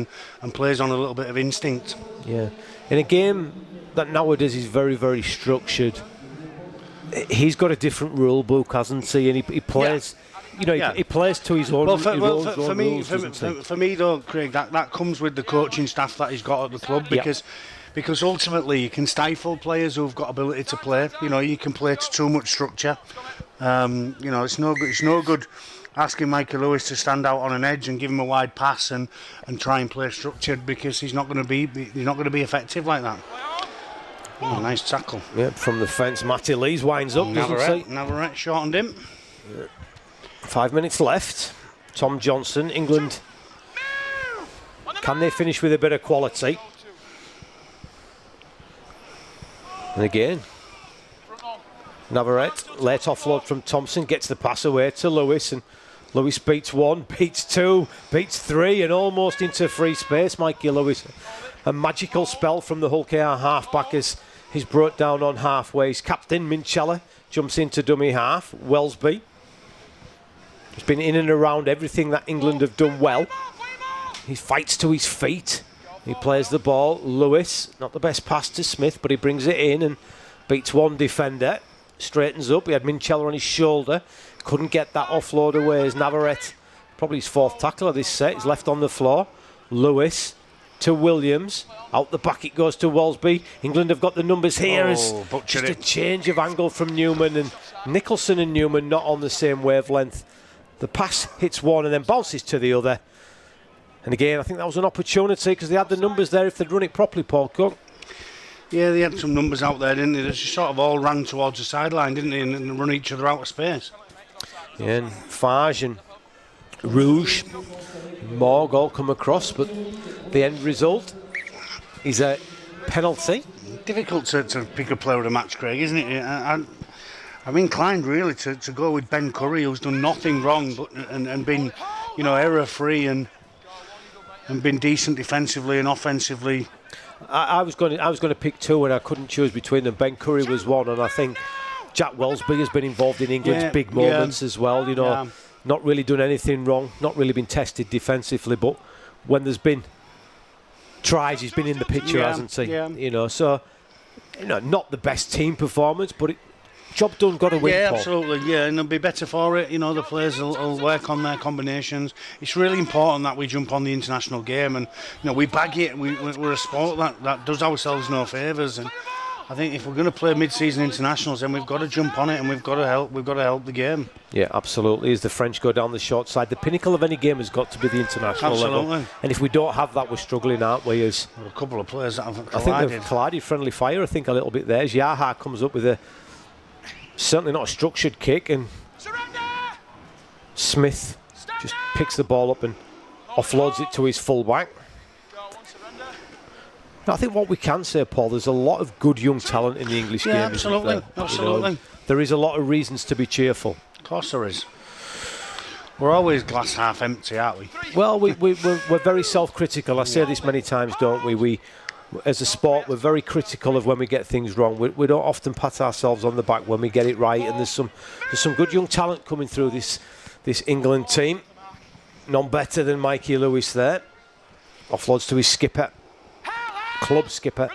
plays on a little bit of instinct. Yeah, in a game that nowadays is very, very structured, he's got a different rule book, hasn't he? And he plays, Yeah. he plays to his own, Well, his own rules, for doesn't he? me though, Craig, that comes with the coaching staff that he's got at the club because ultimately you can stifle players who've got ability to play. You can play to too much structure. It's no good asking Michael Lewis to stand out on an edge and give him a wide pass and try and play structured, because he's not going to be effective like that. Oh, nice tackle. Yeah, from the fence, Matty Lees winds up, doesn't he? Navarrete shortened him. 5 minutes left. Tom Johnson, England. Can they finish with a bit of quality? And again, Navarrete, late offload from Thompson, gets the pass away to Lewis, and Lewis beats one, beats two, beats three, and almost into free space. Mikey Lewis, a magical spell from the Hull KR halfback as he's brought down on halfway. His captain, Minchella, jumps into dummy half. Wellesby has been in and around everything that England have done well. He fights to his feet. He plays the ball. Lewis, not the best pass to Smith, but he brings it in, and beats one defender, straightens up. He had Minchella on his shoulder, couldn't get that offload away as Navarrete, probably his 4th tackle of this set, is left on the floor. Lewis to Williams, out the back it goes to Walsby. England have got the numbers here as just a change of angle from Newman, and Nicholson and Newman not on the same wavelength. The pass hits one and then bounces to the other. And again, I think that was an opportunity because they had the numbers there if they'd run it properly, Paul Cook. Yeah, they had some numbers out there, didn't they? They just sort of all ran towards the sideline, didn't they, and run each other out of space. Yeah, and Fage and Rouge, Morg all come across, but the end result is a penalty. Difficult to pick a player of the match, Craig, isn't it? I'm inclined really to go with Ben Curry, who's done nothing wrong but and been, error-free and been decent defensively and offensively. I was going to pick two and I couldn't choose between them. Ben Curry was one, and I think Jack Welsby has been involved in England's big moments as well. Not really done anything wrong, not really been tested defensively, but when there's been tries, he's been in the picture, hasn't he? Yeah. So not the best team performance, but job done, got to win. Yeah, Paul. absolutely. Yeah, and they'll be better for it. The players will work on their combinations. It's really important that we jump on the international game, and we bag it. We're a sport that does ourselves no favours, and I think if we're going to play mid-season internationals, then we've got to jump on it, and we've got to help the game. Yeah, absolutely. As the French go down the short side, the pinnacle of any game has got to be the international level. And if we don't have that, we're struggling, aren't we? As a couple of players that have collided. I think they've collided, friendly fire. I think a little bit there. As Yaha comes up with certainly not a structured kick, and Smith just picks the ball up and offloads it to his full-back. I think what we can say, Paul, there's a lot of good young talent in the English game. Absolutely. There is a lot of reasons to be cheerful. Of course there is. We're always glass half empty, aren't we? Well, we're very self-critical. I say this many times, don't we? We, as a sport, we're very critical of when we get things wrong. We don't often pat ourselves on the back when we get it right. And there's some good young talent coming through this England team. None better than Mikey Lewis there. Offloads to his skipper. Club skipper,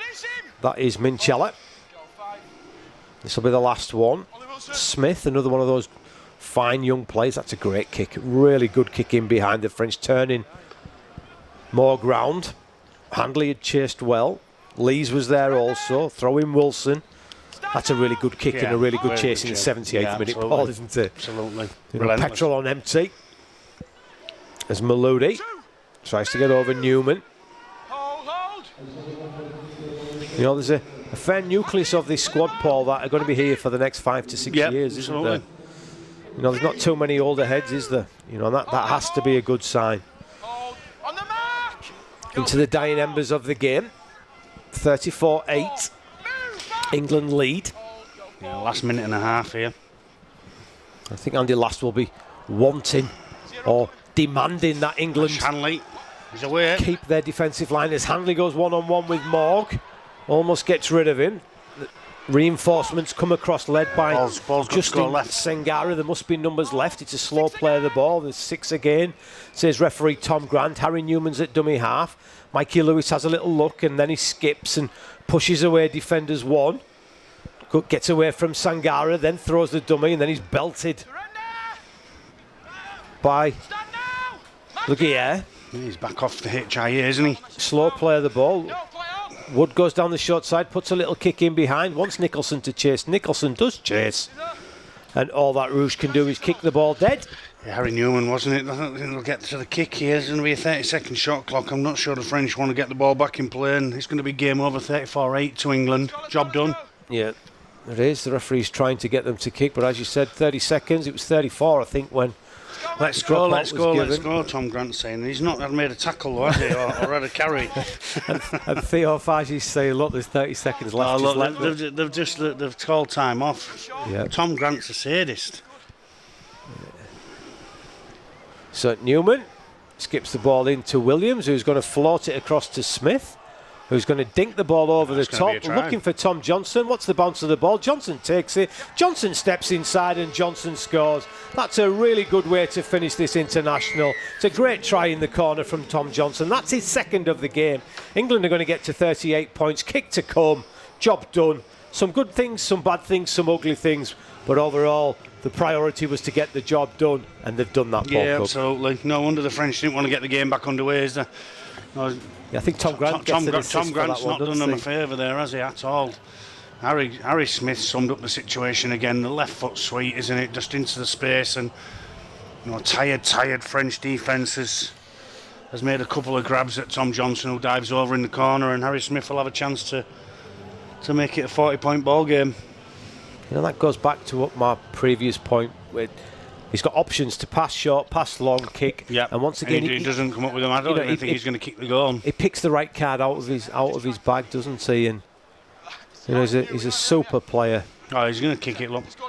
that is Minchella. This will be the last one. Smith, another one of those fine young players. That's a great kick, really good kick in behind the French, turning more ground. Handley had chased well. Lees was there also, throwing Wilson. That's a really good kick and a really good chase in the 78th minute, Paul, isn't it? Absolutely. Petrol on empty as Maludi tries to get over Newman. There's a fair nucleus of this squad, Paul, that are going to be here for the next 5 to 6 years, isn't there? There's not too many older heads, is there? And that has to be a good sign. Into the dying embers of the game. 34-8. England lead. Last minute and a half here. I think Andy Last will be wanting or demanding that England Hanley is away. Keep their defensive line as Hanley goes one-on-one with Morg. Almost gets rid of him. Reinforcements come across, led by Justin Sangara. There must be numbers left. It's a slow play of the ball. There's 6 again, says referee Tom Grant. Harry Newman's at dummy half. Mikey Lewis has a little look, and then he skips and pushes away defenders one. Gets away from Sangara, then throws the dummy, and then he's belted by... Look here. He's back off the HIA, isn't he? Slow play of the ball. Wood goes down the short side, puts a little kick in behind, wants Nicholson to chase. Nicholson does chase. And all that Rouge can do is kick the ball dead. Yeah, Harry Newman, wasn't it? I don't think they'll get to the kick here. There's going to be a 30-second shot clock. I'm not sure the French want to get the ball back in play, and it's going to be game over, 34-8 to England. Job done. Yeah, it is. The referee's trying to get them to kick, but as you said, 30 seconds. It was 34, I think, when... Let's go, Tom Grant's saying. He's not made a tackle, though, has he, or had a carry. and Theo Fagi's saying, look, there's 30 seconds left. They've called time off. Yeah. Tom Grant's a sadist. So Newman skips the ball into Williams, who's going to float it across to Smith, who's going to dink the ball over the top, looking for Tom Johnson. What's the bounce of the ball? Johnson takes it. Johnson steps inside and Johnson scores. That's a really good way to finish this international. It's a great try in the corner from Tom Johnson. That's his second of the game. England are going to get to 38 points. Kick to come. Job done. some good things, some bad things, some ugly things, but overall the priority was to get the job done, and they've done that. Yeah, absolutely. No wonder the French didn't want to get the game back underway, is there? No, yeah, I think Tom Grant gets an assist Tom for Grant's that one, not done them a doesn't he? favour there, has he, at all? Harry Smith summed up the situation again. The left foot sweep, isn't it? Just into the space, and tired French defence has made a couple of grabs at Tom Johnson, who dives over in the corner, and Harry Smith will have a chance to make it a 40-point ball game. That goes back to what my previous point with. He's got options to pass short, pass long, kick, and once again he doesn't come up with them. I don't even think he's going to kick the goal. He picks the right card out of his bag, doesn't he? And he's a super player. Oh, he's going to kick it. Look, Score.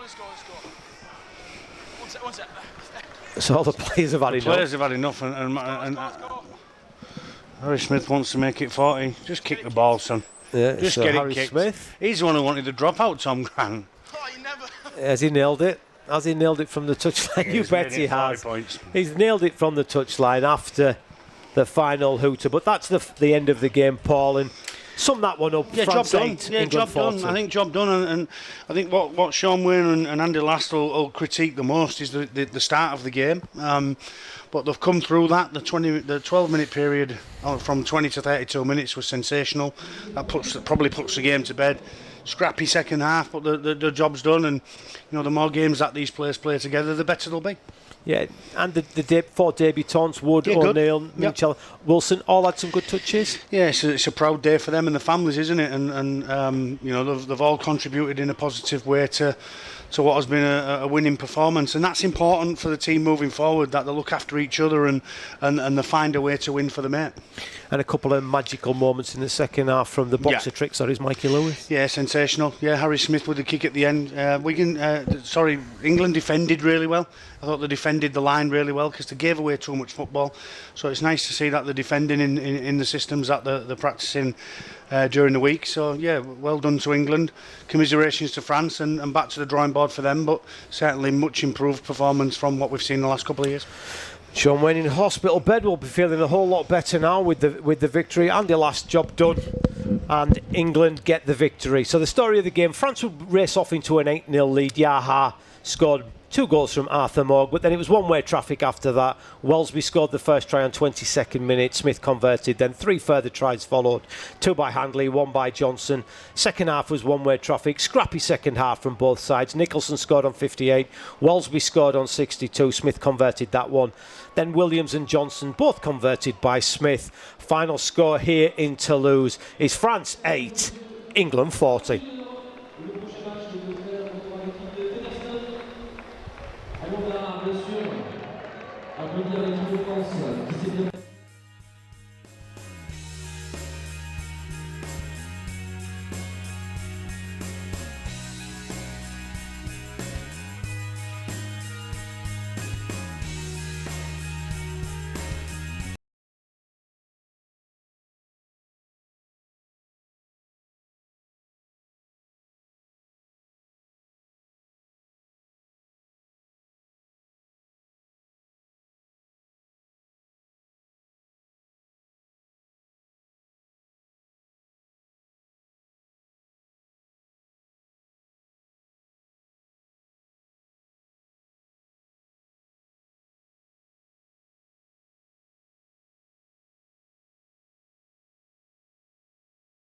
One sec. So all the players have had enough. Players have had enough, and Harry Smith wants to make it 40. Just kick the ball, son. Yeah, just so get Harry it kicked. Smith. He's the one who wanted the dropout, Tom Grant. Oh, you never. Has he nailed it? Has he nailed it from the touchline? You bet he has. Points. He's nailed it from the touchline after the final hooter. But that's the end of the game, Paul. And sum that one up. Yeah, France job done. 8, Yeah, England job 40. done. I think job done, and I think what Sean Wayne and Andy Last will critique the most is the start of the game. But they've come through that. The 12-minute period from 20 to 32 minutes was sensational. That probably puts the game to bed. Scrappy second half, but the job's done, and the more games that these players play together, the better they'll be. Yeah, and the four debutants, Wood, O'Neill, Mitchell, Wilson, all had some good touches. Yeah, it's a proud day for them and the families, isn't it? And they've all contributed in a positive way to what has been a winning performance, and that's important for the team moving forward, that they look after each other and they find a way to win for the mate. And a couple of magical moments in the second half from the boxer trick, Mikey Lewis. Yeah, sensational. Yeah, Harry Smith with the kick at the end. England defended really well. I thought they defended the line really well because they gave away too much football. So it's nice to see that they're defending in the systems that they're practicing during the week. So yeah, well done to England. Commiserations to France and back to the drawing board for them, but certainly much improved performance from what we've seen in the last couple of years. Sean Wayne in hospital bed will be feeling a whole lot better now with the victory. Andy Last, job done, and England get the victory. So the story of the game: France would race off into an 8-0 lead. Yaha scored 2 goals from Arthur Morg, but then it was one-way traffic after that. Welsby scored the first try on 22nd minute. Smith converted, then 3 further tries followed. 2 by Handley, 1 by Johnson. Second half was one-way traffic. Scrappy second half from both sides. Nicholson scored on 58. Welsby scored on 62. Smith converted that one. Then Williams and Johnson both converted by Smith. Final score here in Toulouse is France 8, England 40.